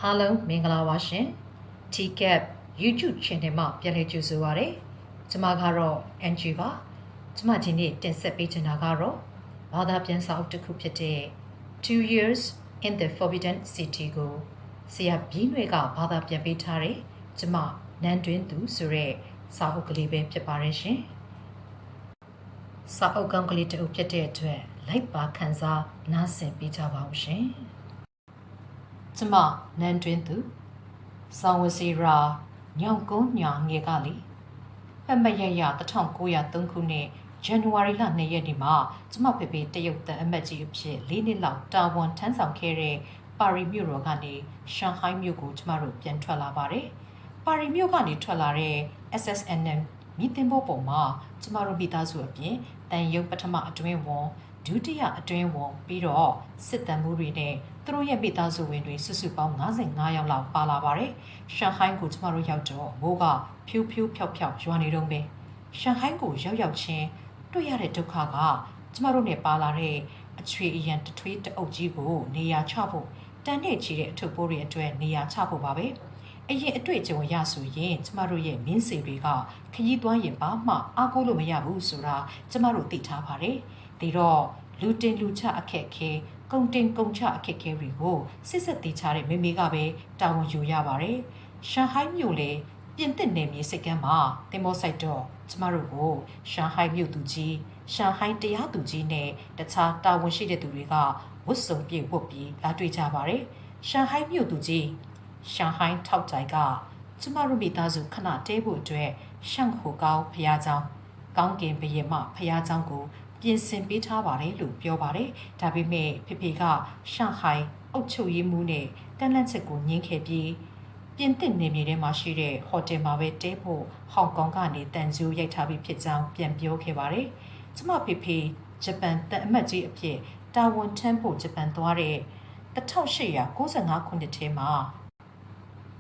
အားလုံးမင်္ဂလာပါရှင် TCAP YouTube Channel မှာပြန်လည်ကြိုဆိုပါရစေကျွန်မကတော့ NG ပါကျွန်မဒီနေ့တင်ဆက်ပေးချင်တာကတော့ဘာသာပြန်စာအုပ်တစ်ခုဖြစ်တဲ့ 2 Years in the Forbidden City ကိုဆရာဘီးနွေကဘာသာပြန်ပေးထားတဲ့ကျွန်မနန်းတွင်သူဆိုတဲ့စာအုပ်ကလေးပဲဖြစ်ပါတယ်ရှင်စာအုပ်ကောင်းကလေးတစ်အုပ်ဖြစ်တဲ့အတွက်လိုက်ပါခန်းစားနားဆင်ပေးကြပါဦးရှင်ကျမနန်းတွင်သူဆောင်းဝစီရာညောင်ကုန်းညာငယ်ကလေအမရရ1903ခုနှစ်ဇန်နဝါရီလ2ရက်နေ့မှာကျမဖေဖေတရုတ်တန်အမတ်ကြီးအဖြစ်4နှစ်လောက်တာဝန်ထမ်းဆောင်ခဲ့တဲ့ပါရီမြို့တော်ကနေရှန်ဟိုင်းမြို့ကိုကျမတို့ပြန်ထွက်လာပါတယ်ပါရီမြို့ကနေထွက်လာတဲ့ SSNM မိသင်္ဘောပေါ်မှာကျမတို့မိသားစုအပြင်တန်ရုပ်ပထမအတွင်းဝန်ဒုတိယအတွင်းဝန်ပြီးတော့စစ်တမ်းမှုတွေနဲ့သူတို့ရဲ့မိသားစုဝင်တွေစုစုပေါင်း55ယောက်လောက်ပါလာပါတယ်။ရှန်ဟိုင်းကိုကျမတို့ရောက်တော့မိုးကဖြူးဖြူးဖြောက်ဖြောက်ရွာနေတော့ပဲ။ရှန်ဟိုင်းကိုရောက်ချင်းတွေ့ရတဲ့ဒုက္ခကကျမတို့နဲ့ပါလာတဲ့အချွေအရန်တထွေးတအုပ်ကြီးကိုနေရာချဖို့တန်းနဲ့ချီတဲ့အထုပ်ပိုးတွေအတွက်နေရာချဖို့ပါပဲ။အရင်အတွေ့အကြုံရဆိုရင်ကျမတို့ရဲ့မင်းစေတွေကခရီးသွားရင်ဘာမှအားကိုးလို့မရဘူးဆိုတာကျမတို့သိထားပါတယ်။ဒီတော့လူတင်လူချအခက်ခဲကုံတင်ကုံချအခက်ခဲတွေကိုစစ်စစ်သေးချတဲ့မိမိကပဲတာဝန်ယူရပါတယ်။ရှန်ဟိုင်းမြို့လေပြင်သစ်နယ်မြေစိတ်ကမ်းမှာတင်မောဆိုင်တော့ကျမတို့ကိုရှန်ဟိုင်းမြို့သူကြီးရှန်ဟိုင်းတရားသူကြီးနဲ့တခြားတာဝန်ရှိတဲ့သူတွေကဝတ်စုံပြေဝတ်ပြီးလာတွေ့ကြပါတယ်။ရှန်ဟိုင်းမြို့သူကြီးရှန်ဟိုင်းထောက်တိုင်ကကျမတို့မိသားစုခဏတဲဖို့အတွက်ရှန့်ဟိုကောင်းဖျားเจ้าကောင်းကင်ဘရင်မဖျားเจ้าကိုပြင်ဆင်ပေးထားပါတယ်လို့ပြောပါတယ်။ဒါပေမဲ့ဖေဖေကရှန်ဟိုင်းအုပ်ချုပ်ရေးမှူးနဲ့ကန့်လန့်ချက်ကိုညှင်းခဲ့ပြီးပြင်သစ်နယ်မြေထဲမှာရှိတဲ့ဟိုတယ်မှာပဲတဲဖို့ဟောင်ကောင်ကနေတန်ဂျူရိုက်ထားပြီးဖြစ်ကြောင်းပြန်ပြောခဲ့ပါတယ်။ကျမဖေဖေဂျပန်တန်အမတ်ကြီးအဖြစ်တာဝန်ထမ်းဖို့ဂျပန်သွားတဲ့1895ခုနှစ်ထဲမှာ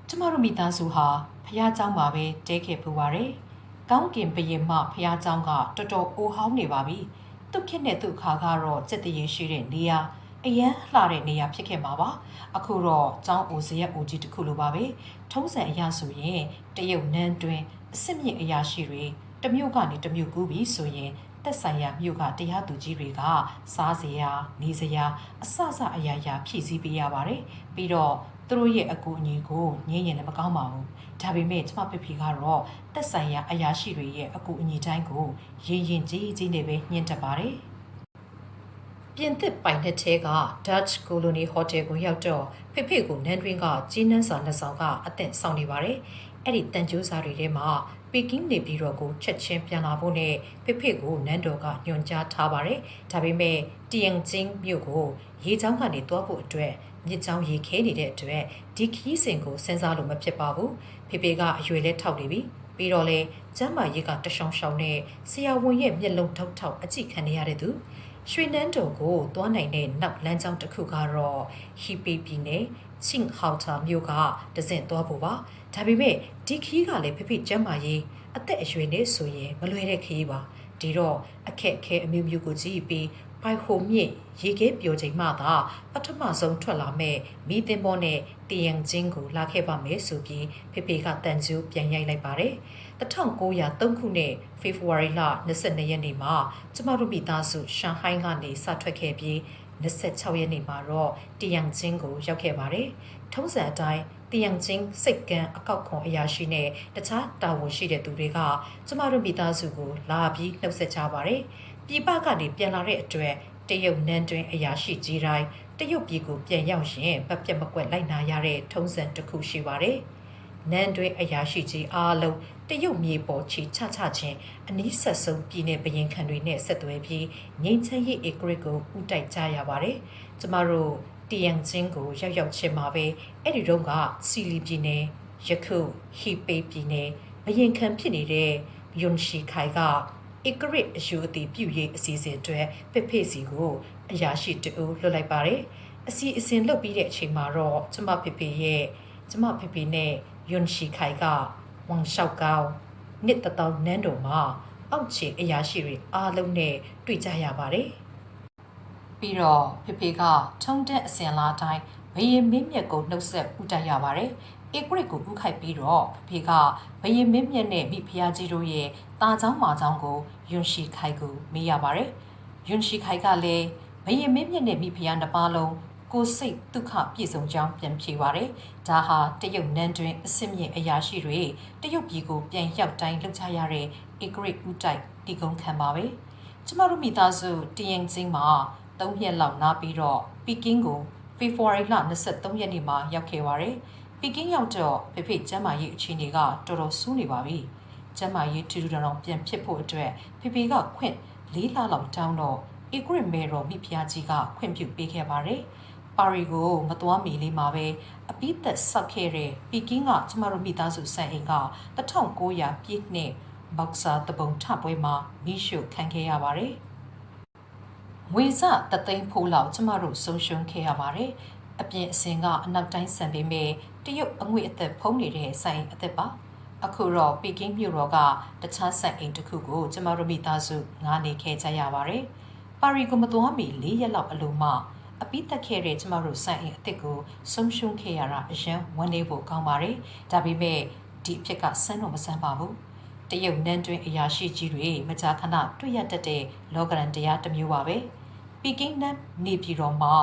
ကျမတို့မိသားစုဟာဖျားเจ้าမှာပဲတဲခဲ့ပူပါတယ်။ကောင်းကင်ဘရင်မဖျားเจ้าကတော်တော်အိုဟောင်းနေပါပြီ။သူ့ဖြစ်တဲ့သူ့ခါကတော့စက်တရေရှိတဲ့နေရာအရန်လှတဲ့နေရာဖြစ်ခဲ့မှာပါအခုတော့ကျောင်းအိုစရက်အိုကြီးတစ်ခုလိုပါပဲထုံးစံအရာဆိုရင်တရုတ်နန်းတွင်အစစ်မြင့်အရာရှိတွေတမျိုးကနေတမျိုးကူးပြီးဆိုရင်တက်ဆိုင်ရာမြို့ကတရားသူကြီးတွေကစားစရာနေစရာအစစအရာရာဖြည့်ဆည်းပေးရပါတယ်ပြီးတော့သူတို့ရဲ့အကူအညီကိုငြင်းရင်လည်းမကောင်းပါဘူးဒါပေမဲ့ကျမဖေဖေကတော့တက်ဆိုင်ရာအရာရှိတွေရဲ့အကူအညီတိုင်းကိုရင်ရင်ကြီးကြီးနဲ့ပဲညှင်းတက်ပါတယ်ပြင်သစ်ပိုင်နှစ်ထဲက Dutch Colony Hotel ကိုရောက်တော့ဖေဖေကိုနန်းတွင်းကကြီးနှန်းစာနှစ်ဆောင်ကအသင့်ဆောင်နေပါတယ်။အဲ့ဒီတန်ကျိုးစာတွေထဲမှာပီကင်းနေပြီးတော့ကိုချက်ချင်းပြန်လာဖို့နဲ့ဖေဖေကိုနန်းတော်ကညွှန်ကြားထားပါတယ်။ဒါပေမဲ့တီယန်ကျင်းမြို့ကိုရေချောင်းကနေတွားဖို့အတွက်မြစ်ချောင်းရေခဲနေတဲ့အတွက်ဒီခီးစဉ်ကိုစဉ်းစားလို့မဖြစ်ပါဘူး။ဖေဖေကအရွယ်လဲထောက်နေပြီ။ပြီးတော့လေကျမ်းမာရေးကတရှောင်းရှောင်းနဲ့ဆရာဝန်ရဲ့မျက်လုံးထောက်ထောက်အကြည့်ခံနေရတဲ့သူရွှေနန်းတော်ကိုသွားနိုင်တဲ့နောက်လမ်းကြောင်းတစ်ခုကတော့ဟီပီပြည်နယ်ချင်းဟောက်တာမြို့ကတစင်သွားဖို့ပါဒါပေမဲ့ဒီခီးကလည်းဖိဖိကျမ်းမာရေးအသက်အရွယ်နဲ့ဆိုရင်မလွယ်တဲ့ခီးပါဒီတော့အခက်အခဲအမျိုးမျိုးကိုကြည့်ပြီးပိုက်ဟိုမြင့်ရေခဲပျော်ချိန်မှသာပထမဆုံးထွက်လာမဲ့မိသင်္ဘောနဲ့တီယန်ကျင်းကိုလာခဲ့ပါမယ်ဆိုပြီးဖေဖေကတန်ကျိုးပြန်ရိုက်လိုက်ပါတယ်1903ခုနှစ်ဖေဖော်ဝါရီလ22ရက်နေ့မှာကျမတို့မိသားစုရှန်ဟိုင်းကနေစထွက်ခဲ့ပြီး26ရက်နေ့မှာတော့တီယန်ကျင်းကိုရောက်ခဲ့ပါတယ်ထုံးစံအတိုင်းတီယန်ကျင်းစိတ်ကန်းအကောက်ခွန်အရာရှိနဲ့တခြားတာဝန်ရှိတဲ့သူတွေကကျမတို့မိသားစုကိုလာပြီးနှုတ်ဆက်ကြပါတယ်ပြည်ပကနေပြန်လာတဲ့အတွက်တရုတ်နန်းတွင်အရာရှိကြီးတိုင်းတရုတ်ပြည်ကိုပြန်ရောက်ရင်မပြတ်မကွက်လိုက်နာရတဲ့ထုံးစံတစ်ခုရှိပါတယ်။နန်းတွင်အရာရှိကြီးအားလုံးတရုတ်မြေပေါ်ချီချချချင်းအနည်းဆက်ဆုံးပြည်내ဘရင်ခံတွေနဲ့ဆက်သွယ်ပြီးငိမ့်ချမ်းရေးဧကရစ်ကိုဥတိုက်ကြရပါတယ်။ကျမတို့တီယန်ကျင်းကိုရောက်ချင်းမှာပဲအဲ့ဒီတော့ကစီလီပြည်နယ်ယခုဟီပေပြည်နယ်ဘရင်ခံဖြစ်နေတဲ့ယွန်ရှီခိုင်ကဧကရစ်အယူအသေးပြုရေးအစီအစဉ်အတွက်ဖေဖေစီကိုအရာရှိတူလွတ်လိုက်ပါတယ်အစီအစဉ်လုပ်ပြီးတဲ့အချိန်မှာတော့ကျမဖေဖေနဲ့ယွန်ရှီခိုင်ကဝမ်ရှောက်ကောင်းနှစ်တတောင်နန်းတော်မှာအောက်ခြေအရာရှိတွေအားလုံးနဲ့တွေ့ကြရပါတယ်ပြီးတော့ဖေဖေကထုံးတဲ့အစဉ်လားတိုင်းဘ ရင်မင်းမြတ်ကိုနှုတ်ဆက်ဥတိုက်ရပါတယ်ဧကရစ်ကိုဥခိုက်ပြီးတော့ဖေကဘယင်မင်းမြတ်နဲ့မိဖုရားကြီးတို့ရဲ့တာချောင်းမာချောင်းကိုယွန်ရှိခိုင်ကိုမေးရပါတယ်ယွန်ရှိခိုင်ကလည်းဘယင်မင်းမြတ်နဲ့မိဖုရားနှစ်ပါးလုံးကိုစိတ်ဒုက္ခပြည့်စုံကြောင်းပြန်ဖြေပါတယ်ဒါဟာတရုတ်နန်းတွင်အစစ်မြင့်အရာရှိတွေတရုတ်ပြည်ကိုပြန်ရောက်တိုင်းလှုပ်ချရတဲ့ဧကရစ်ဥတိုက်တီကုန်းခံပါပဲကျမတို့မိသားစုတရင်ချင်းမှာ3ရက်လောက်နားပြီးတော့ပီကင်းကိုဖေဖော်ဝါရီလ23ရက်နေ့မှာရောက်ခဲ့ပါတယ်ပီကင်းရောက်တော့ဖေဖေကျမ်းမာရေးအခြေအနေကတော်တော်ဆိုးနေပါပြီကျမ်းမာရေးထူထူထောင်ထောင်ပြန်ဖြစ်ဖို့အတွက်ဖေဖေကခွင့်4လလောက်တောင်းတော့ဧကရစ်မဲတော်မိဖုရားကြီးကခွင့်ပြုပေးခဲ့ပါတယ်ပါရီကိုမသွားမီလေးမှာပဲအပိသက်ဆောက်ခဲ့တဲ့ပီကင်းကကျမတို့မိသားစုစံအိမ်က1900ပြည့်နှစ်ဘောက်ဆာတပုံထပွဲမှာမိရှုခံခဲ့ရပါတယ်ငွေစတသိန်းဖိုးလောက်ကျမတို့ဆုံးရှုံးခဲ့ရပါတယ်အပြင်အစင်ကအနောက်တိုင်းဆန်ပေမဲ့တရုတ်အငွေအသက်ဖုံးနေတဲ့ဆိုင်အသက်ပါအခုတော့ပီကင်းမြို့တော်ကတခြားဆိုင်အိမ်တစ်ခုကိုကျမတို့မိသားစုငားနေခဲ့ကြရပါတယ်ပါရီကိုမသွားမီ4ရက်လောက်အလိုမှအပိသက်ခဲ့တဲ့ကျမတို့ဆိုင်အိမ်အသက်ကိုဆုံးရှုံးခဲ့ရတာအရန်ဝမ်းနည်းဖို့ကောင်းပါတယ်ဒါပေမဲ့ဒီအဖြစ်ကဆန်းတော့မဆန်းပါဘူးတရုတ်နန်းတွင်အရာရှိကြီးတွေမကြာခဏတွေ့ရတတ်တဲ့လောကရန်တရားတစ်မျိုးပါပဲပီကင်းနန်းနေပြည်တော်မှာ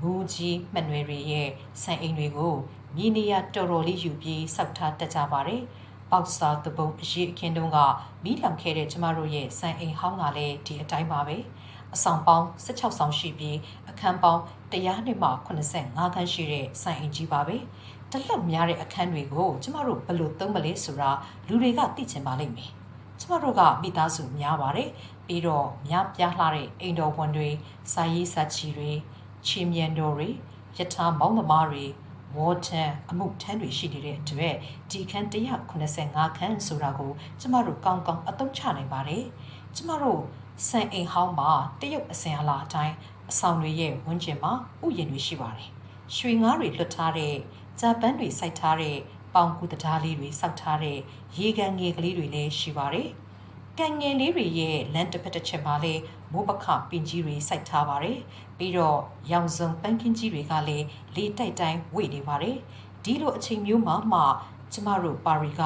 မူကြီးမှန်ွယ်တွေရဲ့ဆိုင်အိမ်တွေကိုမြေနေရတော်တော်လေးယူပြီးစောက်ထားတတ်ကြပါတယ်ပေါက်စာတပုံအရေးအခင်းတုန်းကမီးလောင်ခဲ့တဲ့ကျမတို့ရဲ့ဆိုင်အိမ်ဟောင်းကလည်းဒီအတိုင်းပါပဲအဆောင်ပေါင်း16ဆောင်ရှိပြီးအခန်းပေါင်း100နဲ့မှ85ခန်းရှိတဲ့ဆိုင်အိမ်ကြီးပါပဲတလောက်များတဲ့အခန်းတွေကိုကျမတို့ဘယ်လိုသုံးမလဲဆိုတာလူတွေကသိချင်ပါလိမ့်မယ်ကျမတို့ကမိသားစုများပါတယ်ပြီးတော့များပြားလှတဲ့အိမ်တော်ဝန်တွေစာရေးစာချီတွေချီမြန်တော်တွေယထာမောင်းသမားတွေဝေါ်ထန်အမှုထမ်းတွေရှိနေတဲ့အတွက်ဒီခန်း185ခန်းဆိုတာကိုကျမတို့ကောင်းကောင်းအသုံးချနိုင်ပါတယ်ကျမတို့စံအိမ်ဟောင်းမှာတရုတ်အစင်အလာအတိုင်းအဆောင်တွေရဲ့ဝန်းကျင်မှာဥယျာဉ်တွေရှိပါတယ်ရွှေငါးတွေလွတ်ထားတဲ့ဂျပန်တွေစိုက်ထားတဲ့ပေါင်ကူတံတားလေးတွေစောက်ထားတဲ့ရေကန်ငယ်ကလေးတွေလည်းရှိပါတယ်ကန်ငယ်လေးတွေရဲ့လမ်းတစ်ဖက်တစ်ချက်မှာလည်းမိုးပခပင်ကြီးတွေစိုက်ထားပါတယ်ပြီးတော့ရောင်စုံပန်းကင်းကြီးတွေကလည်းလေတိုက်တိုင်းဝေ့နေပါတယ်ဒီလိုအချိန်မျိုးမှကျမတို့ပါရီက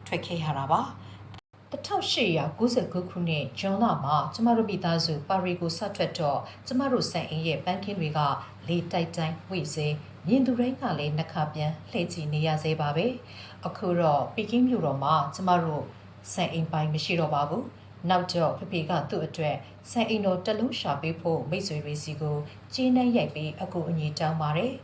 ထွက်ခဲ့ရတာပါ1899ခုနှစ်ဇွန်လမှာကျမတို့မိသားစုပါရီကိုဆက်ထွက်တော့ကျမတို့ဆိုင်အိမ်ရဲ့ပန်းကင်းတွေကလေတိုက်တိုင်းဝေ့စေမြင်သူတိုင်းကလည်းနှခါပြန်လှည့်ကြည့်နေရသေးပါပဲအခုတော့ပီကင်းမြို့တော်မှာကျမတို့ဆိုင်အိမ်ပိုင်းမရှိတော့ပါဘူးနောက်တော့ဖေဖေကသူ့အတွက်ဆိုင်အိမ်တော်တစ်လုံးရှာပေးဖို့မိတ်ဆွေတွေစီကိုကျင်းနှံ့ရိုက်ပြီးအကူအညီတောင်းပါတယ်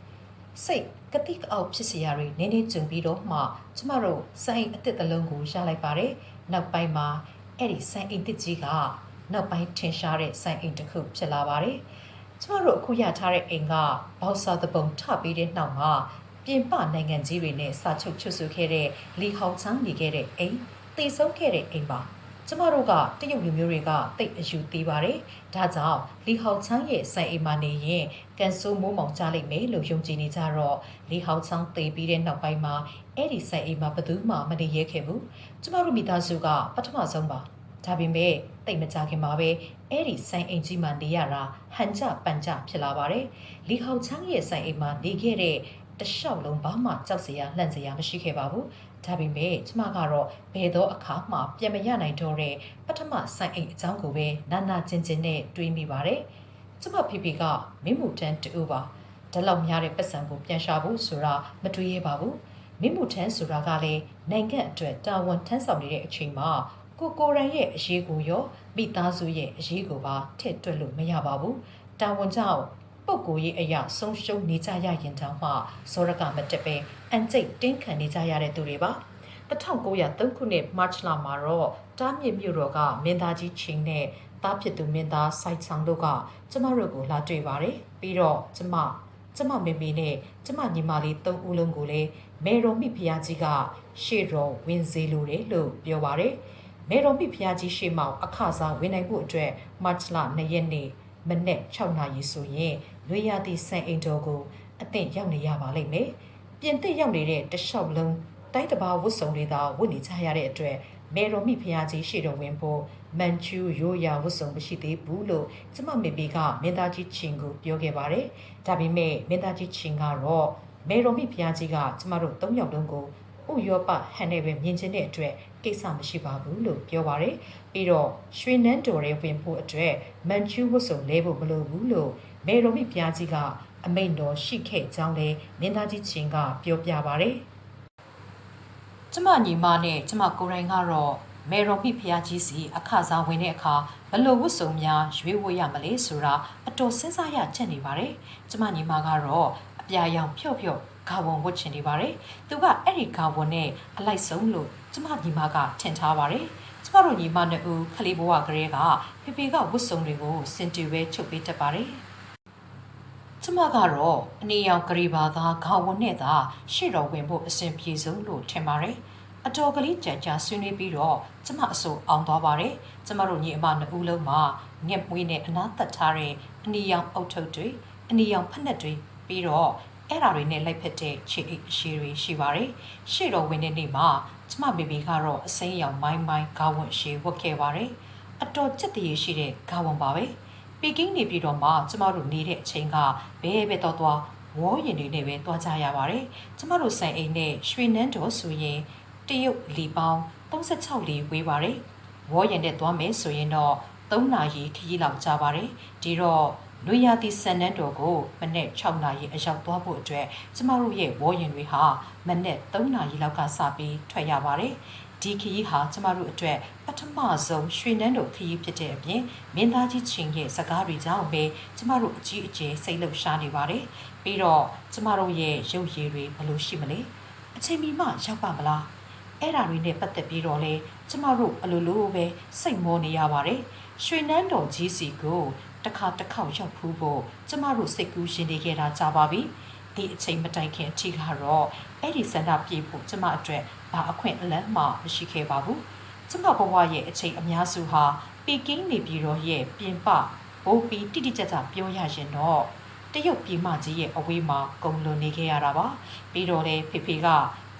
စိတ်ကတိကအောက်ဖြစ်စရာတွေနည်းနည်းကျုံပြီးတော့မှကျမတို့ဆိုင်အစ်စ်တစ်လုံးကိုရလိုက်ပါတယ်နောက်ပိုင်းမှာအဲ့ဒီဆိုင်အိမ်တစ်ကြီးကနောက်ပိုင်းထင်ရှားတဲ့ဆိုင်အိမ်တစ်ခုဖြစ်လာပါတယ်ကျမတို့အခုရထားတဲ့အိမ်ကဘောက်ဆာတပုံထပြီးတဲ့နောက်မှာပြင်ပနိုင်ငံကြီးတွေနဲ့စာချုပ်ချွတ်ဆိုခဲ့တဲ့လီဟောင်ချန်းနေခဲ့တဲ့အိမ်တည်ဆုံးခဲ့တဲ့အိမ်ပါကျမတို့ကတရုတ်လူမျိုးတွေကတိတ်အယူသေးပါတယ်ဒါကြောင့်လီဟောင်ချန်းရဲ့ဆိုင်အိမ်မှာနေရင်ကန်ဆိုးမိုးမောင်ကြလိမ့်မယ်လို့ယုံကြည်နေကြတော့လီဟောင်ချန်းတည်ပြီးတဲ့နောက်ပိုင်းမှာအဲ့ဒီဆိုင်အိမ်မှာဘယ်သူမှမနေရဲခဲ့ဘူးကျမတို့မိသားစုကပထမဆုံးပါဒါပေမဲ့တိတ်မကြခင်မှာပဲအဲ့ဒီဆိုင်အိမ်ကြီးမှာနေရတာဟန်ကြပန်ကြဖြစ်လာပါတယ်လီဟောင်ချန်းရဲ့ဆိုင်အိမ်မှာနေခဲ့တဲ့တလျှောက်လုံးဘာမှကြောက်စရာလှန့်စရာမရှိခဲ့ပါဘူးဒါပေမဲ့ကျမကတော့ဘယ်တော့အခါမှပြန်မရနိုင်တော့တဲ့ပထမဆိုင်အိမ်အကြောင်းကိုပဲနာနာကျင်ကျင်နဲ့တွေးမိပါတယ်ကျမဖေဖေကမင်းမူတန်းတူပါဒါလောက်များတဲ့ပတ်စံကိုပြန်ရှာဖို့ဆိုတာမတွေးရပါဘူးမင်းမူတန်းဆိုတာကလည်းနိုင်ငံအတွက်တာဝန်ထမ်းဆောင်နေတဲ့အချိန်မှာကိုရန်ရဲ့အရေးကိုရောမိသားစုရဲ့အရေးကိုပါထည့်တွက်လို့မရပါဘူးတာဝန်ကြောင့်ပုဂ္ဂိုလ်ရေးအရာဆုံးရှုံးနေကြရရင်တောင်မှစောရကမတက်ပဲအန်ကျိတ်တင်းခံနေကြရတဲ့သူတွေပါ1903ခုနှစ်မတ်လမှာတော့တားမြစ်မြို့တော်ကမင်းသားကြီးချင်းနဲ့တားဖြစ်သူမင်းသားစိုက်ဆောင်တို့ကကျမတို့ကိုလာတွေ့ပါတယ်ပြီးတော့ကျမမေမေနဲ့ကျမညီမလေး3ဦးလုံးကိုလည်းမေတော်မိဖုရားကြီးကရှေ့တော်ဝင်စေလိုတယ်လို့ပြောပါတယ်မေတော်မိဖုရားကြီးရှေ့မှအခစားဝင်နိုင်ဖို့အတွက်မတ်လ2ရက်နေ့မနေ့6နာရီဆိုရင်လွေရသည့်စံအိမ်တော်ကိုအသင့်ရောက်နေရပါလိမ့်မယ်ပြင်သစ်ရောက်နေတဲ့တလျှောက်လုံး တိုင်းတပါဝတ်စုံတွေသာဝတ်နေကြရတဲ့အတွက်မေတော်မိဖျားကြီးရှေ့တော်ဝင်ဖို့မန်ချူရိုးရာဝတ်စုံမရှိသေးဘူးလို့ကျမမေမေကမင်းသားကြီးချင်းကိုပြောခဲ့ပါတယ်။ဒါပေမဲ့မင်းသားကြီးချင်းကတော့မေတော်မိဖျားကြီးကကျမတို့၃ယောက်လုံးကိုဥရောပဟန်နဲ့ပဲမြင်ချင်းတဲ့အတွက်ကိစ္စမရှိပါဘူးလို့ပြောပါတယ်။ပြီးတော့ရွှေနန်းတော်ရဲ့ဝင်ဖို့အတွက်မန်ချူဝတ်စုံလဲဖို့မလိုဘူးလို့မေတော်မိဖျားကြီးကအမိန့်တော်ရှိခဲ့ကြောင်းလည်းမင်းသားကြီးချင်းကပြောပြပါတယ်။ကျမညီမနဲ့ကျမကိုယ်တိုင်ကတော့မေတော်မိဖျားကြီးစီအခစားဝင်တဲ့အခါဘလို့ဝတ်စုံများရွေးဝတ်ရမလဲဆိုတာအတော်စဉ်းစားရချက်နေပါတယ်။ကျမညီမကတော့အပြာရောင်ဖြော့ဖြော့ဂါဝန်ဝတ်ချင်နေပါတယ်။သူကအဲ့ဒီဂါဝန်နဲ့အလိုက်ဆုံးလို့ကျမညီမကထင်ထားပါတယ်။ကျမတို့ညီမနှစ်ဦးခလေးဘဝကလေးကဖေဖေကဝတ်စုံတွေကိုစင်တူပဲချုပ်ပေးတတ်ပါတယ်။ကျမကတော့အနေရောင်ကလေးပါသားဂါဝန်နဲ့သာရှေ့တော်ဝင်ဖို့အစဉ်ပြေဆုံးလို့ထင်ပါတယ်။အတော်ကလေးကြာဆွေးနွေးပြီးတော့ကျမအဆိုအောင်သွားပါတယ်။ကျမတို့ညီအမနှစ်ဦးလုံးမှာငှက်မွေးနဲ့အနားသက်ထားတဲ့အနီရောင်အုတ်ထုပ်တွေအနီရောင်ဖက်နှက်တွေပြီးတော့အဲ့ဓာတွေနဲ့လိုက်ဖက်တဲ့ခြေအိတ်အရှိတွေရှိပါတယ်။ရှေ့တော်ဝင်တဲ့နေ့မှာကျမဘေဘီကတော့အစိမ်းရောင်မိုင်းဂါဝန်ရှည်ဝတ်ခဲ့ပါတယ်။အတော်ကြက်တည်ရှိတဲ့ဂါဝန်ပါပဲ။ပီကင်းနေပြီးတော့မှကျမတို့နေတဲ့အချိန်ကဘဲတော့သွားဝေါ်ရင်တွေနဲ့ပဲသွားကြရပါတယ်။ကျမတို့ဆိုင်အိမ်နဲ့ရွှေနန်းတော်ဆိုရင်တရုတ်လီပေါင်း36လီဝေးပါတယ်။ဝေါ်ရင်နဲ့သွားမယ်ဆိုရင်တော့3နာရီခရီးလောက်ကြာပါတယ်။ဒီတော့လွေရာသီဆန်နန်းတော်ကိုမနေ့6နာရီအရောက်သွားဖို့အတွက်ကျမတို့ရဲ့ဝေါ်ရင်တွေဟာမနေ့3နာရီလောက်ကစပြီးထွက်ရပါတယ်။ဒီခရီးဟာကျမတို့အတွက်ပထမဆုံးရွှေနန်းတော်ခရီးဖြစ်တဲ့အပြင်မင်းသားကြီးချင်းရဲ့စကားတွေကြောင့်ပဲကျမတို့အကြီးအကျယ်စိတ်လှုပ်ရှားနေပါတယ်။ပြီးတော့ကျမတို့ရဲ့ရုပ်ရည်တွေဘယ်လိုရှိမလဲ။အချိန်မီမှရောက်ပါမလား။အဲ့ဓာတွေနဲ့ပတ်သက်ပြီးတော့လေကျမတို့အလိုလိုပဲစိတ်မောနေရပါတယ်။ရွှေနန်းတော်ကြီးစီကိုတစ်ခေါက်ရောက်ဖူးဖို့ကျမတို့စိတ်ကူးရှင်နေခဲ့တာကြာပါပြီ။ဒီအချိန်မတိုင်ခင်အထိကတော့အဲ့ဒီစန္ဒပြေဖို့ကျမအတွက်ဘာအခွင့်အလမ်းမှမရှိခဲ့ပါဘူး။ကျမဘဝရဲ့အချိန်အများစုဟာပီကင်းနေပြီးတော့ရဲ့ပြင်ပဘိုးပီတိတိကျကျပြောရရင်တော့တရုတ်ပြည်မကြီးရဲ့အဝေးမှာကုန်လွန်နေခဲ့ရတာပါ။ပြီးတော့လေဖေဖေက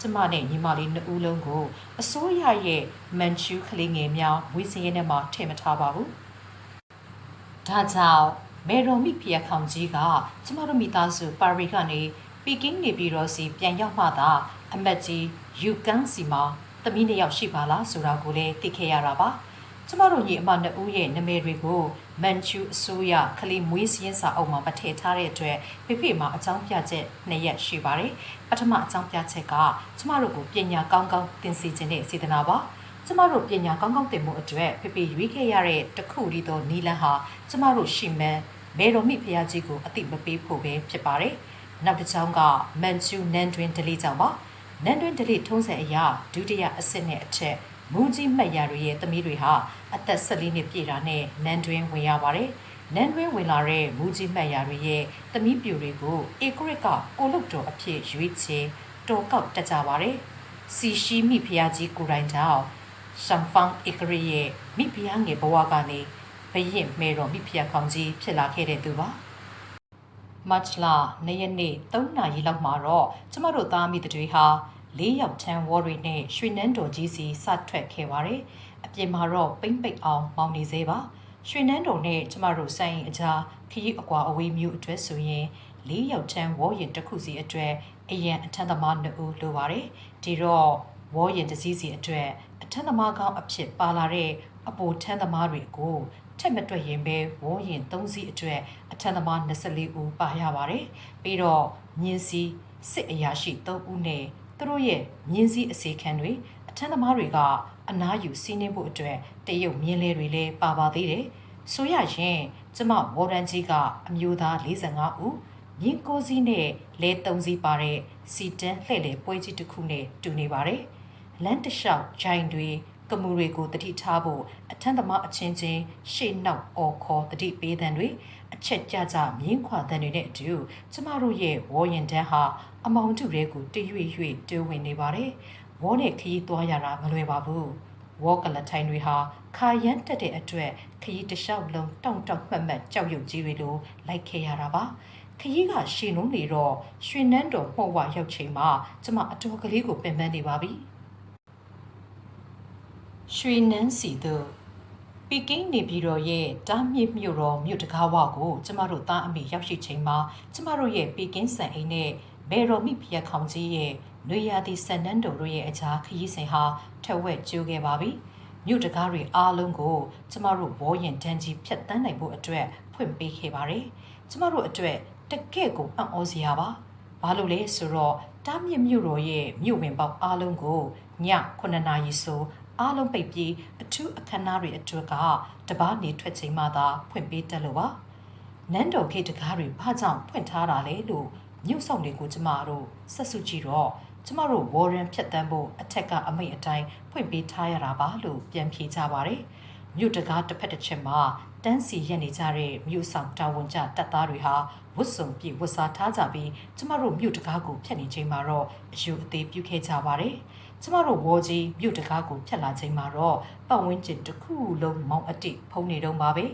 ကျမနဲ့ညီမလေးနှစ်ဦးလုံးကိုအစိုးရရဲ့မန်ချူကလေးငယ်များဝေးစင်းရဲနဲ့မှထည့်မထားပါဘူး။ဒါကြောင့်မေတော်မိဖျက်ခေါင်ကြီးကကျမတို့မိသားစုပါရီကနေပီကင်းနေပြီးတော့စီပြန်ရောက်မှသာအမတ်ကြီးယူကန်စီမှာသမီးနှစ်ယောက်ရှိပါလားဆိုတာကိုလည်းသိခဲ့ရတာပါ။ကျမတို့ညီအမနှစ်ဦးရဲ့နာမည်တွေကိုမန်ချူအစိုးရကလေးမွေးစင်းစာအုပ်မှာမထည့်ထားတဲ့အတွက်ဖေဖေမှာအကြောင်းပြချက်2ရက်ရှိပါတယ်။ပထမအကြောင်းပြချက်ကကျမတို့ကိုပညာကောင်းကောင်းသင်စေခြင်းနဲ့စေတနာပါ။ကျမတို့ပညာကောင်းကောင်းသင်မှုအတွက်ဖေဖေရွေးခဲ့ရတဲ့တခုတည်းသောနီလန်းဟာကျမတို့ရှိမှန်းမေတော်မိဖျားကြီးကိုအသိမပေးဖို့ပဲဖြစ်ပါတယ်။နောက်တစ်ကြောင်းကမန်ချူနန်တွင်ဒလီကြောင့်ပါ။နန်တွင်ဒလီထုံးစံအရဒုတိယအဆင့်နဲ့အထက်မူကြီးမှတ်ရတွေရဲ့သမီးတွေဟာအသက်14နှစ်ပြည့်တာနဲ့နန်တွင်ဝင်ရပါတယ်။နန်တွင်ဝင်လာတဲ့မူကြီးမှတ်ရတွေရဲ့သမီးပြူတွေကိုအေကရစ်ကကိုလုတ်တော်အဖြစ်ရွေးချယ်တော်ကောက်တက်ကြပါတယ်။စီရှိမိဖျားကြီးကိုယ်တိုင်တောင်ရှမ်ဖန်ဧကရရဲ့မိဖုရားငယ်ဘဝကနေဘရင်မေတော်မိဖုရားခေါင်ကြီးဖြစ်လာခဲ့တဲ့သူပါမတ်လ2ရက်နေ့3နာရီလောက်မှာတော့ကျမတို့သားမိတွေဟာ4ယောက်ချမ်းဝေါ်တွေနဲ့ရွှေနန်းတော်ကြီးစီစထွက်ခဲ့ပါတယ်အပြင်မှာတော့ပိမ့်ပိတ်အောင်မောင်းနေသေးပါရွှေနန်းတော်နဲ့ကျမတို့ဆိုင်အကြားခရီးအကွာအဝေးမျိုးအတွက်ဆိုရင်4ယောက်ချမ်းဝေါ်ရင်တစ်ခုစီအတွက်အရန်အထက်သမား2ဦးလိုပါတယ်ဒီတော့ဝေါ်ရင်တစ်စီးစီအတွက်အထက်သမားကောင်းအဖြစ်ပါလာတဲ့အပေါ်ထမ်းသမားတွေကိုထက်မတွက်ရင်ပဲဝေါ်ရင်3စီးအတွက်အထက်သမား24ဦးပါရပါတယ်ပြီးတော့မြင်းစီစစ်အရာရှိ3ဦးနဲ့သူတို့ရဲ့မြင်းစည်းအစီခံတွေအထက်သမားတွေကအနားယူစီးနှင်းဖို့အတွက်တရုတ်မြင်းလဲတွေလည်းပါသေးတယ်။ဆိုရရင်ကျမဝေါ်ရန်ကြီးကအမျိုးသား45ဦးမြင်း9စီးနဲ့လဲ3စီးပါတဲ့စီတန်းလှည့်လည်ပွဲကြီးတစ်ခုနဲ့တူနေပါတယ်။လမ်းတစ်လျှောက်ဂျိုင်တွေကမူတွေကိုတတိထားဖို့အထက်သမားအချင်းချင်းရှေ့နောက်အော်ခေါ်တတိပေးတဲ့တွေအချက်ကြကြမြင်းခွာတဲ့တွေနဲ့အတူကျမတို့ရဲ့ဝေါ်ရင်တန်းဟာအမောင်တူတွေကိုတရွေ့ရွေ့တိုးဝင်နေပါတယ်။ဝေါ်နဲ့ခရီးသွားရတာမလွယ်ပါဘူး။ဝေါ်ကလထိုင်တွေဟာခါရမ်းတက်တဲ့အတွက်ခရီးတစ်လျှောက်လုံးတောင့်မှတ်ကြောက်ရွံ့ကြီးတွေလိုလိုက်ခဲ့ရတာပါ။ခ ကြီးကရှည်လုံးနေတော့ရွှေနန်းတော်မှုတ်ဝရောက်ချိန်မှာကျမအတော်ကလေးကိုပင်ပန်းနေပါပြီရွှေနန်းစီတို့ပီကင်းနေပြည်တော်ရဲ့တားမြစ်မြို့တော်မြို့တကားဝကိုကျမတို့သားအမိရောက်ရှိချိန်မှာကျမတို့ရဲ့ပီကင်းစံအိမ်နဲ့မေတော်မိဖျက်ခေါင်ကြီးရဲ့နွေရာသီစံနန်းတော်တို့ရဲ့အကြားခရီးစဉ်ဟာထက်ဝက်ကျိုးခဲ့ပါပြီမြို့တကားတွေအားလုံးကိုကျမတို့ဘောရင်တန်းကြီးဖြတ်တန်းနိုင်ဖို့အတွက်ဖွင့်ပေးခဲ့ပါတယ်ကျမတို့အတွက်တကယ့်ကိုအံ့ဩစရာပါဘာလို့လဲဆိုတော့တားမြစ်မြို့တော်ရဲ့မြို့ဝင်ပေါက်အားလုံးကိုည9 နာရီဆိုအားလုံးပိတ်ပြီးအထူးအခမ်းအနားတွေအတွက်ကတပားနေထွက်ချိန်မှသာဖွင့်ပေးတတ်လို့ပါနန်းတော်ခေတ်တကားတွေဘာကြောင့်ဖွင့်ထားတာလဲလို့မြို့ဆောင်တွေကိုကျမတို့ဆက်စုကြည့်တော့ကျမတို့ဝေါ်ရန်ဖြတ်တန်းဖို့အထက်ကအမိန့်အတိုင်းဖွင့်ပေးထားရတာပါလို့ပြန်ဖြေကြပါတယ်မြို့တကားတစ်ဖက်တစ်ချက်မှာတန်းစီရက်နေကြတဲ့မြို့ဆောင်တာဝန်ကျတပ်သားတွေဟာဝတ်စုံပြည့်ဝတ်စားထားကြပြီးကျမတို့မြို့တကားကိုဖျက်နေချိန်မှာတော့အယူအသေးပြုခဲ့ကြပါတယ်ကျမတို့ဝေါ်ကြီးမြို့တကားကိုဖျက်လာချိန်မှာတော့ပတ်ဝန်းကျင်တစ်ခုလုံးမောင်းအတိဖုံးနေတော့ပါပဲ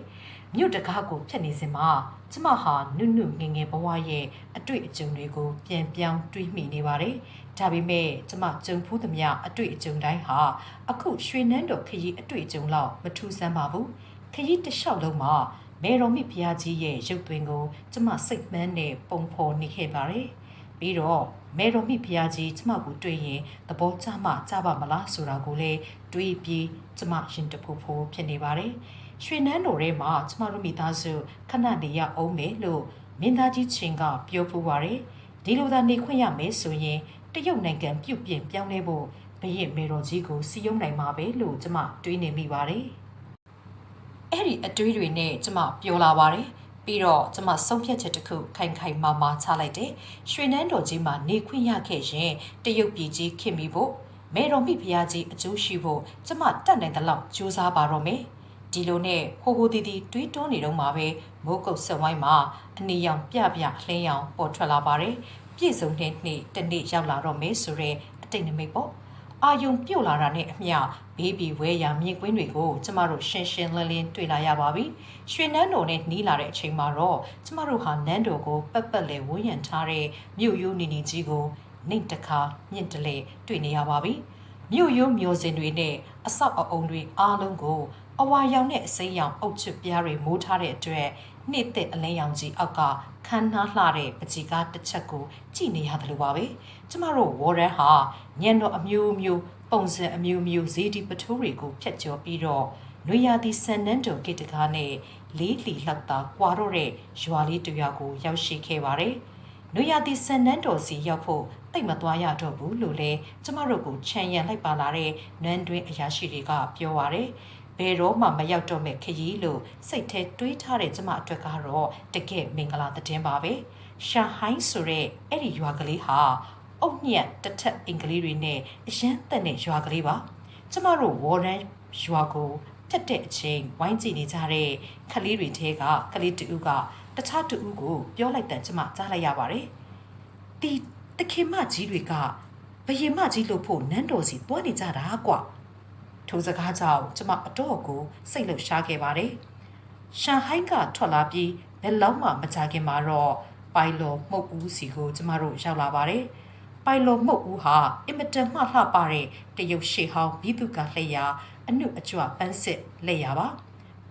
မြို့တကားကိုဖျက်နေစဉ်မှာကျမဟာနုနုငငယ်ဘဝရဲ့အတွေ့အကြုံတွေကိုပြန်ပြောင်းတွေးမိနေပါတယ်ဒါပေမဲ့ကျမကြုံဖူးသမျှအတွေ့အကြုံတိုင်းဟာအခုရွှေနန်းတော်ခရီးအတွေ့အကြုံလောက်မထူးဆန်းပါဘူးခရီးတစ်လျှောက်လုံးမှာမေတော်မိဖုရားကြီးရဲ့ရုပ်သွင်းကိုကျမစိတ်မှန်းနဲ့ပုံဖော်နေခဲ့ပါတယ်ပြီးတော့မေတော်မိဖုရားကြီးကျမကိုတွေ့ရင်သဘောကျမှကြပါမလားဆိုတာကိုလည်းတွေးပြီးကျမရင်တဖို့ဖို့ဖြစ်နေပါတယ်ရွှေနန်းတော်ထဲမှာကျမတို့မိသားစုခဏနေရအောင်မယ်လို့မင်းသားကြီးချင်းကပြောဖူးပါတယ်ဒီလိုသာနေခွင့်ရမယ်ဆိုရင်တရုတ်နိုင်ငံပြုတ်ပြင်ပြောင်းလဲဖို့ဘရင်မေတော်ကြီးကိုစီယုံနိုင်မှာပဲလို့ကျမတွေးနေမိပါတယ်အဲ့ဒီအတွေးတွေနဲ့ကျမပြောလာပါတယ်ပြီးတော့ကျမဆုံးဖြတ်ချက်တစ်ခုခိုင်ခိုင်မာမာချလိုက်တယ်ရွှေနန်းတော်ကြီးမှာနေခွင့်ရခဲ့ရင်တရုတ်ပြည်ကြီးခင်မိဖို့မေတော်မိဖုရားကြီးအကျိုးရှိဖို့ကျမတတ်နိုင်တဲ့လောက်ကြိုးစားပါတော့မယ်ဒီလိုနဲ့ဟိုဟိုတီတီတွေးတောနေတော့မှာပဲမိုးကုတ်ဆက်ဝိုင်းမှာအနေရောင်ပြပြလှင်းရောင်ပေါ်ထွက်လာပါတယ်ပြည့်စုံတဲ့နေ့တစ်နေ့ရောက်လာတော့မယ်ဆိုတဲ့အတိတ်နမိတ်ပေါ့အာယုံပြုတ်လာတာနဲ့အမျှဘေးဘီဝဲရာမြင်ကွင်းတွေကိုကျမတို့ရှင်းရှင်းလင်းလင်းတွေ့လာရပါပြီရွှေနန်းတော်နဲ့နီးလာတဲ့အချိန်မှာတော့ကျမတို့ဟာနန်းတော်ကိုပတ်ပတ်လဲဝန်းရံထားတဲ့မြို့ရိုးနေနေကြီးကိုနှိမ်တခါမြင့်တလဲတွေ့နေရပါပြီမြို့ရိုးမျိုးစင်တွေနဲ့အဆောက်အအုံတွေအားလုံးကိုအဝါရောင်နဲ့အစိမ်းရောင်အုပ်ချွတ်ပြားတွေမိုးထားတဲ့အတွက်နှစ်သက်အလင်းရောင်ကြီးအောက်ကခန်းနားလှတဲ့ပကြီးကားတစ်ချက်ကိုကြည့်နေရတယ်လို့ပါပဲကျမတို့ဝေါ်ရန်ဟာညံတော်အမျိုးမျိုးပုံစံအမျိုးမျိုးဇေဒီပထိုးတွေကိုဖျက်ကျော်ပြီးတော့နွေရာသီစံနန်းတော်ဂိတ်တကားနဲ့လေးလီလောက်သာကွာတော့တဲ့ရွာလေးတစ်ရွာကိုရောက်ရှိခဲ့ပါတယ်နွေရာသီစံနန်းတော်စီရောက်ဖို့တိတ်မသွားရတော့ဘူးလို့လဲကျမတို့ကိုခြံရံလိုက်ပါလာတဲ့နန်းတွင်းအရာရှိတွေကပြောပါတယ်ဘယ်တော့မှမရောက်တော့မဲ့ခရီးလို့စိတ်ထဲတွေးထားတဲ့ကျမအတွက်ကတော့တကယ်မင်္ဂလာသတင်းပါပဲရှာဟိုင်းဆိုတဲ့အဲ့ဒီရွာကလေးဟာအုတ်ညက်တစ်ထက်အင်္ဂလိပ်တွေနဲ့အရန်တက်တဲ့ရွာကလေးပါကျမတို့ဝေါ်ရန်ရွာကိုတက်တဲ့အချိန်ဝိုင်းကြည့်နေကြတဲ့ခလေးတွေထဲကကလေးတူကတခြားတူကိုပြောလိုက်တဲ့ကျမကြားလိုက်ရပါတယ်ဒီတခင်မကြီးတွေကဘယင်မကြီးလို့ဖို့နန်းတော်စီတွားနေကြတာကွာထိုစကားကြောင့်ကျမအတော့ကိုစိတ်လှုပ်ရှားခဲ့ပါတယ်ရှန်ဟိုင်းကထွက်လာပြီးဘယ်လောက်မှမကြခင်မှာတော့ပိုင်လော်မှုတ်ဦးစီကိုကျမတို့ရောက်လာပါတယ်ပိုင်လော်မှုတ်ဦးဟာအင်မတန်မှလှပတဲ့တရုတ်ရှေဟောင်းဘီသူကလှည့်ရာအနုအကြွပန်းစစ်လက်ရပါ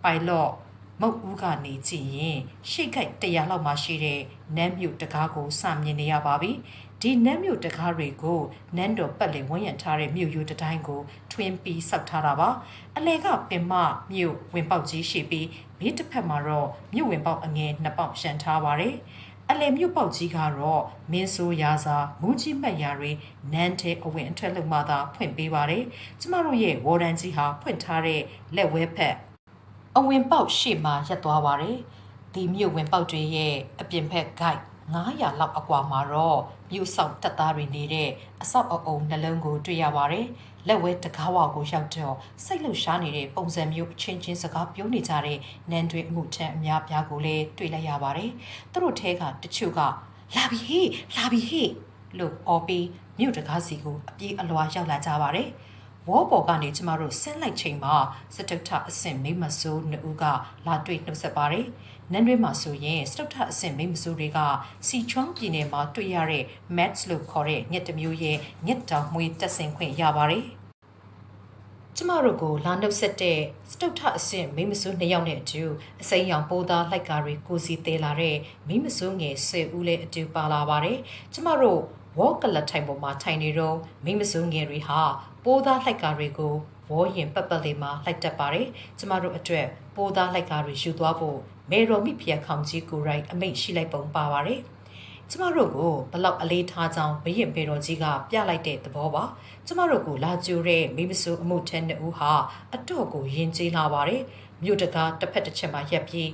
ပိုင်လော်မုတ်ဦးကနေကြည့်ရင်ရှေ့ခိုက်100လောက်မှရှိတဲ့နန်းမြို့တကားကိုစမြင်နေရပါပြီဒီနန်းမြို့တကားတွေကိုနန်းတော်ပတ်လည်ဝန်းရံထားတဲ့မြို့ရိုးတိုင်းကိုထွင်းပြီးဆောက်ထားတာပါအလဲကပင်မမြို့ဝင်ပေါက်ကြီးရှိပြီးဘေးတစ်ဖက်မှာတော့မြို့ဝင်ပေါက်အငယ်2ပေါက်ရှန်ထားပါတယ်အလဲမြို့ပေါက်ကြီးကတော့မင်းဆိုးရာစာမူးကြီးမှတ်ရာတွေနန်းထဲအဝင်အထွက်လုံမှသာဖွင့်ပေးပါတယ်ကျမတို့ရဲ့ဝေါ်ဒန်ကြီးဟာဖွင့်ထားတဲ့လက်ဝဲဖက်အဝင်ပေါက်ရှေ့မှာရပ်သွားပါတယ်ဒီမြို့ဝင်ပေါက်တွေရဲ့အပြင်ဖက်ဂိုက်900လောက်အကွာမှာတော့မြို့ဆောင်တပ်သားတွေနေတဲ့အဆောက်အအုံနှလုံးကိုတွေ့ရပါတယ်လက်ဝဲတကားဝါကိုရောက်တော့စိတ်လှုပ်ရှားနေတဲ့ပုံစံမျိုးအချင်းချင်းစကားပြောနေကြတဲ့နန်းတွင်အမှုထမ်းအများပြားကိုလည်းတွေ့လိုက်ရပါတယ်သူတို့ထဲကတချို့ကလာပြီဟေ့လာပြီဟေ့လို့အော်ပြီးမြို့တကားစီကိုအပြေးအလွှာရောက်လာကြပါတယ်ဝ ဝေါ်ပေါ်ကနေကျမတို့ဆင်းလိုက်ချိန်မှာစတုထအဆင့်မိမဆိုးနှစ်ဦးကလာတွေ့နှုတ်ဆက်ပါတယ်နန်းတွင်းမှာဆိုရင်စတုထအဆင့်မိမဆိုးတွေကစီချွမ်းပြည်နယ်မှာတွေ့ရတဲ့ Mets လို့ခေါ်တဲ့ညက်တစ်မျိုးရဲ့ညက်တောင်မွေးတက်ဆင်ခွင့်ရပါတယ်ကျမတို့ကိုလာနှုတ်ဆက်တဲ့စတုထအဆင့်မိမဆိုး2ယောက်နဲ့အတူအစိမ်းရောင်ပိုးသားလိုက်ကာတွေကိုစီသေးလာတဲ့မိမဆိုးငယ်10ဦးလည်းအတူပါလာပါတယ်ကျမတို့ဝေါ်ကလထိုင်ပေါ်မှာထိုင်နေတော့မိမဆိုးငယ်တွေဟာပိုးသားလိုက်ကာတွေကိုဝေါ်ရင်ပတ်ပတ်လေးမှာလိုက်တက်ပါတယ်ကျမတို့အတွက်ပိုးသားလိုက်ကာတွေယူသွားဖို့မေတော်မိဖျက်ခေါင်ကြီးကိုရိုက်အမိန့်ရှိလိုက်ပုံပါပါတယ်ကျမတို့ကိုဘလောက်အလေးထားကြောင်းဘရင်ပေတော်ကြီးကပြလိုက်တဲ့သဘောပါကျမတို့ကိုလာကြိုတဲ့မိမဆိုးအမှုထက်နှစ်ဦးဟာအတော့ကိုယဉ်ကျေးလာပါတယ်မြို့တကားတစ်ဖက်တစ်ချက်မှာရက်ပြီး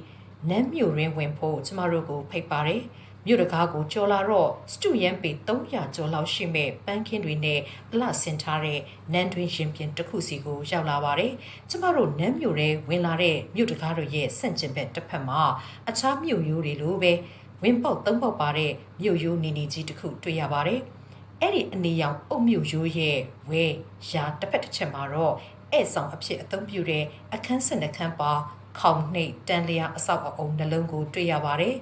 နန်းမြို့ရင်းဝင်ဖို့ကျမတို့ကိုဖိတ်ပါတယ်မြို့တကားကိုကြော်လာတော့စတူယန်ပေ300ကျော်လောက်ရှိမဲ့ပန်းခင်းတွေနဲ့အလှဆင်ထားတဲ့နန်းတွင်ရင်ပြင်တစ်ခုစီကိုရောက်လာပါတယ်ကျမတို့နန်းမြို့ထဲဝင်လာတဲ့မြို့တကားတွေရဲ့ဆန့်ကျင်ဘက်တစ်ဖက်မှာအခြားမြို့ရိုးတွေလိုပဲဝင်းပေါက်3ပေါက်ပါတဲ့မြို့ရိုးနေနေကြီးတစ်ခုတွေ့ရပါတယ်အဲ့ဒီအနေရောင်အုပ်မြို့ရိုးရဲ့ဝဲရာတစ်ဖက်တစ်ချက်မှာတော့ဧည့်ဆောင်အဖြစ်အသုံးပြုတဲ့အခန်း12ခန်းပါခေါင်နှိပ်တန်လျာအဆောက်အအုံနှလုံးကိုတွေ့ရပါတယ်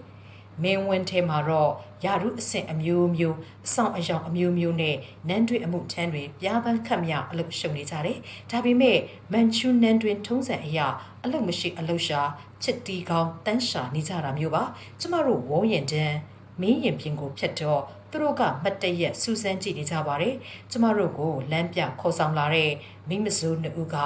မင်းဝင်းထဲမှာတော့ယာရုအဆင့်အမျိုးမျိုးအဆောင်အယောင်အမျိုးမျိုးနဲ့နန်းတွင်အမှုထမ်းတွေပြားပန်းခတ်မြအလုပ်ရှုံနေကြတယ်။ဒါပေမဲ့မန်ချူနန်းတွင်ထုံးစံအရာအလုပ်မရှိအလုပ်ရှာချစ်တီကောင်းတန်းရှာနေကြတာမျိုးပါ။ကျမတို့ဝေါ်ရင်တန်းမင်းရင်ပြင်ကိုဖြတ်တော့သူတို့ကမတ်တရက်စူးစမ်းကြည့်နေကြပါတယ်။ကျမတို့ကိုလမ်းပြခေါ်ဆောင်လာတဲ့မိမဆိုးနှစ်ဦးက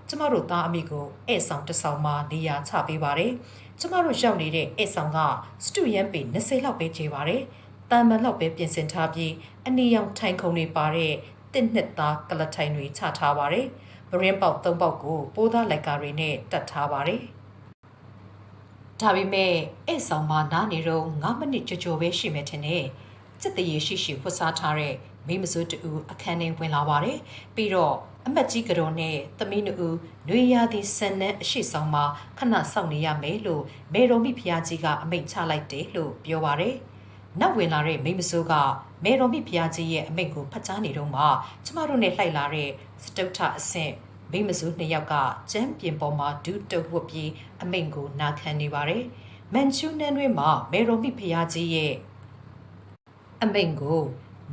ကျမတို့သားအမိကိုဧည့်ဆောင်တစ်ဆောင်မှာနေရာချပေးပါတယ်။ကျမတို့ရောက်နေတဲ့ဧည့်ဆောင်ကစတူယန်ပေ20လောက်ပဲကျေပါတယ်။တန်မန်လောက်ပဲပြင်ဆင်ထားပြီးအနီရောင်ထိုင်ခုံတွေပါတဲ့တစ်နှစ်သားကလထိုင်တွေချထားပါတယ်။ဗရင်ပေါက်3ပေါက်ကိုပိုးသားလိုက်ကာတွေနဲ့တတ်ထားပါတယ်။ဒါပေမဲ့ဧည့်ဆောင်မှာနားနေတော့9မိနစ်ကြော်ပဲရှိမယ်ထင်တယ်။စစ်တရေရှိရှိဖွစားထားတဲ့မိမစိုးတူအခန်းထဲဝင်လာပါတယ်။ပြီးတော့အမတ်ကြီးကတော်နဲ့သမီးနှစ်ဦးနွေရာသီဆန်နန်းအရှိဆောင်မှာခဏစောင့်နေရမယ်လို့မေတော်မိဖုရားကြီးကအမိန့်ချလိုက်တယ်လို့ပြောပါတယ်။နောက်ဝင်လာတဲ့မိမစိုးကမေတော်မိဖုရားကြီးရဲ့အမိန့်ကိုဖတ်ကြားနေတော့မှကျမတို့နဲ့လှိုက်လာတဲ့စတုထအဆင့်မိမစိုး2ယောက်ကကျမ်းပြင်ပေါ်မှာဒူးတုပ်ဝတ်ပြီးအမိန့်ကိုနာခံနေပါတယ်။မန်ချူနန်းတွင်မှာမေတော်မိဖုရားကြီးရဲ့အမိန့်ကို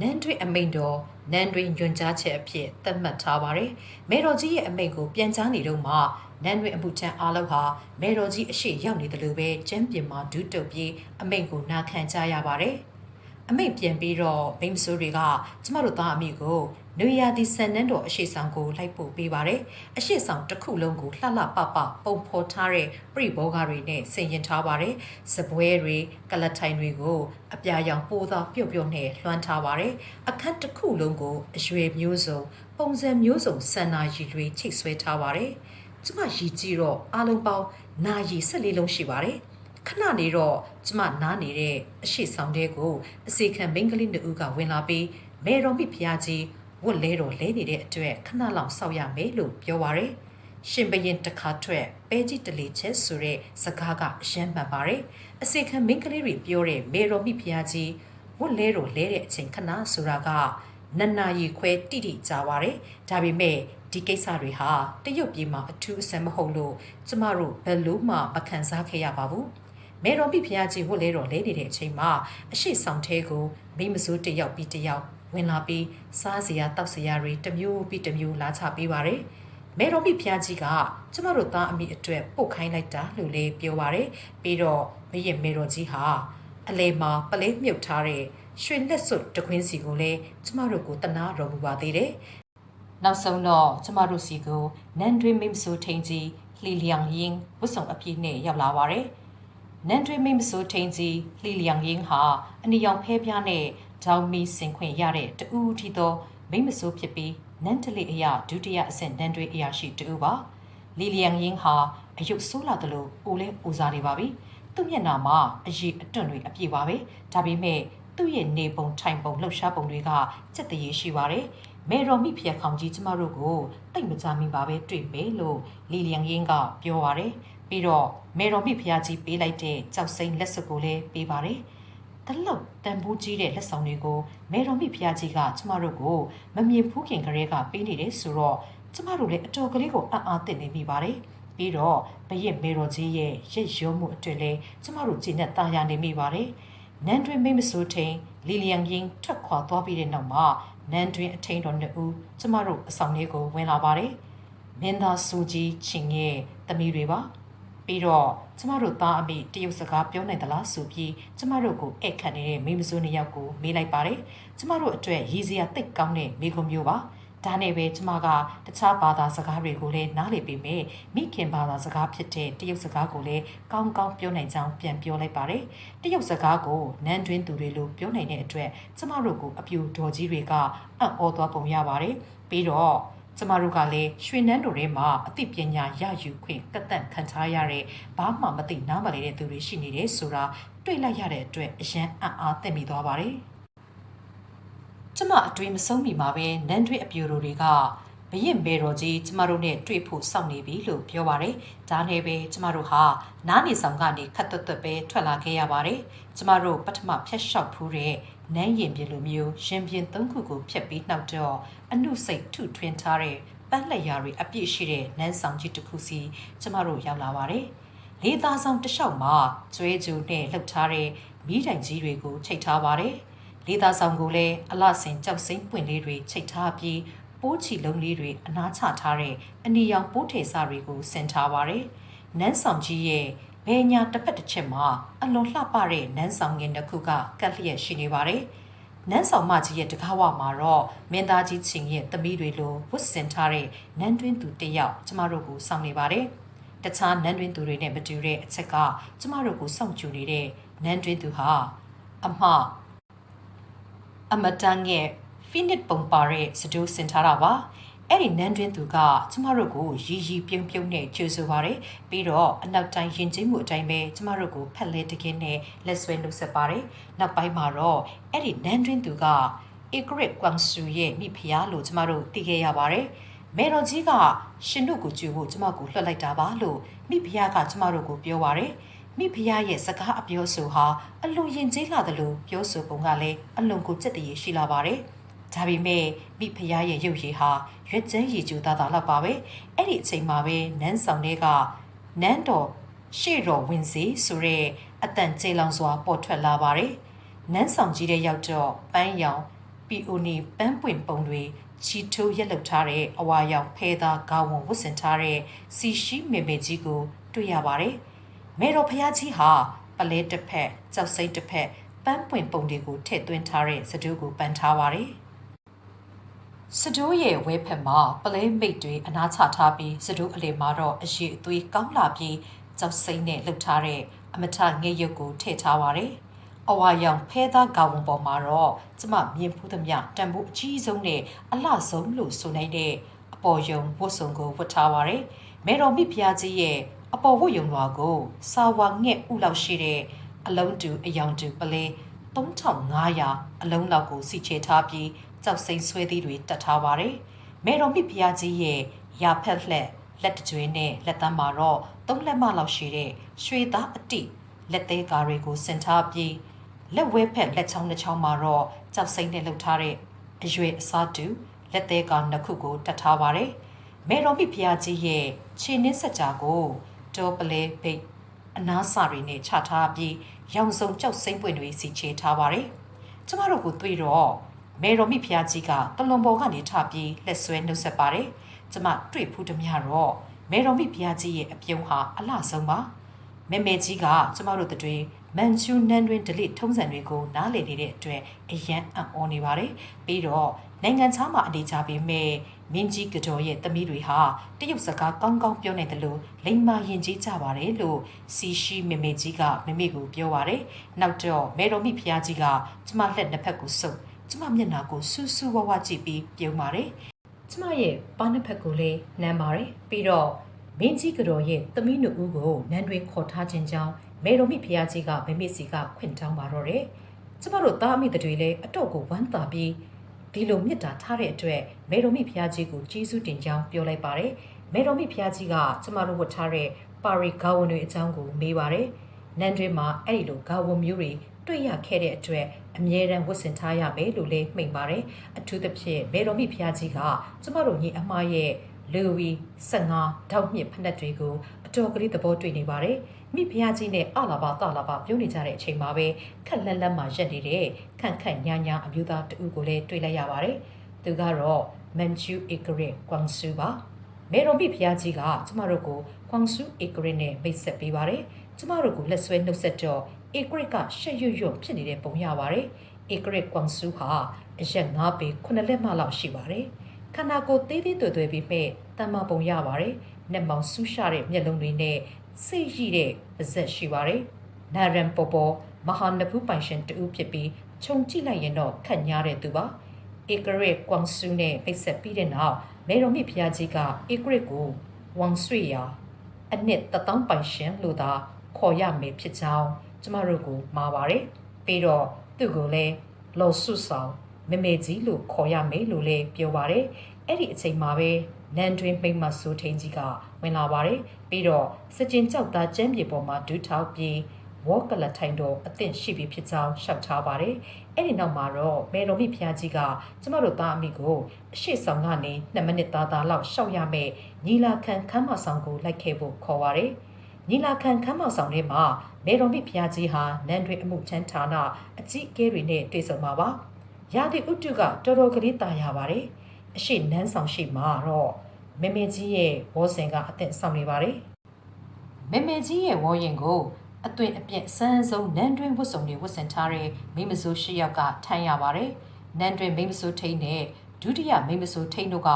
နန်းတွင်အမိန့်တော်နန်းတွင်ညွှန်ကြားချက်အဖြစ်သတ်မှတ်ထားပါတယ်။မေတော်ကြီးရဲ့အမိန့်ကိုပြန်ကြားနေတော့မှနန်းတွင်အမှုထမ်းအားလုံးဟာမေတော်ကြီးအရှိရောက်နေတယ်လို့ပဲကျမ်းပြင်မှာဒူးတုပ်ပြီးအမိန့်ကိုနာခံကြရပါတယ်။အမိန့်ပြန်ပြီးတော့မိမဆိုးတွေကကျမတို့သားအမိကိုနွေရာသီဆန်နန်းတော်အရှိဆောင်ကိုလိုက်ပို့ပေးပါတယ်။အရှိဆောင်တစ်ခုလုံးကိုလှလှပပပုံဖော်ထားတဲ့ပြိဘောဂါတွေနဲ့ဆင်ရင်ထားပါတယ်။စပွဲတွေကလထိုင်တွေကိုအပြာရောင်ပိုးသောပြုတ်ပြုတ်နဲ့လွှမ်းထားပါတယ်။အခန်းတစ်ခုလုံးကိုအရွယ်မျိုးစုံပုံစံမျိုးစုံဆန္နာရည်တွေချိတ်ဆွဲထားပါတယ်။ကျမရည်ကြည့်တော့အားလုံးပေါင်းနာရီ14လုံးရှိပါတယ်။ခဏနေတော့ကျမနားနေတဲ့အရှိဆောင်တဲ့ကိုအစီခံမိန်းကလေး2ဦးကဝင်လာပြီးမေတော်မိဖုရားကြီးဝတ်လဲတော်လဲနေတဲ့အတွက်ခဏလောက်စောက်ရမယ်လို့ပြောပါရယ်ရှင်ဘရင်တစ်ခါထွက်ပဲကြီးတလေချက်ဆိုတဲ့စကားကအယမ်းမှန်ပါတယ်အစီခံမင်းကလေးတွေပြောတဲ့မေတော်မိဖုရားကြီးဝတ်လဲတော်လဲတဲ့အချိန်ခဏဆိုတာကနန္နာရီခွဲတိတိကြပါရယ်ဒါပေမဲ့ဒီကိစ္စတွေဟာတရုတ်ပြည်မှာအထူးအဆန်းမဟုတ်လို့ကျမတို့ဘယ်လို့မှမခံစားခဲ့ရပါဘူးမေတော်မိဖုရားကြီးဝတ်လဲတော်လဲနေတဲ့အချိန်မှာအရှိဆောင်သေးကိုမိမစိုးတယောက်ပြီးတယောက်ဝင်လာပြီးစားစရာတောက်စရာတွေတစ်မျိုးပြီးတစ်မျိုးလာချပေးပါတယ်။မေတော်မိဖုရားကြီးကကျမတို့သားအမိအတွက်ပို့ခိုင်းလိုက်တာလို့လည်းပြောပါတယ်။ပြီးတော့မရင်မေတော်ကြီးဟာအလေမှာပလေးမြုပ်ထားတဲ့ရွှေလက်စွပ်တခွင်းစီကိုလည်းကျမတို့ကိုတနာတော်မူပါသေးတယ်။နောက်ဆုံးတော့ကျမတို့စီကိုနန်တွင်မိမဆိုထိန်ကြီးလှီလျံရင်းဝတ်ဆောင်အပြည့်နဲ့ရောက်လာပါတယ်။နန်တွင်မိမဆိုထိန်ကြီးလှီလျံရင်းဟာအနီရောင်ဖဲပြားနဲ့ဒေါင်းမီဆင်ခွင့်ရတဲ့တူဦးထီသောမိမဆိုးဖြစ်ပြီးနန်းတလီအရာဒုတိယအဆင့်နန်းတွေအရာရှိတူပါလီလျံရင်းဟာအယုတ်ဆိုးလာတယ်လို့အိုလဲအိုစားနေပါပြီသူ့မျက်နှာမှာအရည်အတွန့်တွေအပြည့်ပါပဲဒါပေမဲ့သူ့ရဲ့နေပုံထိုင်ပုံလှုပ်ရှားပုံတွေကစက်တရေရှိပါတယ်မေတော်မိဖျက်ခေါင်ကြီးကျမတို့ကိုတိတ်မကြမီပါပဲတွေ့မယ်လို့လီလျံရင်းကပြောပါတယ်ပြီးတော့မေတော်မိဖျားကြီးပေးလိုက်တဲ့ကြောက်စိမ့်လက်စွပ်ကိုလည်းပေးပါတယ်တလောက်တန်ဖိုးကြီးတဲ့လက်ဆောင်တွေကိုမေတော်မိဖုရားကြီးကကျမတို့ကိုမမြင်ဖူးခင်ကလေးကပေးနေတယ်ဆိုတော့ ကျမတို့လည်းအတော်ကလေးကိုအံ့အားသင့်နေမိပါတယ်ပြီးတော့ဘရင်မေတော်ကြီးရဲ့ရိတ်ရုံးမှုအတွက်လည်းကျမတို့ကြည်နဲ့တာယာနေမိပါတယ်နန်းတွင်မိမဆိုးထိန်လီလီယန်ရင်ထွက်ခွာသွားပြီးတဲ့နောက်မှာနန်းတွင်အထိန်တော်နှစ်ဦးကျမတို့အဆောင်လေးကိုဝင်လာပါတယ်မင်းသားစုကြီးချင်းရဲ့သမီးတွေပါပြီးတော့ကျမတို့သားအမိတရုတ်စကားပြောနိုင်သလားဆိုပြီးကျမတို့ကိုဧည့်ခံနေတဲ့မိမစိုးနှစ်ယောက်ကိုမေးလိုက်ပါတယ်ကျမတို့အတွက်ရည်စရာတိတ်ကောင်းတဲ့မိကုံမျိုးပါဒါနဲ့ပဲကျမကတခြားဘာသာစကားတွေကိုလည်းနားလည်ပြီးမယ်မိခင်ဘာသာစကားဖြစ်တဲ့တရုတ်စကားကိုလည်းကောင်းကောင်းပြောနိုင်ကြောင်းပြန်ပြောလိုက်ပါတယ်တရုတ်စကားကိုနန်းတွင်းသူတွေလိုပြောနိုင်တဲ့အတွက်ကျမတို့ကိုအပြူဒေါ်ကြီးတွေကအံ့ဩသွားပုံရပါတယ်ပြီးတော့ကျမတို့ကလည်းရွှေနန်းတော်ထဲမှာအသိပညာရယူခွင့်ကတ်တန့်ခံထားရတဲ့ဘာမှမသိနားမလည်တဲ့သူတွေရှိနေတယ်ဆိုတာတွေ့လိုက်ရတဲ့အတွက်အရန်အံ့အားသင့်မိသွားပါတယ်ကျမအတွေ့မဆုံးမိမှာပဲနန်းထွေးအပြိုတို့တွေကဘရင်မေတော်ကြီးကျမတို့နဲ့တွေ့ဖို့စောင့်နေပြီလို့ပြောပါတယ်။ဒါနဲ့ပဲကျမတို့ဟာနားနေဆောင်ကနေခတ်သွက်သွက်ပဲထွက်လာခဲ့ရပါတယ်။ကျမတို့ပထမဖျက်လျှောက်ဖူးတဲ့နန်းရင်ပြလိုမျိုးရင်ပြင်၃ခုကိုဖျက်ပြီးနောက်တော့အနုစိတ်ထုထွင်းထားတဲ့ပန်းလက်ရာတွေအပြည့်ရှိတဲ့နန်းဆောင်ကြီးတစ်ခုစီကျမတို့ရောက်လာပါတယ်။လေးသားဆောင်တစ်လျှောက်မှာကျွဲကြိုနဲ့လှုပ်ထားတဲ့မီးတိုင်ကြီးတွေကိုချိတ်ထားပါတယ်။လေးသားဆောင်ကိုလည်းအလှဆင်ကြောက်စိမ့်ပွင့်လေးတွေချိတ်ထားပြီးပိုးချီလုံးလေးတွေအနားချထားတဲ့အနီရောင်ပိုးထေစာတွေကိုဆင်ထားပါတယ်။နန်းဆောင်ကြီးရဲ့ဘယ်ညာတစ်ဖက်တစ်ချက်မှာအလွန်လှပတဲ့နန်းဆောင်ငင်တစ်ခုကကပ်လျက်ရှိနေပါတယ်။နန်းဆောင်မကြီးရဲ့တကားဝမှာတော့မင်းသားကြီးချင်းရဲ့သမီးတွေလိုဝတ်ဆင်ထားတဲ့နန်းတွင်းသူတစ်ယောက်ကျမတို့ကိုစောင့်နေပါတယ်။တခြားနန်းတွင်းသူတွေနဲ့မတူတဲ့အချက်ကကျမတို့ကိုစောင့်ကြည့်နေတဲ့နန်းတွင်းသူဟာအမတန်ရဲ့ဖိနစ်ပုံပါတဲ့စတိုးစင်ထားတာပါအဲ့ဒီနန်းတွင်းသူကကျမတို့ကိုရီရီပြုံးပြုံးနဲ့ကြိုဆိုပါတယ်ပြီးတော့အနောက်တိုင်းရင်ကျေးမှုအတိုင်းပဲကျမတို့ကိုဖက်လဲတကင်းနဲ့လက်ဆွဲနှုတ်ဆက်ပါတယ်နောက်ပိုင်းမှာတော့အဲ့ဒီနန်းတွင်းသူကဧကရစ်ကွမ်ဆူရဲ့မိဖုရားလို့ကျမတို့သိခဲ့ရပါတယ်မေတော်ကြီးကရှင်တို့ကိုကြွဖို့ကျမကိုလွှတ်လိုက်တာပါလို့မိဖုရားကကျမတို့ကိုပြောပါတယ်မိဖုရားရဲ့စကားအပြောဆိုဟာအလွန်ယဉ်ကျေးလာတယ်လို့ပြောဆိုပုံကလည်းအလွန်ကိုစက်တရေရှိလာပါတယ်ဒါပေမဲ့မိဖုရားရဲ့ရုပ်ရည်ဟာရွက်ကျန်းရည်ကျူသားသားလောက်ပါပဲအဲ့ဒီအချိန်မှာပဲနန်းဆောင်တွေကနန်းတော်ရှေ့တော်ဝင်စီဆိုတဲ့အတန်ကျေလောင်စွာပေါ်ထွက်လာပါတယ်နန်းဆောင်ကြီးတဲ့ရောက်တော့ပန်းရောင်ပီအိုနီပန်းပွင့်ပုံတွေချီထိုးရက်လုပ်ထားတဲ့အဝါရောင်ဖဲသားခေါင်းဝတ်ဆင်ထားတဲ့စီရှိမေမေကြီးကိုတွေ့ရပါတယ်မေတော်ဖုရားကြီးဟာပလဲတစ်ဖက်ကြောက်စိမ့်တစ်ဖက်ပန်းပွင့်ပုံတွေကိုထည့်သွင်းထားတဲ့စတိုးကိုပန်းထားပါတယ်စတိုးရဲ့ဝဲဖက်မှာပလဲမိတ်တွေအနားချထားပြီးစတိုးအလေမှာတော့အရှိအသွေးကောင်းလာပြီးကြောက်စိမ့်နဲ့လှုပ်ထားတဲ့အမထငဲ့ရုပ်ကိုထည့်ထားပါတယ်။အဝါရောင်ဖဲသားခေါင်းပေါ်မှာတော့ကျမမြင်ဖူးသမျှတန်ဖိုးအကြီးဆုံးနဲ့အလှဆုံးလို့ဆိုနိုင်တဲ့အပေါ်ယုံဝတ်စုံကိုဝတ်ထားပါတယ်။မေတော်မိဖုရားကြီးရဲ့အပေါ်ဝတ်ယုံလွာကိုစာဝါငှက်ဥလောက်ရှိတဲ့အလုံးတူအယောင်တူပလဲ3500အလုံးလောက်ကိုစီချေထားပြီးကြောက်စိမ့်ဆွဲသီးတွေတက်ထားပါတယ်။မေတော်မိဖုရားကြီးရဲ့ရာဖက်လက်တကြွေးနဲ့လက်သမ်းမှာတော့3လက်မလောက်ရှိတဲ့ရွှေသားအတိလက်သေးကားတွေကိုဆင်ထားပြီးလက်ဝဲဖက်လက်ချောင်းတစ်ချောင်းမှာတော့ကြောက်စိမ့်နဲ့လှုပ်ထားတဲ့အရွယ်အစားတူလက်သေးကားနှစ်ခုကိုတက်ထားပါတယ်။မေတော်မိဖုရားကြီးရဲ့ခြေနှင်းဆက်ကြားကိုတောပလဲဘိတ်အနားစာတွေနဲ့ချထားပြီးရောင်စုံကြောက်စိမ့်ပွင့်တွေစီချေထားပါတယ်။ကျမတို့ကိုတွေ့တော့မေတော်မိဖုရားကြီးကတလွန်ပေါ်ကနေထပြီးလက်ဆွဲနှုတ်ဆက်ပါတယ်။ကျမတွေ့ဖူးသမျှတော့မေတော်မိဖုရားကြီးရဲ့အပြုံးဟာအလှဆုံးပါ။မေကြီးကကျမတို့တွေမန်ချူနန်တွင်ဒလိထုံးစံတွေကိုနားလည်နေတဲ့အတွက်အယံအံ့ဩနေပါတယ်။ပြီးတော့နိုင်ငံခြားမှာအနေချပေမဲ့မင်းကြီးကတော်ရဲ့သမီးတွေဟာတရုတ်စကားကောင်းကောင်းပြောနိုင်တယ်လို့လိမ္မာရင်ကြီးကြပါတယ်လို့စီရှိမေကြီးကမေကိုပြောပါတယ်။နောက်တော့မေတော်မိဖုရားကြီးကကျမလက်နှစ်ဖက်ကိုဆုပ်ကျမမျက်နှာကိုစူးစူးဝဝကြည့်ပြီးပြုံးပါတယ်။ကျမရဲ့ပါးနှစ်ဖက်ကိုလည်းနမ်းပါတယ်။ပြီးတော့မင်းကြီးကတော်ရဲ့သမီးနှစ်ဦးကိုနန်းတွင်ခေါ်ထားခြင်းကြောင့်မေတော်မိဖုရားကြီးကမေစီကခွင့်တောင်းပါတော့တယ်။ကျမတို့သားအမိတွေလည်းအတော့ကိုဝမ်းသာပြီးဒီလိုမြစ်တာထားတဲ့အတွက်မေတော်မိဖုရားကြီးကိုကျေးဇူးတင်ကြောင်းပြောလိုက်ပါတယ်။မေတော်မိဖုရားကြီးကကျမတို့ဝတ်ထားတဲ့ပါရီဂါဝန်တွေအကြောင်းကိုမေးပါတယ်။နန်းတွင်မှာအဲ့ဒီလိုဂါဝန်မျိုးတွေတွေ့ရခဲ့တဲ့အတွက်အမြဲတမ်းဝတ်ဆင်ထားရမယ်လို့လည်းမိန့်ပါတယ်။အထူးသဖြင့်မေတော်မိဖုရားကြီးကကျမတို့ညီအမရဲ့ လူဝီ15တောက်မြစ်ဖက်နှက်တွေကိုအတော်ကလေးသဘောတွေ့နေပါတယ်မိဖုရားကြီးနဲ့အလာပါတလာပါပြုံးနေကြတဲ့အချိန်မှာပဲခက်လက်လက်မှရက်နေတဲ့ခန့်ခန့်ညာညာအမျိုးသားတဦးကိုလည်းတွေ့လိုက်ရပါတယ်သူကတော့မန်ချူဧကရစ်ကွမ်ဆူပါမေတော်မိဖုရားကြီးကကျမတို့ကိုကွမ်ဆူဧကရစ်နဲ့မိတ်ဆက်ပေးပါတယ်ကျမတို့ကိုလက်ဆွဲနှုတ်ဆက်တော့ဧကရစ်ကရှက်ရွံ့ရွံ့ဖြစ်နေတဲ့ပုံရပါတယ်ဧကရစ်ကွမ်ဆူဟာအရက်9ပေ9လက်မှလောက်ရှိပါတယ်ခန္ဓာကိုယ်သေးသေးတွေ့တွေ့ပြီးမဲ့တမပုံရပါတယ်။မျက်မှောင်ဆူးရှာတဲ့မျက်လုံးတွေနဲ့စိတ်ရှိတဲ့ပါးစပ်ရှိပါတယ်။နာရန်ပေါ်ပေါ်မဟာနဖူးပိုင်ရှင်တူဖြစ်ပြီးခြုံကြည့်လိုက်ရင်တော့ခက်ညားတဲ့သူပါ။ဧကရစ်ကွမ်ဆူနဲ့မိတ်ဆက်ပြီးတဲ့နောက်မေတော်မြတ်ဖျားကြီးကဧကရစ်ကိုဝန်ဆွေရာအနှစ်1000ပိုင်ရှင်လို့သာခေါ်ရမယ်ဖြစ်ကြောင်းကျမတို့ကိုမှာပါတယ်။ပြီးတော့သူ့ကိုလည်းလော်ဆုဆောင်မမေကြီးလို့ခေါ်ရမယ်လို့လည်းပြောပါတယ်အဲ့ဒီအချိန်မှာပဲနန်းတွင်မိမ့်မဆိုးထင်းကြီးကဝင်လာပါတယ်ပြီးတော့စကြင်ကြောက်သားကျမ်းပြေပေါ်မှာဒူးထောက်ပြီးဝေါကလထိုင်တော်အသင့်ရှိပြီဖြစ်ကြောင်းရှောက်ထားပါတယ်အဲ့ဒီနောက်မှာတော့မေတော်မိဖုရားကြီးကကျမတို့သားအမိကိုအရှိဆောင်ကနေ2မိနစ်သားလောက်ရှောက်ရမယ်ညီလာခံခမ်းမဆောင်ကိုလိုက်ခဲ့ဖို့ခေါ်ပါတယ်ညီလာခံခမ်းမဆောင်ထဲမှာမေတော်မိဖုရားကြီးဟာနန်းတွင်အမှုထမ်းဌာနအကြီးအကဲတွေနဲ့တွေ့ဆုံပါရာသီဥတုကတော်တော်ကလေးတာရပါတယ်အရှိနန်းဆောင်ရှိမှာတော့မေမေကြီးရဲ့ဝေါ်စင်ကအသင့်ဆောင်နေပါတယ်မေမေကြီးရဲ့ဝေါ်ရင်ကိုအသွင်အပြည့်စမ်းစုံနန်းတွင်ဝတ်စုံတွေဝတ်ဆင်ထားတဲ့မိမဆိုး၈ယောက်ကထိုင်ရပါတယ်နန်းတွင်မိမဆိုးထိန်နဲ့ဒုတိယမိမဆိုးထိန်တို့က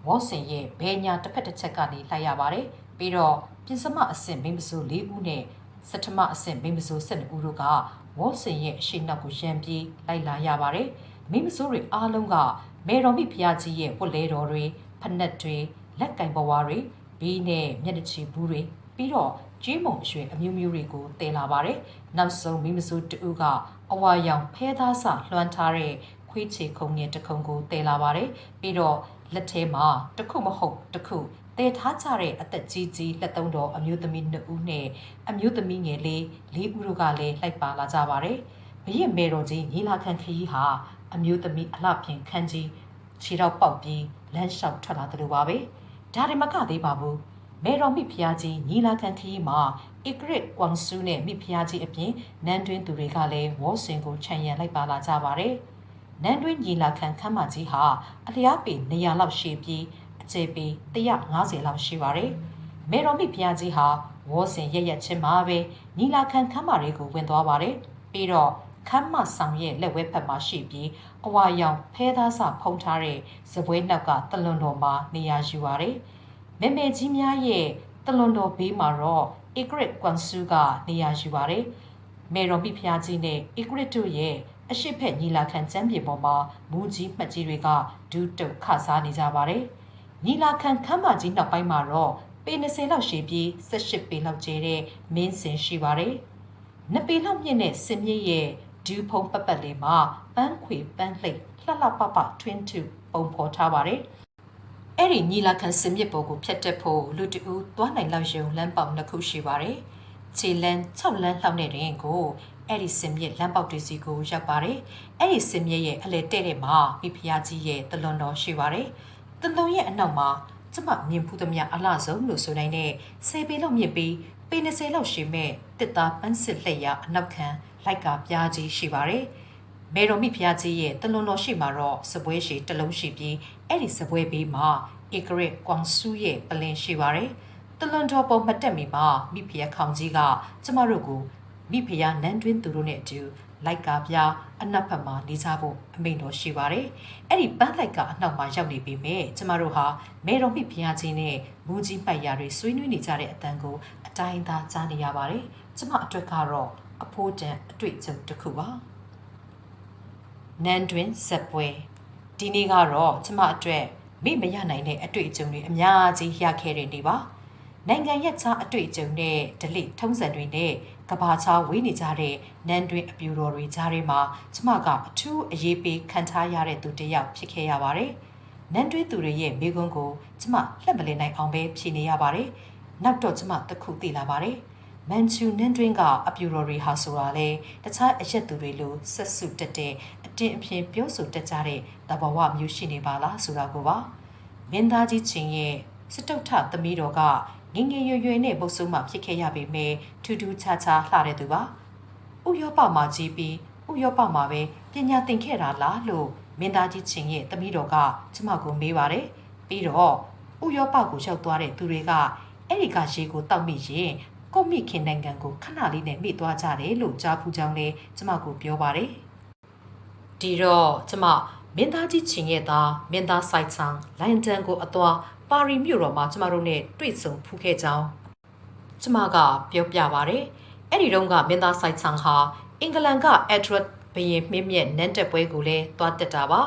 ဝေါ်စင်ရဲ့ဘဲညာတစ်ဖက်တစ်ချက်ကနေလိုက်ရပါတယ်ပြီးတော့ပြင်စမအဆင့်မိမဆိုး၄ဦးနဲ့စထမအဆင့်မိမဆိုး12ဦးတို့ကဝေါ်စင်ရဲ့အရှိနောက်ကိုရန်ပြီးလိုက်လာရပါတယ်မိမဆိုးတွေအားလုံးကမေတော်မိဖုရားကြီးရဲ့ဝတ်လဲတော်တွေဖက်နှက်တွေလက်ကင်ပဝါတွေဘီးနဲ့မျက်နှာချီဘူးတွေပြီးတော့ကြေးမုံအရွယ်အမျိုးမျိုးတွေကိုတည်လာပါတယ်နောက်ဆုံးမိမဆိုးတူကအဝါရောင်ဖဲသားစလွှမ်းထားတဲ့ခွေးချေခုံငယ်တစ်ခုံကိုတည်လာပါတယ်ပြီးတော့လက်ထဲမှာတစ်ခုမဟုတ်တစ်ခုတည်ထားကြတဲ့အသက်ကြီးကြီးလက်သုံးတော်အမျိုးသမီး2ဦးနဲ့အမျိုးသမီးငယ်လေး4ဦးတို့ကလည်းလိုက်ပါလာကြပါတယ်ဘရင်မေတော်ကြီးညီလာခံခရီးဟာအမျိုးသမီးအလှပြင်ခန်းကြီးခြေတော့ပေါက်ပြီးလမ်းလျှောက်ထွက်လာတယ်လို့ပါပဲဒါတွေမကသေးပါဘူးမေတော်မိဖုရားကြီးညီလာခံခရီးမှာဧကရစ်ကွမ်ဆူနဲ့မိဖုရားကြီးအပြင်နန်းတွင်းသူတွေကလည်းဝေါ်စင်ကိုခြံရံလိုက်ပါလာကြပါတယ်နန်းတွင်းညီလာခံခမ်းမကြီးဟာအလျားပေ200လောက်ရှိပြီးအကျယ်ပေ150လောက်ရှိပါတယ်မေတော်မိဖုရားကြီးဟာဝေါ်စင်ရက်ရက်ချင်းမှာပဲညီလာခံခမ်းမတွေကိုဝင်သွားပါတယ်ပြီးတော့ခမ်းမဆောင်ရဲ့လက်ဝဲဖက်မှာရှိပြီးအဝါရောင်ဖဲသားစဖုံးထားတဲ့စပွဲနောက်ကတလွန်တော်မှာနေရာယူပါတယ်။မေမေကြီးများရဲ့တလွန်တော်ဘေးမှာတော့ဧကရစ်ကွမ်ဆူကနေရာယူပါတယ်။မေတော်မိဖုရားကြီးနဲ့ဧကရစ်တို့ရဲ့အရှိဖက်ညီလာခံကျမ်းပြေပေါ်မှာမူကြီးမှတ်ကြီးတွေကဒူးတုတ်ခစားနေကြပါတယ်။ညီလာခံခမ်းမကြီးနောက်ပိုင်းမှာတော့ပေ20လောက်ရှိပြီး18ပေလောက်ကျဲတဲ့မင်းစင်ရှိပါတယ်။2ပေလောက်မြင့်တဲ့စင်မြင့်ရဲ့ဒူးဖုံပတ်ပတ်လေးမှာပန်းခွေပန်းလှိတ်လှလှပပထွင်းထုပုံဖော်ထားပါတယ်။အဲ့ဒီညီလာခံစင်မြစ်ပေါ်ကိုဖြတ်တက်ဖို့လူတူသွားနိုင်လောက်ရုံလမ်းပေါက်2ခုရှိပါတယ်။ခြေလမ်း6လမ်းလောက်နဲ့တွင်ကိုအဲ့ဒီစင်မြစ်လမ်းပေါက်တွေစီကိုရောက်ပါတယ်။အဲ့ဒီစင်မြစ်ရဲ့အလဲတဲ့တဲ့မှာမိဖုရားကြီးရဲ့တလွန်တော်ရှိပါတယ်။တလွန်ရဲ့အနောက်မှာကျမမြင်ဖူးသမျှအလှဆုံးလို့ဆိုနိုင်တဲ့10ပေလောက်မြင့်ပြီးပေ20လောက်ရှိမဲ့တစ်သားပန်းစစ်လက်ရအနောက်ခံလိုက်ကပြားကြီးရှိပါတယ်။မေတော်မိဖုရားကြီးရဲ့တလွန်တော်ရှိမှာတော့စပွဲရှိတစ်လုံးရှိပြီးအဲ့ဒီစပွဲဘေးမှာဧကရစ်ကွမ်ဆူရဲ့ပလင်ရှိပါတယ်။တလွန်တော်ပေါ်မတက်မီမှာမိဖုရားခေါင်ကြီးကကျမတို့ကိုမိဖုရားနန်းတွင်းသူတို့နဲ့အတူလိုက်ကပြားအနောက်ဘက်မှာနေကြဖို့အမိန့်တော်ရှိပါတယ်။အဲ့ဒီပန်းလိုက်ကအနောက်မှာရောက်နေပြီမဲ့ကျမတို့ဟာမေတော်မိဖုရားကြီးနဲ့မူကြီးမှတ်ရာတွေဆွေးနွေးနေကြတဲ့အတန်ကိုအတိုင်းသားကြားနေရပါတယ်။ကျမအတွက်ကတော့အဖိုးတန်အတွေ့အကြုံတစ်ခုပါနန်းတွင်ဇက်ပွဲဒီနေ့ကတော့ကျမအတွက်မေ့မရနိုင်တဲ့အတွေ့အကြုံတွေအများကြီးရခဲ့တဲ့နေ့ပါနိုင်ငံရဲ့ခြားအတွေ့အကြုံနဲ့ဒလိထုံးစံတွေနဲ့ကဘာချာဝေးနေကြတဲ့နန်းတွင်အပြူတော်တွေကြားထဲမှာကျမကအထူးအရေးပေးခံထားရတဲ့သူတစ်ယောက်ဖြစ်ခဲ့ရပါတယ်နန်းတွင်သူတွေရဲ့မိကွန်းကိုကျမလှက်မလည်နိုင်အောင်ပဲဖြေနေရပါတယ်နောက်တော့ကျမတခုသိလာပါတယ်မန်ချူနန်းတွင်းကအပြူတော်တွေဟာဆိုတာလေတခြားအရက်သူတွေလိုဆက်စုတက်တဲ့အတင်းအဖျင်းပြောဆိုတက်ကြတဲ့တဘာဝမျိုးရှိနေပါလားဆိုတာကိုပါမင်းသားကြီးချင်းရဲ့ စတုထသမီးတော်ကငငယ်ရွယ်ရွယ်နဲ့မုတ်ဆိုးမှဖြစ်ခဲ့ရပေမဲ့ထူးထူးခြားခြားလှတဲ့သူပါဥရောပမှာကြီးပြီးဥရောပမှာပဲပညာသင်ခဲ့တာလားလို့မင်းသားကြီးချင်းရဲ့သမီးတော်ကကျမကိုမေးပါတယ်ပြီးတော့ဥရောပကိုရောက်သွားတဲ့သူတွေကအဲ့ဒီကရေကိုတောက်မိရင်ကိုမိခင်နိုင်ငံကိုခဏလေးနဲ့မိသွားကြတယ်လို့ကြားဖူးကြောင်းလည်းကျမကိုပြောပါတယ်ဒီတော့ကျမမင်းသားကြီးချင်းရဲ့သားမင်းသားဆိုင်ဆန်လိုင်တန်ကိုအသွားပါရီမြို့တော်မှာကျမတို့နဲ့တွေ့ဆုံဖူးခဲ့ကြောင်းကျမကပြောပြပါတယ်အဲ့ဒီတုန်းကမင်းသားဆိုင်ဆန်ဟာအင်္ဂလန်က Edward ဘုရင်မြင့်မြတ်နန်းတက်ပွဲကိုလည်းသွားတက်တာပါ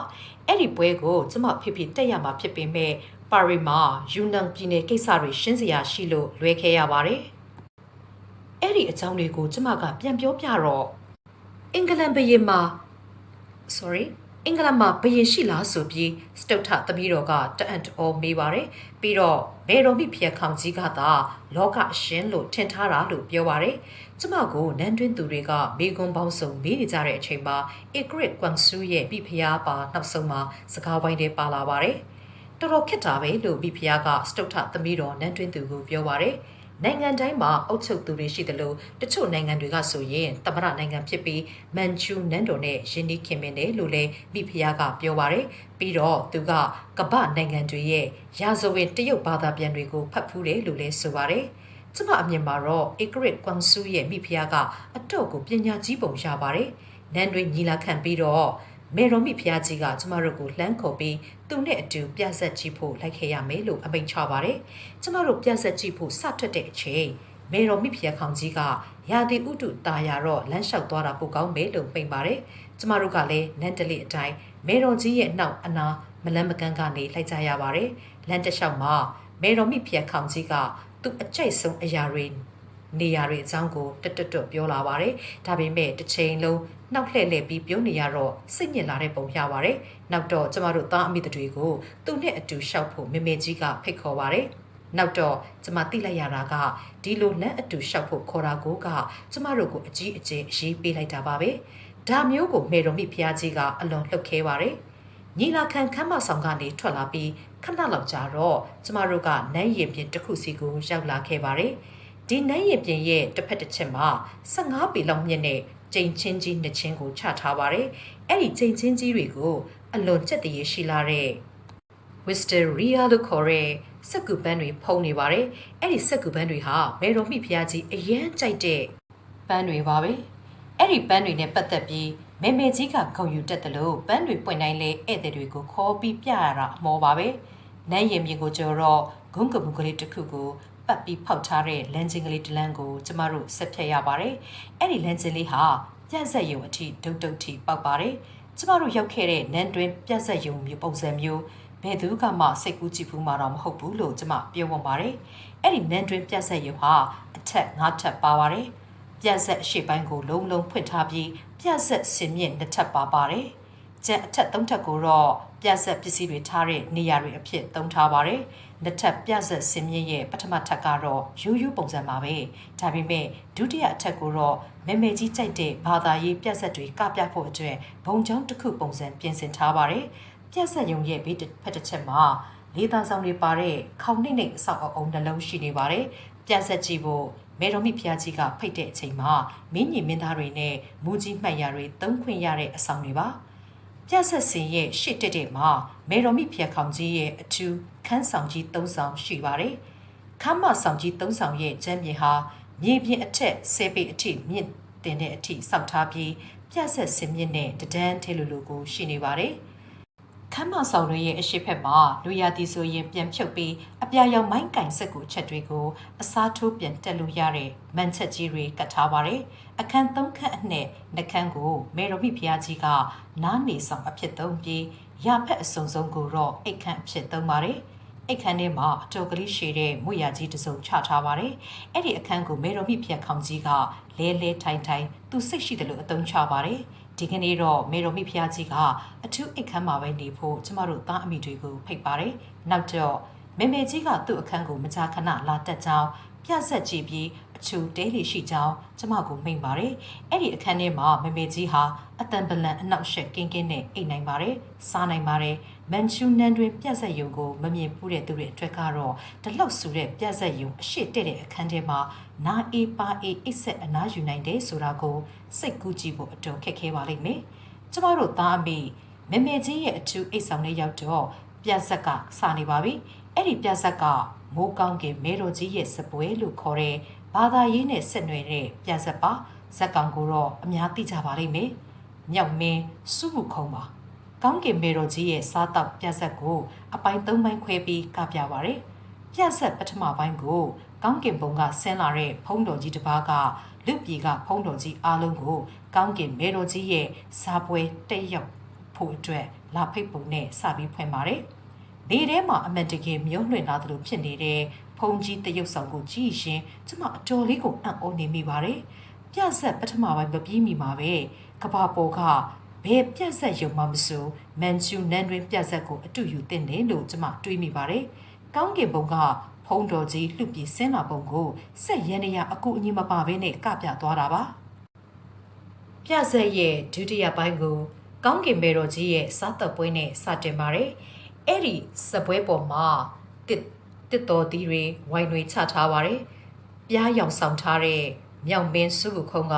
အဲ့ဒီပွဲကိုကျမဖိဖိတက်ရမှာဖြစ်ပေမဲ့ပါရီမှာယူနန်ပြည်နယ်ကိစ္စတွေရှင်းစရာရှိလို့လွဲခဲ့ရပါတယ်အဲ့ဒီအကြောင်းတွေကိုကျမကပြန်ပြောပြတော့အင်္ဂလန်ဘုရင်မှာ အင်္ဂလန်မှာဘုရင်ရှိလားဆိုပြီးစတုထသမီးတော်ကတအံ့တော်မေးပါတယ်ပြီးတော့ဘယ်တော်မိဖျက်ခေါင်ကြီးကသာလောကအရှင်လို့ထင်ထားတာလို့ပြောပါတယ်ကျမကိုနန်းတွင်းသူတွေကမိကွန်းပေါင်းစုံမေးနေကြတဲ့အချိန်မှာဧကရစ်ကွမ်ဆူရဲ့မိဖုရားပါနောက်ဆုံးမှာစကားဝိုင်းတွေပါလာပါတယ်တော်တော်ခက်တာပဲလို့မိဖုရားကစတုထသမီးတော်နန်းတွင်းသူကိုပြောပါတယ်နိုင်ငံတိုင်းမှာအုပ်ချုပ်သူတွေရှိတယ်လို့တချို့နိုင်ငံတွေကဆိုရင်သမ္မတနိုင်ငံဖြစ်ပြီးမန်ချူနန်းတော်နဲ့ယင်းဒီခင်မင်းတယ်လို့လည်းမိဖုရားကပြောပါတယ်ပြီးတော့သူကကမ္ဘာနိုင်ငံတွေရဲ့ရာဇဝင်တရုတ်ဘာသာပြန်တွေကိုဖတ်ဖူးတယ်လို့လည်းဆိုပါတယ်ကျမအမြင်မှာတော့ဧကရစ်ကွမ်ဆူရဲ့မိဖုရားကအတော့ကိုပညာကြီးပုံရပါတယ်နန်းတွင်ညီလာခံပြီးတော့မေတော်မိဖုရားကြီးကကျမတို့ကိုလှမ်းခေါ်ပြီးသူနဲ့အတူပြဆက်ကြည့်ဖို့လိုက်ခဲ့ရမယ်လို့အမိန့်ချပါတယ်။ကျမတို့ပြဆက်ကြည့်ဖို့စထွက်တဲ့အချိန်မေတော်မိဖုရားခေါင်ကြီးကရာသီဥတုတာယာတော့လမ်းလျှောက်သွားတာပိုကောင်းမယ်လို့မိန့်ပါတယ်။ကျမတို့ကလည်းလမ်းတလေးအတိုင်းမေတော်ကြီးရဲ့နောက်အနာမလန်းမကန်းကနေလိုက်ကြရပါတယ်။လမ်းတစ်လျှောက်မှာမေတော်မိဖုရားခေါင်ကြီးကသူ့အကြိုက်ဆုံးအရာတွေနေရာတွေအကြောင်းကိုတွတ်ပြောလာပါတယ်။ဒါပေမဲ့တစ်ချိန်လုံးနောက်လှည့်လှည့်ပြီးပြောနေရတော့စိတ်ညစ်လာတဲ့ပုံရပါတယ်။နောက်တော့ကျမတို့သားအမိတွေကိုသူနဲ့အတူရှောက်ဖို့မေမေကြီးကဖိတ်ခေါ်ပါတယ်။နောက်တော့ကျမသိလိုက်ရတာကဒီလိုလမ်းအတူရှောက်ဖို့ခေါ်တာကိုကကျမတို့ကိုအကြီးအကျယ်ရေးပေးလိုက်တာပါပဲ။ဒါမျိုးကိုမေတော်မိဖုရားကြီးကအလွန်လှုပ်ခဲပါတယ်။ညီလာခံခမ်းမဆောင်ကနေထွက်လာပြီးခဏလောက်ကြာတော့ကျမတို့ကနန်းရင်ပြင်တစ်ခုစီကိုရောက်လာခဲ့ပါတယ်။ဒီနန်းရင်ပြင်ရဲ့တစ်ဖက်တစ်ချက်မှာ15ပေလောက်မြင့်တဲ့ကျိန်ချင်းကြီးနှစ်ချင်းကိုချထားပါတယ်။အဲ့ဒီကျိန်ချင်းကြီးတွေကိုအလွန်ကြက်တရေရှိလာတဲ့ Wisteria လို့ခေါ်တဲ့စက်ကူပန်းတွေဖုံးနေပါတယ်။အဲ့ဒီစက်ကူပန်းတွေဟာမေတော်မိဖုရားကြီးအရန်ကြိုက်တဲ့ပန်းတွေပါပဲ။အဲ့ဒီပန်းတွေနဲ့ပတ်သက်ပြီးမေမေကြီးကဂုဏ်ယူတတ်တယ်လို့ပန်းတွေပွင့်တိုင်းလဲဧည့်သည်တွေကိုခေါ်ပြီးပြရတာအမောပါပဲ။နန်းရင်မြေကိုကြော်တော့ဂုံးကပူကလေးတစ်ခုကိုပတ်ပြီးဖောက်ထားတဲ့လမ်းချင်းကလေးတစ်လမ်းကိုကျမတို့ဆက်ဖြတ်ရပါတယ်။အဲ့ဒီလမ်းချင်းလေးဟာပြက်ဆက်ယုံအထိဒုတ်ထိပေါက်ပါတယ်။ကျမတို့ရောက်ခဲ့တဲ့နန်းတွင်ပြက်ဆက်ယုံမျိုးပုံစံမျိုးဘယ်သူကမှစိတ်ကူးကြည့်ဘူးမှတော့မဟုတ်ဘူးလို့ကျမပြောဝင်ပါတယ်။အဲ့ဒီနန်းတွင်ပြက်ဆက်ယုံဟာအထက်9ထပ်ပါပါတယ်။ပြက်ဆက်အရှိပိုင်းကိုလုံးလုံးဖွင့်ထားပြီးပြက်ဆက်စင်မြင့်2ထပ်ပါပါတယ်။ကျန်အထက်3ထပ်ကိုတော့ပြက်ဆက်ပစ္စည်းတွေထားတဲ့နေရာတွေအဖြစ်သုံးထားပါတယ်။နှစ်ထပ်ပြဆက်စင်မြင့်ရဲ့ပထမထပ်ကတော့ရိုးရိုးပုံစံပါပဲဒါပေမဲ့ဒုတိယအထပ်ကိုတော့မေမေကြီးကြိုက်တဲ့ဘာသာရေးပြဆက်တွေကပြဖို့အတွက်ဘုံချောင်းတစ်ခုပုံစံပြင်ဆင်ထားပါတယ်ပြဆက်ယုံရဲ့ဘေးတစ်ဖက်တစ်ချက်မှာလေးသားဆောင်တွေပါတဲ့ခေါင်းနှိမ့်နှိမ့်အဆောက်အအုံနှလုံးရှိနေပါတယ်ပြဆက်ကြည့်ဖို့မေတော်မိဖုရားကြီးကဖိတ်တဲ့အချိန်မှာမင်းကြီးမင်းသားတွေနဲ့မူကြီးမှတ်ရတွေသုံးခွင့်ရတဲ့အဆောင်တွေပါပြဆက်စင်ရဲ့ရှစ်တက်မှာမေတော်မိဖျက်ခေါင်ကြီးရဲ့အထူးခန်းဆောင်ကြီး3ဆောင်ရှိပါတယ်။ခမ်းမဆောင်ကြီး3ဆောင်ရဲ့ကျမ်းပြင်ဟာမြေပြင်အထက်10ပေအထိမြင့်တင်တဲ့အထိစောက်ထားပြီးပြဆက်စင်မြင့်နဲ့တဒန်းထဲလိုကိုရှိနေပါတယ်။ခမ်းမဆောင်တွေရဲ့အရှိဖက်မှာလူရသည်ဆိုရင်ပြန်ဖြုတ်ပြီးအပြာရောင်မိုင်းကင်ဆက်ကိုချက်တွေကိုအစားထိုးပြန်တက်လို့ရတဲ့မန်ချက်ကြီးတွေကတ်ထားပါတယ်။အခန်း3ခန်းအနှဲ့နှခန်းကိုမေတော်မိဖုရားကြီးကနားနေဆောင်အဖြစ်သုံးပြီးရဖက်အစုံဆုံးကိုတော့အိတ်ခမ်းအဖြစ်သုံးပါတယ်။အိတ်ခမ်းထဲမှာအတော်ကလေးရှည်တဲ့မွေရကြီးတစ်စုံချထားပါတယ်။အဲ့ဒီအခန်းကိုမေတော်မိဖုရားခေါင်ကြီးကလဲလဲထိုင်သူစိတ်ရှိတယ်လို့အသုံးချပါတယ်။ဒီကနေ့တော့မေတော်မိဖုရားကြီးကအထူးအိတ်ခမ်းမှာပဲနေဖို့ကျမတို့သားအမိတွေကိုဖိတ်ပါတယ်။နောက်တော့မေမေကြီးကသူ့အခန်းကိုမကြာခဏလာတက်ကြောင်းပြဆက်ကြည့်ပြီးအချူတဲလီရှိကြောင်းကျမကိုမိန့်ပါတယ်။အဲ့ဒီအခန်းထဲမှာမေမေကြီးဟာအတန်ပလန်အနောက်ရှက်ကင်းနဲ့အိတ်နိုင်ပါတယ်။စားနိုင်ပါတယ်။ မန်ချူနန်တွင်ပြဆက်ယုံကိုမမြင်ဘူးတဲ့သူတွေအတွက်ကတော့တလောက်ဆူတဲ့ပြဆက်ယုံအရှိတဲ့အခန်းထဲမှာနာအေးပါအေးအိတ်ဆက်အနားယူနိုင်တယ်ဆိုတာကိုစိတ်ကူးကြည့်ဖို့အတော်ခက်ခဲပါလိမ့်မယ်။ကျမတို့သားအမေမမေကြီးရဲ့အထူးအိတ်ဆောင်လေးရောက်တော့ပြဆက်ကစနေပါပြီ။အဲ့ဒီပြဆက်ကမိုးကောင်းကင်မဲတော်ကြီးရဲ့စပွဲလို့ခေါ်တဲ့ဘာသာရေးနဲ့ဆက်နွယ်တဲ့ပြဆက်ပါဇက်ကောင်ကိုတော့အများသိကြပါလိမ့်မယ်။မြောက်မင်းစုမှုခုံးပါကောင်းကင်မေတော်ကြီးရဲ့စားတောက်ပြဆက်ကိုအပိုင်း၃ပိုင်းခွဲပြီးကပြပါရယ်။ပြဆက်ပထမပိုင်းကိုကောင်းကင်ဘုံကဆင်းလာတဲ့ဖုံးတော်ကြီးတစ်ပါးကလူပြည်ကဖုံးတော်ကြီးအားလုံးကိုကောင်းကင်မေတော်ကြီးရဲ့စားပွဲတက်ရောက်ဖို့အတွက်လာဖိတ်ပုံနဲ့စပြီးဖွင့်ပါရယ်။ဒီထဲမှာအမတ်တကယ်မျိုးလွှင့်လာသလိုဖြစ်နေတဲ့ဖုံးကြီးတရုတ်ဆောင်ကိုကြည့်ရင်ကျမအတော်လေးကိုအံ့ဩနေမိပါရယ်။ပြဆက်ပထမပိုင်းမပြီးမီမှာပဲကဘာပေါ်ကဘယ်ပြက်ဆက်ရုံမှမဆိုမန်ချူနန်တွင်ပြက်ဆက်ကိုအတူယူတင်တယ်လို့ကျမတွေးမိပါတယ်။ကောင်းကင်ဘုံကဖုံးတော်ကြီးလှုပ်ပြီးဆင်းလာပုံကိုစက်ရန်ရအကူအညီမပါဘဲနဲ့ကပြသွားတာပါ။ပြက်ဆက်ရဲ့ဒုတိယပိုင်းကိုကောင်းကင်ဘဲတော်ကြီးရဲ့စားသက်ပွဲနဲ့စတင်ပါတယ်။အဲ့ဒီစပွဲပေါ်မှာတစ်တော်သီးတွေဝိုင်တွေချထားပါတယ်။ပြားရောင်ဆောင်ထားတဲ့မြောင်မင်းစုခုံးက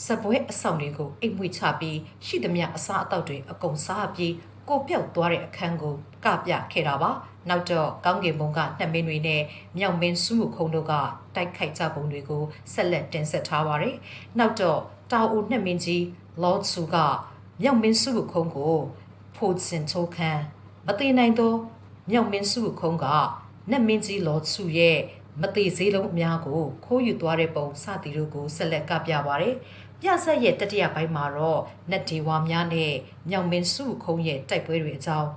စပွဲအဆောင်တွေကိုအိမ်မွေချပြီးရှိသမျှအစားအသောက်တွေအကုန်စားပြီးကိုပြောက်သွားတဲ့အခန်းကိုကပြခဲ့တာပါနောက်တော့ကောင်းကင်ဘုံကနှစ်မင်းတွေနဲ့မြောက်မင်းစုမှုခုံတို့ကတိုက်ခိုက်ကြပုံတွေကိုဆက်လက်တင်ဆက်ထားပါတယ်နောက်တော့တာအိုနှစ်မင်းကြီးလော့ဆူကမြောက်မင်းစုမှုခုံကိုဖိုစင်ချိုခန်းမသိနိုင်သောမြောက်မင်းစုမှုခုံကနှစ်မင်းကြီးလော့ဆူရဲ့မသိစေးလုံးအများကိုခိုးယူသွားတဲ့ပုံစသည်တို့ကိုဆက်လက်ကပြပါတယ်ပြဆက်ရဲ့တတိယပိုင်းမှာတော့နတ်ဒေဝါများနဲ့မြောင်မင်းစုခုံးရဲ့တိုက်ပွဲတွေအကြောင်း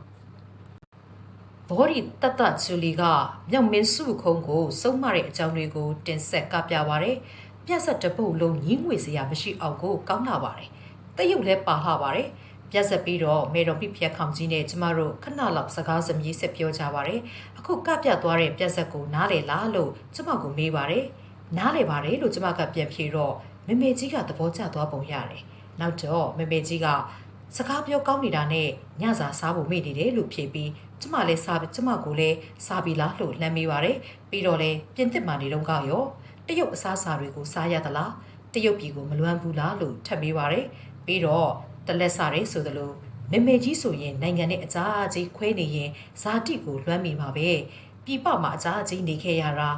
ဘော်ဒီတတချူလီကမြောင်မင်းစုခုံးကိုစုံမတဲ့အကြောင်းတွေကိုတင်ဆက်ကပြပါရယ်ပြဆက်တပုတ်လုံးညင်းငွေစရာမရှိအောင်ကိုကောင်းလာပါတယ်တရုတ်လည်းပါလာပါတယ်ပြဆက်ပြီးတော့မေတော်ပြပြခေါင်ကြီးနဲ့ကျမတို့ခဏလောက်စကားစမြည်ဆက်ပြောကြပါရယ်အခုကပြသွားတဲ့ပြဆက်ကိုနားလေလားလို့ကျမကိုမေးပါတယ်နားလေပါတယ်လို့ကျမကပြန်ဖြေတော့မမေကြီးကသဘောကျသွားပုံရတယ်။နောက်တော့မမေကြီးကစကားပြောကောင်းနေတာနဲ့ညစာစားဖို့မေ့နေတယ်လို့ဖြေပြီးကျမလည်းကျမကိုလည်းစားပြီလားလို့လှမ်းမေးပါတယ်။ပြီးတော့လည်းပြင်သစ်မှနေတော့ကရောတရုတ်အစားအစာတွေကိုစားရသလားတရုတ်ပြည်ကိုမလွမ်းဘူးလားလို့ထပ်မေးပါတယ်။ပြီးတော့တလက်စားရဲဆိုသလိုမမေကြီးဆိုရင်နိုင်ငံနဲ့အကြားအကြီးခွဲနေရင်ဇာတိကိုလွမ်းမိမှာပဲ။ပြည်ပမှာအကြားအကြီးနေခဲ့ရတာ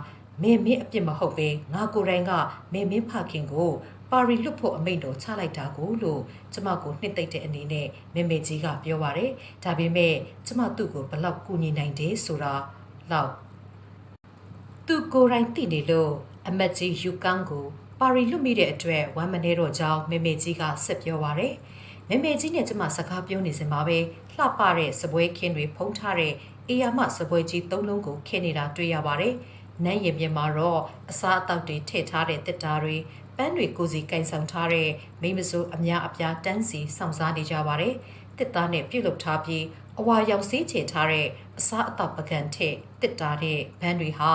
မင်းအပြစ်မဟုတ်ပဲငါကိုယ်တိုင်ကမင်းဖခင်ကိုပါရီလွတ်ဖို့အမိန့်တော်ချလိုက်တာကိုလို့ကျမကိုနှစ်သိမ့်တဲ့အနေနဲ့မေကြီးကပြောပါတယ်ဒါပေမဲ့ကျမသူ့ကိုဘလောက်ကူညီနိုင်တယ်ဆိုတာလောက်သူကိုယ်တိုင်သိနေလို့အမတ်ကြီးယူကန်ကိုပါရီလွတ်မိတဲ့အတွက်ဝမ်းမနေတော့ကြောင်းမေကြီးကဆက်ပြောပါတယ်မေကြီးနဲ့ကျမစကားပြောနေစင်မှာပဲလှပတဲ့စပွဲခင်းတွေဖုံးထားတဲ့အေယာမစပွဲကြီး၃လုံးကိုခင်းနေတာတွေ့ရပါတယ်နန်းရင်ပြင်မှာတော့အစားအသောက်တွေထည့်ထားတဲ့တစ်တာတွေပန်းတွေကိုစီကင်ဆောင်ထားတဲ့မိမစိုးအများအပြားတန်းစီစောင့်စားနေကြပါတယ်။တစ်သားနဲ့ပြုတ်လုထားပြီးအဝါရောင်ဆေးချေထားတဲ့အစားအသောက်ပကံထည့်တစ်တာတဲ့ဘန်းတွေဟာ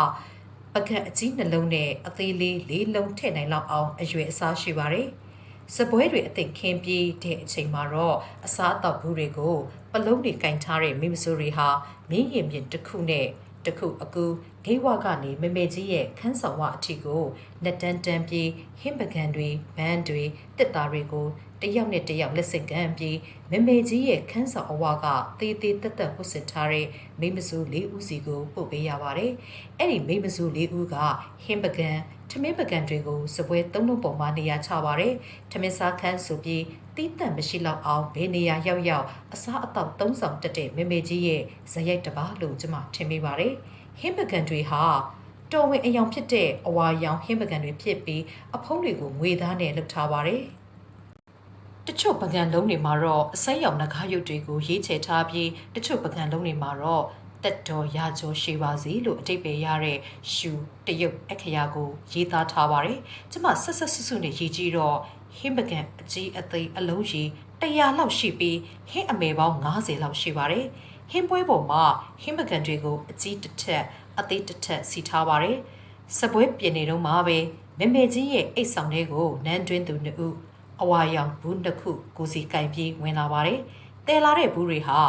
ပကံအကြီးနှလုံးနဲ့အသေးလေး၄လုံးထည့်နိုင်လောက်အောင်အရွယ်အစားရှိပါတယ်။စပွဲတွေအသင့်ခင်းပြီးတဲ့အချိန်မှာတော့အစားအသောက်ဘူးတွေကိုပလုံးတွေကင်ထားတဲ့မိမစိုးတွေဟာမင်းရင်ပြင်တစ်ခုနဲ့တခုအကူဂိဝကနေမေကြီးရဲ့ခန်းဆောင်ဝအထီကိုလက်တန်းတန်းပြီးဟင်းပကံတွေဘန်းတွေတစ်သားတွေကိုတယောက်နဲ့တယောက်လက်စင်ကန်ပြီးမေကြီးရဲ့ခန်းဆောင်အဝကသေးသေးတက်တက်ဝတ်ဆင်ထားတဲ့မိမစု၄ဦးစီကိုပို့ပေးရပါတယ်။အဲ့ဒီမိမစု၄ဦးကဟင်းပကံထမင်းပကံတွေကိုစပွဲ၃လုံးပေါ်မှာနေရာချပါတယ်။ထမင်းစားခန်းဆိုပြီးတီးတန့်မရှိလောက်အောင်ဘယ်နေရာရောက်အစားအသောက်၃ဆောင်တက်တဲ့မေကြီးရဲ့ဇယိုက်တပါလို့ကျမထင်မိပါတယ်။ဟင်းပကံတွေဟာတော်ဝင်အယောင်ဖြစ်တဲ့အဝါရောင်ဟင်းပကံတွေဖြစ်ပြီးအဖုံးတွေကိုငွေသားနဲ့လုပ်ထားပါတယ်။တချို့ပကံလုံးတွေမှာတော့အစိမ်းရောင်နှကားရုပ်တွေကိုရေးချယ်ထားပြီးတချို့ပကံလုံးတွေမှာတော့တက်တော်ရာကျော်ရှိပါစေလို့အတိတ်ပဲရတဲ့ရှူတရုတ်အခရာကိုရေးသားထားပါတယ်။ကျမဆက်ဆက်ဆွဆွနဲ့ရေးကြည့်တော့ဟင်းပကံအကြီးအသေးအလုံးကြီး100လောက်ရှိပြီးဟင်းအမေပေါင်း90လောက်ရှိပါတယ်။ဟင်းပွဲပေါ်မှာဟင်းပကံတွေကိုအကြီးတစ်ထက်အသေးတစ်ထက်စီထားပါတယ်။စပွဲပြင်နေတော့မှပဲမေကြီးရဲ့အိတ်ဆောင်တွေကိုနန်းတွင်းသူ2ဦးအဝါရောင်ဘူး2ခုကိုစီကင်ပြီးဝင်လာပါတယ်။တဲလာတဲ့ဘူးတွေဟာ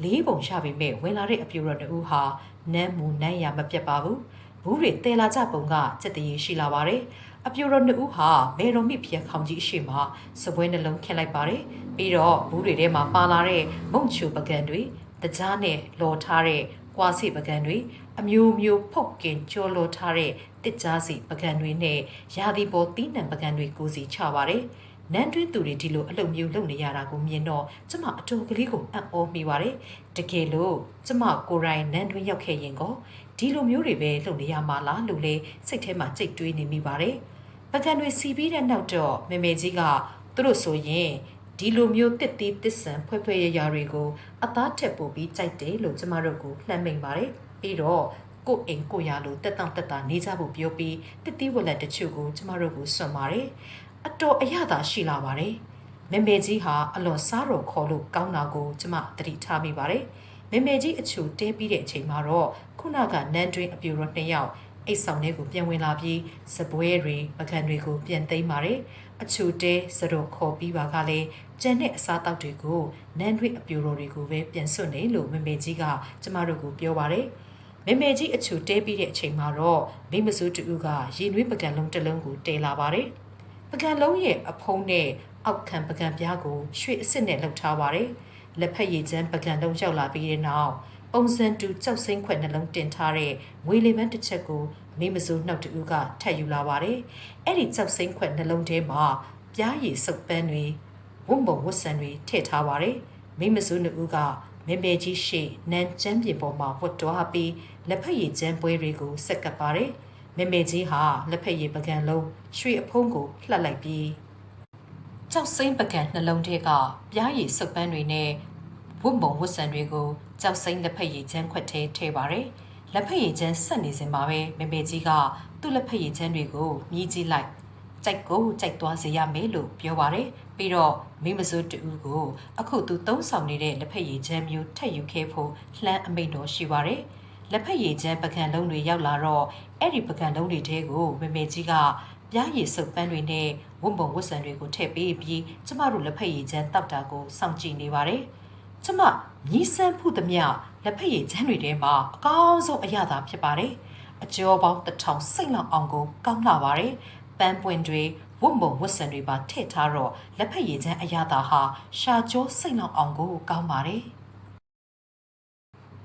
လေးပုံရပေမဲ့ဝင်လာတဲ့အပြိုတော်2ဦးဟာနမ်းမူနမ်းရမပြတ်ပါဘူးဘူးတွေတဲလာကြပုံကစက်တရေရှိလာပါတယ်အပြိုတော်2ဦးဟာမေတော်မိဖျက်ခေါင်ကြီးအရှိမစပွဲနှလုံးခက်လိုက်ပါတယ်ပြီးတော့ဘူးတွေထဲမှာပါလာတဲ့မုံချူပကံတွေတကြားနဲ့လော်ထားတဲ့ကွာစီပကံတွေအမျိုးမျိုးဖုတ်ကင်ကြော်လော်ထားတဲ့တစ်ကြားစီပကံတွေနဲ့ရာသီပေါ်တီးနှံပကံတွေကိုစီချပါတယ်နန်းတွင်းသူတွေဒီလိုအလုပ်မျိုးလုပ်နေရတာကိုမြင်တော့ကျမအတော်ကလေးကိုအံ့ဩမိပါတယ်တကယ်လို့ကျမကိုယ်တိုင်နန်းတွင်းရောက်ခဲ့ရင်ကောဒီလိုမျိုးတွေပဲလုပ်နေရမှာလားလို့လေစိတ်ထဲမှာကြိတ်တွေးနေမိပါတယ်ပကံတွေစီပြီးတဲ့နောက်တော့မေမေကြီးကသူတို့ဆိုရင်ဒီလိုမျိုးတစ်တီးတစ်ဆန်ဖွဲ့ဖွဲ့ရရတွေကိုအသားထက်ပို့ပြီးကြိုက်တယ်လို့ကျမတို့ကလှမ်းမိန်ပါတယ်ပြီးတော့ကိုအိမ်ကိုရလို့တက်တောင့်တက်တာနေကြဖို့ပြောပြီးတစ်တီးဝက်လက်တချို့ကိုကျမတို့ကစွန့်ပါတယ်အတော်အရသာရှိလာပါတယ်မေမေကြီးဟာအလွန်စားတော်ခေါ်လို့ကောင်းတာကိုကျမသတိထားမိပါတယ်မေမေကြီးအချိုတဲပြီးတဲ့အချိန်မှာတော့ခုနကနန်းတွင်းအပြိုတော်2ယောက်အိတ်ဆောင်ထဲကိုပြန်ဝင်လာပြီးစပွဲတွေပကံတွေကိုပြန်သိမ်းပါတယ်အချိုတဲစတော်ခေါ်ပြီးပါကလည်းကျန်တဲ့အစားတောက်တွေကိုနန်းတွင်းအပြိုတော်တွေကိုပဲပြန်စွန့်နေလို့မေမေကြီးကကျမတို့ကိုပြောပါတယ်မေမေကြီးအချိုတဲပြီးတဲ့အချိန်မှာတော့မိမစိုးတူကရေနွေးပကံလုံးတစ်လုံးကိုတဲလာပါတယ်ပကံလုံးရဲ့အဖုံးနဲ့အောက်ခံပကံပြားကိုရွှေအစ်စ်နဲ့လှုပ်ထားပါတယ်လက်ဖက်ရည်ချမ်းပကံလုံးရောက်လာပြီးတဲ့နောက်ပုံစံတူကြောက်စိမ့်ခွက်နှလုံးတင်ထားတဲ့ငွေလေးပန်းတစ်ချက်ကိုမိမစိုးနှုတ်တူကထပ်ယူလာပါတယ်အဲ့ဒီကြောက်စိမ့်ခွက်နှလုံးထဲမှာပြားရည်စုပ်ပန်းတွေဝုံပုံဝတ်ဆန်တွေထည့်ထားပါတယ်မိမစိုးနှုတ်ကမေမေကြီးရှိနန်းကျန်းပြင်ပေါ်မှာဝတ်တော်ပြီးလက်ဖက်ရည်ချမ်းပွဲတွေကိုဆက်ကပ်ပါတယ်မေမေကြီးဟာလက်ဖက်ရည်ပကံလုံးရွှေအဖုံးကိုလှက်လိုက်ပြီးကြောက်စိမ့်ပကံနှလုံးထဲကပြားရည်စုပ်ပန်းတွေနဲ့ဝတ်ပုံဝတ်ဆန်တွေကိုကြောက်စိမ့်လက်ဖက်ရည်ချမ်းခွက်ထဲထည့်ပါတယ်လက်ဖက်ရည်ချမ်းဆက်နေစဉ်မှာပဲမေမေကြီးကသူ့လက်ဖက်ရည်ချမ်းတွေကိုမြည်ကြည့်လိုက်ကြိုက်ကိုကြိုက်သွားစေရမယ်လို့ပြောပါတယ်ပြီးတော့မိမစိုးတူကိုအခုသူသုံးဆောင်နေတဲ့လက်ဖက်ရည်ချမ်းမျိုးထည့်ယူခဲ့ဖို့လှမ်းအမိန့်တော်ရှိပါတယ်လက်ဖက်ရည်ချမ်းပကံလုံးတွေရောက်လာတော့အဲ့ဒီပကံလုံးတွေထဲကိုမေမေကြီးကပြားရည်စုပ်ပန်းတွေနဲ့ဝတ်ပုံဝတ်ဆန်တွေကိုထည့်ပေးပြီးကျမတို့လက်ဖက်ရည်ချမ်းတောက်တာကိုစောင့်ကြည့်နေပါတယ်ကျမမြည်ဆန်းဖုသမျှလက်ဖက်ရည်ချမ်းတွေထဲမှာအကောင်းဆုံးအရသာဖြစ်ပါတယ်အကျော်ပေါင်း1000စိတ်လောက်အောင်ကိုကောင်းလာပါတယ်ပန်းပွင့်တွေဝတ်ပုံဝတ်ဆန်တွေပါထည့်ထားတော့လက်ဖက်ရည်ချမ်းအရသာဟာရှာကျော်စိတ်လောက်အောင်ကိုကောင်းပါတယ်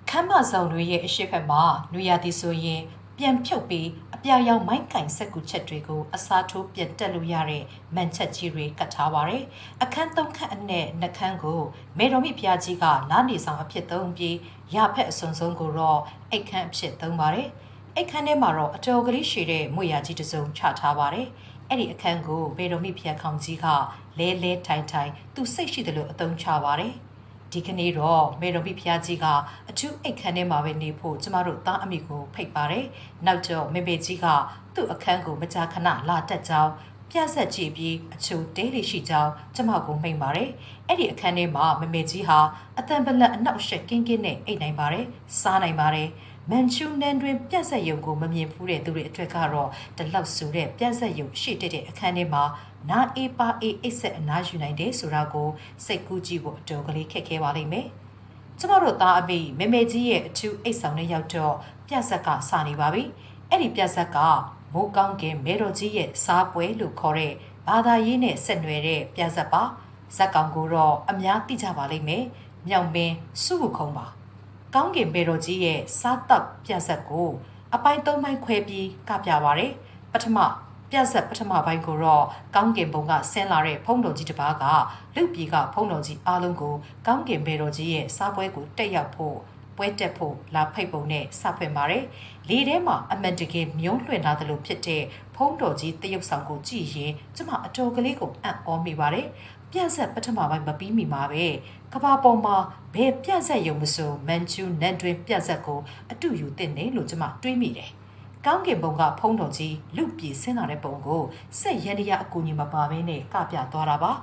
ခမ်းမဆောင်တွေရဲ့အရှိတ်ဖက်မှာနွေရာသီဆိုရင်ပြန်ဖြုတ်ပြီးအပြာရောင်မိုင်းကင်ဆက်ကူချက်တွေကိုအစားထိုးပြန်တက်လို့ရတဲ့မန်ချက်ကြီးတွေကတ်ထားပါတယ်။အခန်း3ခန်းအနက်နှခန်းကိုမေတော်မိဖျားကြီးကလာနေဆောင်အဖြစ်သုံးပြီးရဖက်အစုံဆုံးကိုတော့အိတ်ခန်းအဖြစ်သုံးပါတယ်။အိတ်ခန်းထဲမှာတော့အတော်ကလေးရှိတဲ့မွေရာကြီးတစ်စုံချထားပါတယ်။အဲ့ဒီအခန်းကိုမေတော်မိဖျားခေါင်ကြီးကလဲလဲထိုင်ထိုင်သူစိတ်ရှိတယ်လို့အသုံးချပါတယ်။ဒီကနေ့တော့မေတော်မိဖျားကြီးကအထူးအိတ်ခန်းထဲမှာပဲနေဖို့ကျမတို့သားအမိကိုဖိတ်ပါတယ်။နောက်တော့မေမေကြီးကသူ့အခန်းကိုမကြာခဏလာတက်ကြောင်းပြက်ဆက်ကြည့်ပြီးအချိုတဲလေးရှိကြောင်းကျမကိုမိန့်ပါတယ်။အဲ့ဒီအခန်းထဲမှာမေမေကြီးဟာအတန်ပလက်အနောက်ရှက်ကင်းကင်းနဲ့အိတ်နိုင်ပါတယ်။စားနိုင်ပါတယ်။မန်ချူနန်တွင်ပြက်ဆက်ရုံကိုမမြင်ဘူးတဲ့သူတွေအတွက်ကတော့တလောက်ဆိုတဲ့ပြက်ဆက်ရုံရှိတဲ့အခန်းထဲမှာနာအေးပါအေးအိတ်ဆက်အနားယူနိုင်တယ်ဆိုတာကိုစိတ်ကူးကြည့်ဖို့အတော်ကလေးခက်ခဲပါလိမ့်မယ်။ကျမတို့သားအမိမေမေကြီးရဲ့အထူးအိတ်ဆောင်နဲ့ရောက်တော့ပြက်ဆက်ကစနေပါပြီ။အဲ့ဒီပြက်ဆက်ကမိုးကောင်းကင်မဲတော်ကြီးရဲ့စားပွဲလို့ခေါ်တဲ့ဘာသာရေးနဲ့ဆက်နွယ်တဲ့ပြက်ဆက်ပါ။ဇက်ကောင်ကိုတော့အများသိကြပါလိမ့်မယ်။မြောင်ပင်စုခုခုံပါ။ကောင်းကင်မဲတော်ကြီးရဲ့စားတပ်ပြက်ဆက်ကိုအပိုင်း3ပိုင်းခွဲပြီးကပြပါရတယ်။ပထမပြက်ဆက်ပထမပိုင်းကိုတော့ကောင်းကင်ဘုံကဆင်းလာတဲ့ဖုံးတော်ကြီးတစ်ပါးကလူပြည်ကဖုံးတော်ကြီးအားလုံးကိုကောင်းကင်ဘဲတော်ကြီးရဲ့စားပွဲကိုတက်ရောက်ဖို့ပွဲတက်ဖို့လာဖိတ်ပုံနဲ့စဖွင့်ပါတယ်။လေထဲမှာအမှန်တကယ်မြုံးလွှင့်လာသလိုဖြစ်တဲ့ဖုံးတော်ကြီးတရုတ်ဆောင်ကိုကြည့်ရင်ကျမအတော်ကလေးကိုအံ့ဩမိပါတယ်။ပြက်ဆက်ပထမပိုင်းမပြီးမီမှာပဲကဘာပေါ်မှာဘယ်ပြက်ဆက်ရုံမဆိုမန်ချူနန်တွင်ပြက်ဆက်ကိုအတူယူတင်နေလို့ကျမတွေးမိတယ်။ကောင်းကင်ဘုံကဖုံးတော်ကြီးလူပြည်ဆင်းလာတဲ့ပုံကိုစက်ရန်တရားအကူအညီမပါဘဲနဲ့ကပြသွားတာပ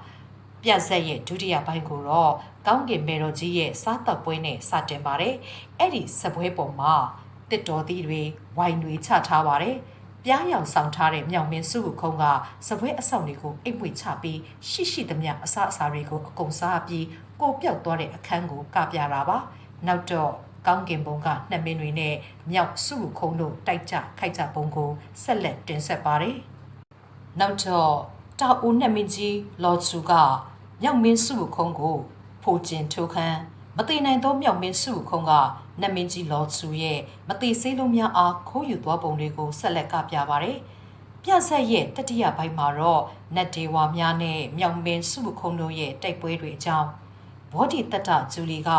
ါပြက်ဆက်ရဲ့ဒုတိယပိုင်းကိုတော့ကောင်းကင်မေတော်ကြီးရဲ့စားတောက်ပွဲနဲ့စတင်ပါတယ်အဲ့ဒီစပွဲပေါ်မှာတစ်တော်သီးတွေဝိုင်တွေချထားပါတယ်ပြားရောင်ဆောင်ထားတဲ့မြောင်မင်းစုခုံကစပွဲအဆောင်တွေကိုအိတ်မွေချပြီးရှိရှိသမျှအစားအစာတွေကိုအကုန်စားပြီးကိုပြောက်သွားတဲ့အခန်းကိုကပြတာပါ နောက်တော့ကောင်းကင်ဘုံကနှစ်မင်းတွေနဲ့မြောက်စုခုံတို့တိုက်ကြခိုက်ကြပုံကိုဆက်လက်တင်ဆက်ပါတယ်နောက်တော့တာအိုနှစ်မင်းကြီးလော်ဆူကမြောက်မင်းစုခုံကိုဖိုကျင်ထိုးခန်းမတိနိုင်သောမြောက်မင်းစုခုံကနတ်မင်းကြီးလော်ဆူရဲ့မတိစေးလုံးများအားခိုးယူသွားပုံတွေကိုဆက်လက်ကပြပါတယ်ပြဆက်ရဲ့တတိယပိုင်းမှာတော့နတ်ဒေဝါများနဲ့မြောက်မင်းစုခုံတို့ရဲ့တိုက်ပွဲတွေအကြောင်းဘောဓိတတ္တဂျူလီက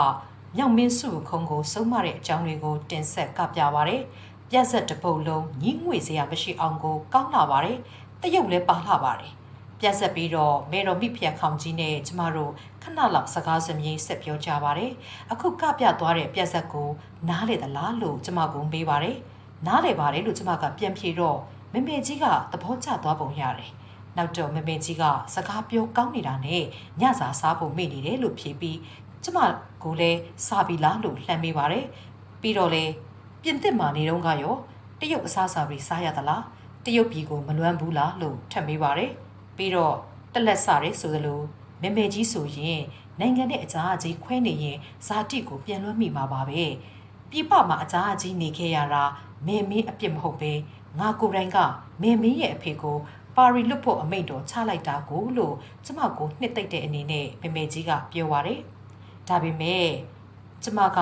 မြောက်မင်းစုခုံကိုဆုံးမတဲ့အကြောင်းတွေကိုတင်ဆက်ကပြပါတယ်ပြဆက်တစ်ပုတ်လုံးညီးငွေစရာမရှိအောင်ကိုကောင်းလာပါတယ်တရုတ်လည်းပါလာပါတယ်ပြဆက်ပြီးတော့မေတော်မိဖျက်ခေါင်ကြီးနဲ့ကျမတို့ခဏလောက်စကားစမြည်ဆက်ပြောကြပါတယ်အခုကပြသွားတဲ့ပြဆက်ကိုနားလေသလားလို့ကျမကမေးပါတယ်နားလေပါတယ်လို့ကျမကပြန်ဖြေတော့မမေကြီးကသဘောကျသွားပုံရတယ်နောက်တော့မမေကြီးကစကားပြောကောင်းနေတာနဲ့ညစာစားဖို့မေ့နေတယ်လို့ဖြေပြီးကျမကိုလည်းစားပြီလားလို့လှမ်းမေးပါတယ်ပြီးတော့လေပြင်သစ်မှာနေတော့ကရောတရုတ်အစားအစာတွေစားရသလားတရုတ်ပြည်ကိုမလွမ်းဘူးလားလို့ထပ်မေးပါတယ်ပြီးတော့တလက်စားရဲဆိုသလိုမမေကြီးဆိုရင်နိုင်ငံနဲ့အကြားအကြီးခွဲနေရင်ဇာတိကိုပြန်လွှမ်းမိမှာပါပဲပြပမှာအကြားအကြီးနေခဲ့ရတာမေမင်းအပြစ်မဟုတ်ပဲငါကိုယ်တိုင်ကမေမင်းရဲ့အဖေကိုပါရီလွတ်ဖို့အမိန့်တော်ချလိုက်တာကိုလို့ကျမကိုနှစ်သိမ့်တဲ့အနေနဲ့မမေကြီးကပြောပါတယ်ဒါပေမဲ့ကျမက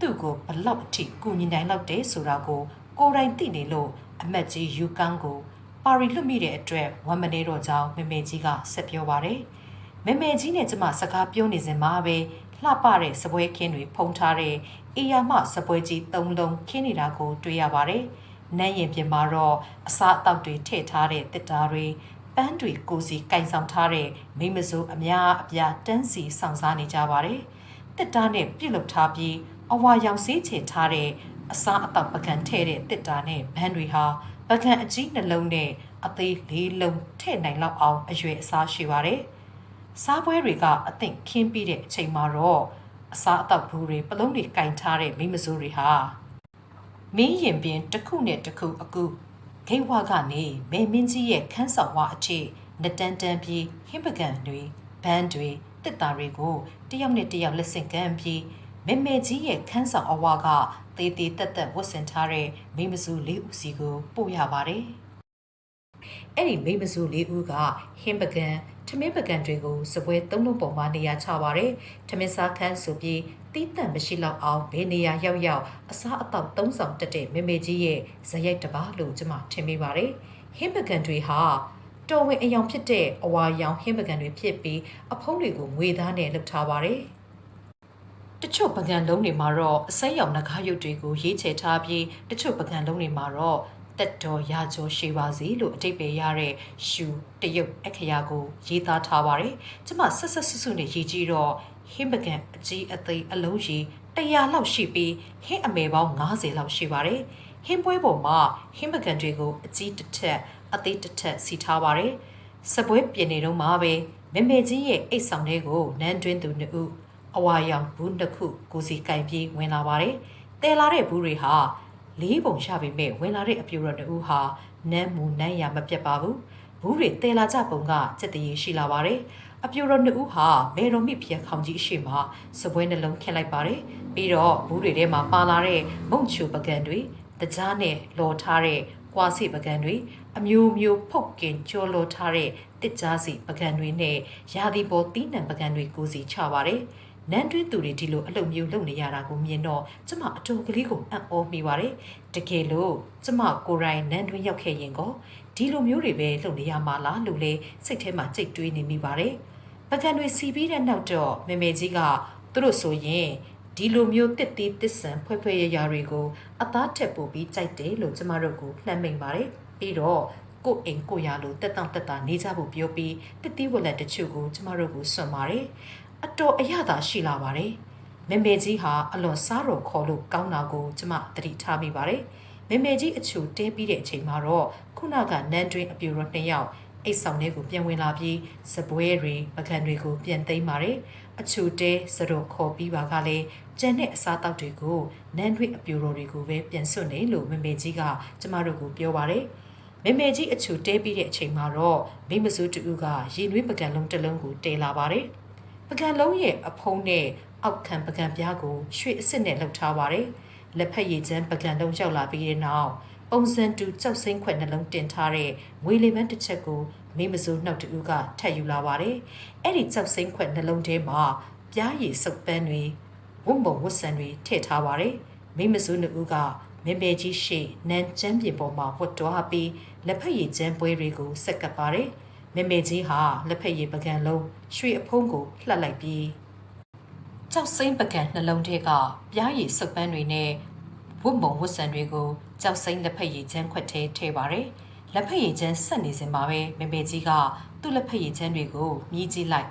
သူ့ကိုဘလောက်အထိကူညီနိုင်လောက်တယ်ဆိုတာကိုကိုယ်တိုင်သိနေလို့အမတ်ကြီးယူကန်းကိုပါရီလွတ်မိတဲ့အတွက်ဝမ်းမနေတော့ကြောင်းမမေကြီးကဆက်ပြောပါတယ်မမေကြီးနဲ့ကျမစကားပြောနေစဉ်မှာပဲလှပတဲ့စပွဲခင်းတွေဖုံးထားတဲ့အေယာမစပွဲကြီး၃လုံးခင်းနေတာကိုတွေ့ရပါတယ်နန်းရင်ပြင်မှာတော့အစားအသောက်တွေထည့်ထားတဲ့တစ်တာတွေပန်းတွေကိုစီကင်ဆောင်ထားတဲ့မိမစိုးအများအပြားတန်းစီဆောင်စားနေကြပါတယ်တစ်တာနဲ့ပြုတ်လုထားပြီးအဝါရောင်ဆေးချင်ထားတဲ့အစားအသောက်ပကံထဲတဲ့တစ်တာနဲ့ဘန်းတွေဟာပကံအကြီးနှလုံးနဲ့အသေး၄လုံးထည့်နိုင်လောက်အောင်အရွယ်အစားရှိပါတယ်စားပွဲတွေကအသင့်ခင်းပြီးတဲ့အချိန်မှာတော့အစားအသောက်ဘူးတွေပလုံးတွေကင်ထားတဲ့မိမစိုးတွေဟာမင်းရင်ပင်တစ်ခုနဲ့တစ်ခုအကူဂိတ်ဝကနေမေမင်းကြီးရဲ့ခန်းဆောင်ဝအထိနတန်းတန်းပြီးဟင်းပကံတွေဘန်းတွေတစ်တာတွေကိုတယောက်နဲ့တယောက်လက်ဆင့်ကမ်းပြီးမေမေကြီးရဲ့ခန်းဆောင်အဝကသေးသေးတက်တက်ဝတ်ဆင်ထားတဲ့မိမစု၄ဦးစီကိုပို့ရပါတယ်အဲ့ဒီမိမစု၄ဦးကဟင်းပကံထမင်းပကံတွေကိုစပွဲ၃လုံးပေါ်မှာနေရာချပါတယ်ထမင်းစားခန်းဆိုပြီးတီးတန့်မရှိလောက်အောင်ဘယ်နေရာရောက်ရောက်အစားအသောက်၃ဆောင်တက်တဲ့မေမေကြီးရဲ့ဇယိုက်တပါလို့ကျမထင်မိပါတယ်ဟင်းပကံတွေဟာတော်ဝင်အယောင်ဖြစ်တဲ့အဝါရောင်ဟင်းပကံတွေဖြစ်ပြီးအဖုံးတွေကိုငွေသားနဲ့လုပ်ထားပါတယ်တချို့ပကံလုံးတွေမှာတော့အစိမ်းရောင်နှကားရုပ်တွေကိုရေးချယ်ထားပြီးတချို့ပကံလုံးတွေမှာတော့တက်တော်ရာကျော်ရှိပါစေလို့အတိတ်ပဲရတဲ့ရှူတရုတ်အခရာကိုရေးသားထားပါတယ်ကျမဆက်ဆက်ဆွဆွနဲ့ရေးကြည့်တော့ဟင်းပကံအကြီးအသေးအလုံးကြီး100လောက်ရှိပြီးဟင်းအမယ်ပေါင်း90လောက်ရှိပါတယ်ဟင်းပွဲပေါ်မှာဟင်းပကံတွေကိုအကြီးတစ်ထက်အသေးတစ်ထက်စီထားပါတယ်စပွဲပြင်နေတော့မှပဲမမေကြီးရဲ့အိတ်ဆောင်တွေကိုနန်းတွင်းသူ2ဦးအဝါရောင်ဘူး2ခုကိုစီကင်ပြေးဝင်လာပါတယ်တဲလာတဲ့ဘူးတွေဟာ၄ပုံရပေမဲ့ဝင်လာတဲ့အပြူတော်2ဦးဟာနန်းမူနန်းရမပြတ်ပါဘူးဘူးတွေတဲလာကြပုံကစက်တရေရှိလာပါတယ်အပြူတော်2ဦးဟာမေတော်မိဖျက်ခေါင်ကြီးအရှိမှစပွဲနှလုံးခင်းလိုက်ပါတယ်ပြီးတော့ဘူးတွေထဲမှာပါလာတဲ့မုံချူပကံတွေတကြားနဲ့လော်ထားတဲ့ကွာစီပကံတွေအမျိုးမျိုးဖုတ်ကင်ကြောလော်ထားတဲ့တစ်ကြားစီပကံတွေနဲ့ရာသီပေါ်တီးနှံပကံတွေကိုစီချပါတယ်နန်းတွင်းသူတွေဒီလိုအလုပ်မျိုးလုပ်နေရတာကိုမြင်တော့ကျမအတော်ကလေးကိုအံ့ဩမိပါတယ်တကယ်လို့ကျမကိုယ်တိုင်နန်းတွင်းရောက်ခဲ့ရင်ကောဒီလိုမျိုးတွေပဲလုပ်နေရမှာလားလို့လေစိတ်ထဲမှာကြိတ်တွေးနေမိပါတယ်ပကံတွေစီပြီးတဲ့နောက်တော့မေမေကြီးကသူတို့ဆိုရင်ဒီလိုမျိုးတစ်တီးတစ်ဆန်ဖွဲဖွဲရရတွေကိုအသားထက်ပို့ပြီးကြိုက်တယ်လို့ကျမတို့ကိုလှမ်းမိန်ပါတယ်ပြီးတော့ကိုအိမ်ကိုရလို့တက်တောင့်တက်တာနေကြဖို့ပြောပြီးတစ်တီးဝက်လက်တချို့ကိုကျမတို့ကိုစွန့်ပါတယ်အတော်အရသာရှိလာပါတယ်မေမေကြီးဟာအလွန်စားတော်ခေါ်လို့ကောင်းတာကိုကျမသတိထားမိပါတယ်မေမေကြီးအချိုတဲပြီးတဲ့အချိန်မှာတော့ခုနကနန်းတွင်းအပြူတော်2ယောက်အိတ်ဆောင်ထဲကိုပြန်ဝင်လာပြီးစပွဲတွေပကံတွေကိုပြန်သိမ်းပါတယ်အချိုတဲစတော်ခေါ်ပြီးပါကလည်းကျန်တဲ့အစားအသောက်တွေကိုနန်းတွင်းအပြူတော်တွေကိုပဲပြန်စွန့်နေလို့မေမေကြီးကကျမတို့ကိုပြောပါတယ်မေမေကြီးအချိုတဲပြီးတဲ့အချိန်မှာတော့မိမစိုးတူကရင်တွင်းပကံလုံးတစ်လုံးကိုတဲလာပါတယ်ပကံလုံးရဲ့အဖုံးနဲ့ အောက်ခံပကံပြားကိုရွှေအစ်စ်နဲ့လှုပ်ထားပါတယ်လက်ဖက်ရည်ချမ်းပကံလုံးရောက်လာပြီးတဲ့နောက်ပုံစံတူကြောက်စိမ့်ခွက်နှလုံးတင်ထားတဲ့ငွေလေးပန်းတစ်ချက်ကိုမိမစိုးနှုတ်တူကထပ်ယူလာပါတယ်အဲ့ဒီကြောက်စိမ့်ခွက်နှလုံးထဲမှာပြားရည်စုပ်ပန်းတွေဝတ်မုံဝတ်ဆန်တွေထည့်ထားပါတယ်မိမစိုးနှုတ်ကမေမေကြီးရှိနန်းကျမ်းပြင်ပေါ်မှာဝတ်တော်ပြီးလက်ဖက်ရည်ချမ်းပွဲတွေကိုဆက်ကပ်ပါတယ်မေမေကြီးဟာလက်ဖက်ရည်ပကံလုံးရွှေအဖုံးကိုလှက်လိုက်ပြီးကြောက်စိမ့်ပကံနှလုံးထဲကပြားရည်စုပ်ပန်းတွေနဲ့ဝတ်မုံဝတ်ဆန်တွေကိုကြောက်စိမ့်လက်ဖက်ရည်ချမ်းခွက်ထဲထည့်ပါတယ်လက်ဖက်ရည်ချမ်းဆက်နေစင်မှာပဲမေမေကြီးကသူ့လက်ဖက်ရည်ချမ်းတွေကိုမြည်ကြည့်လိုက်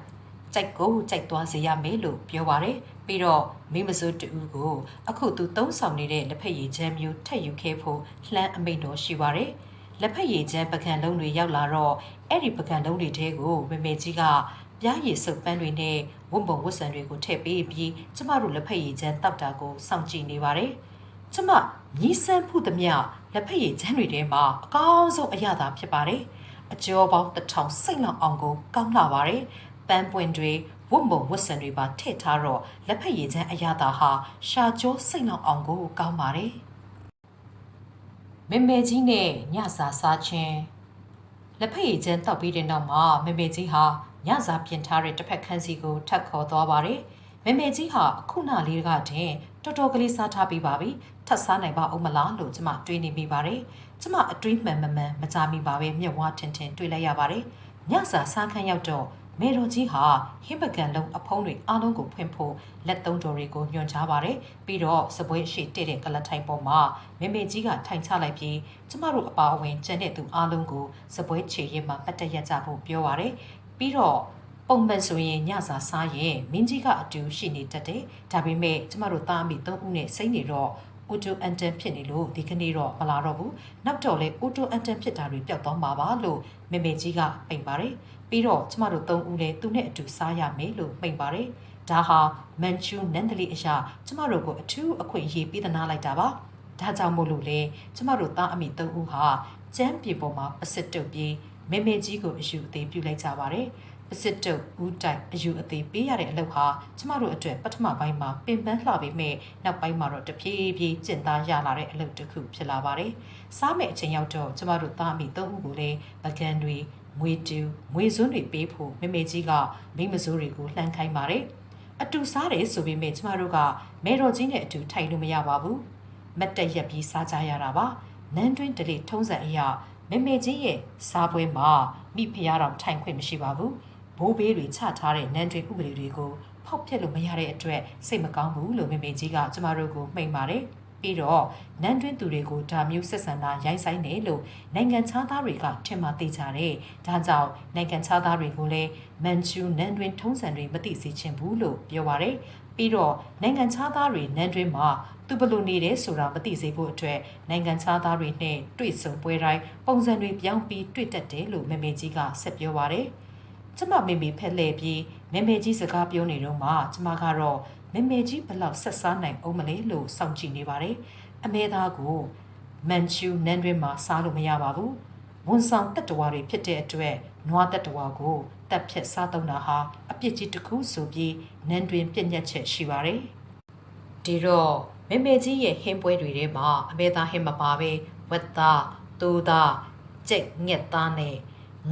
ကြိုက်ကိုကြိုက်သွားစေရမယ်လို့ပြောပါတယ်ပြီးတော့မိမစိုးတူကိုအခုသူသုံးဆောင်နေတဲ့လက်ဖက်ရည်ချမ်းမျိုးထက်ယူခဲ့ဖို့လှမ်းအမိန့်တော်ရှိပါတယ်လက်ဖက်ရည်ချမ်းပကံလုံးတွေရောက်လာတော့အဲ့ဒီပကံလုံးတွေထဲကိုမေမေကြီးကပြားရည်စုပ်ပန်းတွေနဲ့ဝတ်ပုံဝတ်ဆန်တွေကိုထည့်ပေးပြီးကျမတို့လက်ဖက်ရည်ချမ်းတောက်တာကိုစောင့်ကြည့်နေပါတယ်ကျမမြည်ဆန်းဖုသမျှလက်ဖက်ရည်ချမ်းတွေထဲမှာအကောင်းဆုံးအရသာဖြစ်ပါတယ်အကျော်ပေါင်း1000စိတ်လောက်အောင်ကိုကောင်းလာပါတယ်ပန်းပွင့်တွေဝတ်မုံဝတ်ဆန်တွေပါထည့်ထားတော့လက်ဖက်ရည်ချမ်းအရသာဟာရှာကျော်စိတ်လောက်အောင်ကိုကောင်းပါတယ်မေမေကြီးနဲ့ညစာစားခြင်းလက်ဖက်ရည်ချမ်းတောက်ပြီးတဲ့နောက်မှာမေမေကြီးဟာညစာပြင်ထားတဲ့တစ်ဖက်ခန်းစီကိုထပ်ခေါ်သွားပါတယ်မေမေကြီးဟာအခုနလေးကတင်တော်တော်ကလေးစားထားပြီးပါပြီထပ်စားနိုင်ပါဦးမလားလို့ကျမတွေးနေမိပါတယ်ကျမအတွေးမှန်မကြမိပါပဲမျက်ဝါးထင်ထင်တွေးလိုက်ရပါတယ်ညစာစားခန်းရောက်တော့မေတော်ကြီးဟာဟင်းပကံလုံးအဖုံးတွေအားလုံးကိုဖွင့်ဖို့လက်သုံးတော်တွေကိုညွှန်ကြားပါတယ်ပြီးတော့စပွဲရှိတဲ့ကလတ်ထိုင်ပေါ်မှာမေမေကြီးကထိုင်ချလိုက်ပြီးကျမတို့အပါအဝင်ကျန်တဲ့သူအားလုံးကိုစပွဲချေရင်မှာပတ်တက်ရကြဖို့ပြောပါတယ်ပြီးတော့ပုံမှန်ဆိုရင်ညစာစားရင်မင်းကြီးကအတူရှိနေတတ်တယ်ဒါပေမဲ့ကျမတို့သားမိ3ဦးနဲ့စိမ့်နေတော့အိုတိုအန်တန်ဖြစ်နေလို့ဒီကနေ့တော့မလာတော့ဘူးနောက်တော့လေအိုတိုအန်တန်ဖြစ်တာတွေပျောက်သွားမှာပါလို့မေမေကြီးကပိန်ပါတယ်ပြီးတော့ကျမတို့3ဦးလည်းသူနဲ့အတူစားရမယ်လို့မိန့်ပါတယ်ဒါဟာမန်ချူနန္ဒလီအရာကျမတို့ကိုအထူးအခွင့်အရေးပေးသနာလိုက်တာပါဒါကြောင့်မို့လို့လေကျမတို့သားအမိ3ဦးဟာကျမ်းပြေပေါ်မှာပစစ်တုပ်ပြီးမေမေကြီးကိုအယူအသေးပြုလိုက်ကြပါတယ်ပစစ်တုပ်ဦးတိုင်အယူအသေးပေးရတဲ့အလုပ်ဟာကျမတို့အတွက်ပထမပိုင်းမှာပင်ပန်းလှပေမဲ့နောက်ပိုင်းမှာတော့တဖြည်းဖြည်းကျင့်သားရလာတဲ့အလုပ်တစ်ခုဖြစ်လာပါတယ်စားမယ့်အချိန်ရောက်တော့ကျမတို့သားအမိ3ဦးကိုလည်းပကံတွေမွေတူမွေစွန်းတွေပေးဖို့မေမေကြီးကမိမစိုးတွေကိုလှမ်းခိုင်းပါတယ်အတူစားတယ်ဆိုပေမဲ့ကျမတို့ကမဲတော်ကြီးနဲ့အတူထိုင်လို့မရပါဘူးမတ်တက်ရက်ပြီးစားကြရတာပါနန်းတွင်းတလေထုံးစံအရာမေမေကြီးရဲ့စားပွဲမှာမိဖုရားတော်ထိုင်ခွင့်မရှိပါဘူးဘိုးဘေးတွေချထားတဲ့နန်းတွင်းဥပဒေတွေကိုဖောက်ဖျက်လို့မရတဲ့အတွက်စိတ်မကောင်းဘူးလို့မေမေကြီးကကျမတို့ကိုမိန့်ပါတယ်ပြီးတော့နန်းတွင်းသူတွေကိုဒါမျိုးဆက်ဆံတာရိုင်းဆိုင်တယ်လို့နိုင်ငံခြားသားတွေကထင်မှသိကြတယ်။ဒါကြောင့်နိုင်ငံခြားသားတွေကိုလည်းမန်ချူနန်းတွင်းထုံးစံတွေမသိစေချင်ဘူးလို့ပြောပါရယ်။ပြီးတော့နိုင်ငံခြားသားတွေနန်းတွင်းမှာသူဘလို့နေတယ်ဆိုတာမသိစေဖို့အတွက်နိုင်ငံခြားသားတွေနဲ့တွေ့ဆုံပွဲတိုင်းပုံစံတွေပြောင်းပြီးတွေ့တတ်တယ်လို့မေမေကြီးကဆက်ပြောပါရယ်။ကျမမေမေဖက်လှည့်ပြီးမေမေကြီးစကားပြောနေတော့မှကျမကတော့မေမေကြီးဘလောက်ဆက်စားနိုင်အောင်မလဲလို့စောင့်ကြည့်နေပါတယ်အမေသားကိုမန်ချူနန်းတွင်မှာစားလို့မရပါဘူးဝန်ဆောင်တက်တဝါတွေဖြစ်တဲ့အတွက်နွားတက်တဝါကိုတက်ဖြတ်စားသုံးတာဟာအပြစ်ကြီးတစ်ခုဆိုပြီးနန်းတွင်ပြည့်ညက်ချက်ရှိပါတယ်ဒီတော့မေမေကြီးရဲ့ဟင်းပွဲတွေထဲမှာအမေသားဟင်းမပါပဲဝက်သားတူသားကြိတ်ငှက်သားနဲ့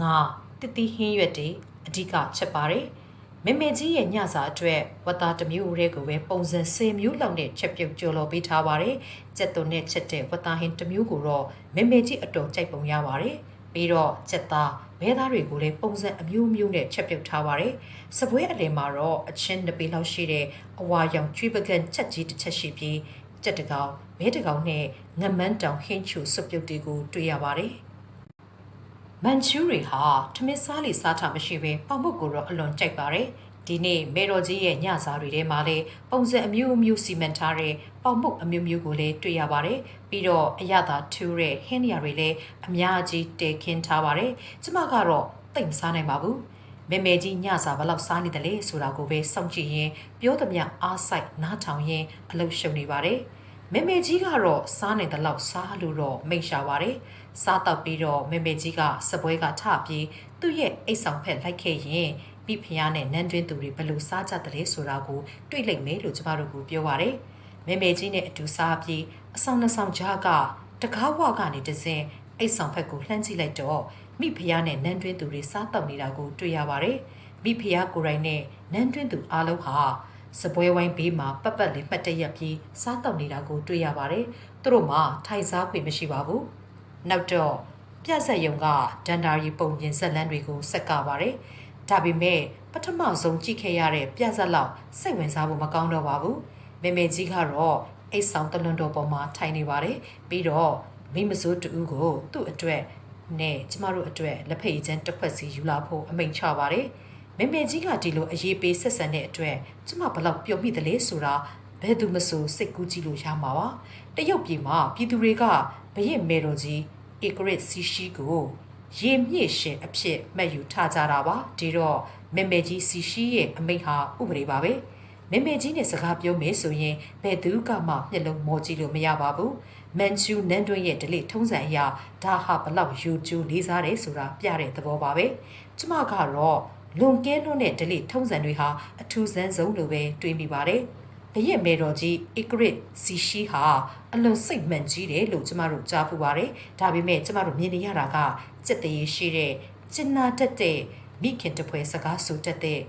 ငါတတိဟင်းရွက်တွေအဓိကချက်ပါတယ်မေမေကြီးရဲ့ညစာအတွက်ဝတ်သားတစ်မျိုးရဲကိုပဲပုံစံ10မျိုးလောက်နဲ့ချက်ပြုတ်ကြော်လို့ပေးထားပါတယ်။ကြက်သွန်နဲ့ချက်တဲ့ဝတ်သားဟင်းတစ်မျိုးကိုတော့မေမေကြီးအတော်ကြိုက်ပုံရပါတယ်။ပြီးတော့ကြက်သားမဲသားတွေကိုလည်းပုံစံအမျိုးမျိုးနဲ့ချက်ပြုတ်ထားပါတယ်။စပွဲအလယ်မှာတော့အချင်းတစ်ပေးလောက်ရှိတဲ့အဝါရောင်ကျွေးပကံချက်ကြီးတစ်ချက်ရှိပြီးကြက်တကောင်မဲတကောင်နဲ့ငမန်းတောင်ဟင်းချူစွပ်ပြုတ်တွေကိုတွေ့ရပါတယ်။မန်ချူရီဟာထမင်းစားလီစားတာမရှိဘဲပေါင်မုတ်ကိုတော့အလွန်ကြိုက်ပါတယ်ဒီနေ့မေတော်ကြီးရဲ့ညစားတွေထဲမှာလည်းပုံစံအမျိုးမျိုးစီမံထားတဲ့ပေါင်မုတ်အမျိုးမျိုးကိုလည်းတွေ့ရပါတယ်ပြီးတော့အရသာထူးတဲ့ဟင်းနေရာတွေလည်းအများကြီးတည်ခင်းထားပါတယ်ကျမကတော့တိတ်မစားနိုင်ပါဘူးမေမေကြီးညစာဘလောက်စားနေတယ်လေဆိုတာကိုပဲစောင့်ကြည့်ရင်ပြောသမျှအားစိုက်နားထောင်ရင်အလုပ်ရှုံနေပါတယ်မေမေကြီးကတော့စားနေတယ်လောက်စားလို့တော့မိတ်ရှာပါတယ်စားတော့ပြီးတော့မေမေကြီးကစပွဲကထပြီးသူ့ရဲ့အိတ်ဆောင်ဖက်လိုက်ခဲ့ရင် မိဖုရားနဲ့နန်းတွင်းသူတွေဘလို့စားကြတယ်ဆိုတာကိုတွေ့လိုက်မယ်လို့ကျမတို့ကပြောပါတယ်မေမေကြီးနဲ့အတူစားပြီးအဆောင်နှစ်ဆောင်ကြားကတကားဝကနေတစင်အိတ်ဆောင်ဖက်ကိုလှမ်းကြည့်လိုက်တော့မိဖုရားနဲ့နန်းတွင်းသူတွေစားတောက်နေတာကိုတွေ့ရပါတယ်မိဖုရားကိုယ်တိုင်နဲ့နန်းတွင်းသူအားလုံးဟာစပွဲဝိုင်းဘေးမှာပတ်ပတ်လေးမှတ်တရက်ပြီးစားတောက်နေတာကိုတွေ့ရပါတယ်သူတို့မှထိုင်စားခွင့်မရှိပါဘူးနောက်တော့ပြက်ဆက်ယုံကဒန်ဒါရီပုံပြင်ဇက်လန်းတွေကိုစက်ကပါတယ်ဒါပေမဲ့ပထမဆုံးကြည့်ခဲ့ရတဲ့ပြက်ဆက်လောက်စိတ်ဝင်စားဖို့မကောင်းတော့ပါဘူးမေမေကြီးကတော့အိတ်ဆောင်တလွန်တော်ပေါ်မှာထိုင်နေပါတယ်ပြီးတော့မိမစိုးတူကိုသူ့အတွက်နဲ့ကျမတို့အတွက်လက်ဖက်ရည်ချမ်းတစ်ခွက်စီယူလာဖို့အမိန့်ချပါတယ်မေမေကြီးကဒီလိုအရေးပေးဆက်ဆံတဲ့အတွက်ကျမဘလောက်ပျော်မိသလဲဆိုတာဘယ်သူမဆိုစိတ်ကူးကြည့်လို့ရမှာပါတရုတ်ပြည်မှာပြည်သူတွေကဘရင်မေတော်ကြီးဧကရစ်စီရှိကိုရေမြင့်ရှင်အဖြစ်မှတ်ယူထားကြတာပါဒီတော့မေမေကြီးစီရှိရဲ့အမိန့်ဟာဥပဒေပါပဲမေမေကြီးနဲ့စကားပြောမယ်ဆိုရင်ဘယ်သူကမှမျက်လုံးမောကြည့်လို့မရပါဘူးမန်ချူနန်းတွင်းရဲ့ဒလိထုံးစံအရာဒါဟာဘလောက်ယူကျူးလေးစားတယ်ဆိုတာပြတဲ့သဘောပါပဲကျမကတော့လွန်ကဲနှုတ်တဲ့ဒလိထုံးစံတွေဟာအထူးဆန်းဆုံးလို့ပဲတွေးမိပါတယ်ဘရင်မေတော်ကြီးဧကရစ်စီရှိဟာအလွန်စိတ်မှန်ကြီးတယ်လို့ကျမတို့ကြားဖူးပါတယ်ဒါပေမဲ့ကျမတို့မြင်နေရတာကစက်တရေရှိတဲ့ကျင်နာတတ်တဲ့မိခင်တပွဲစကားဆိုတတ်တဲ့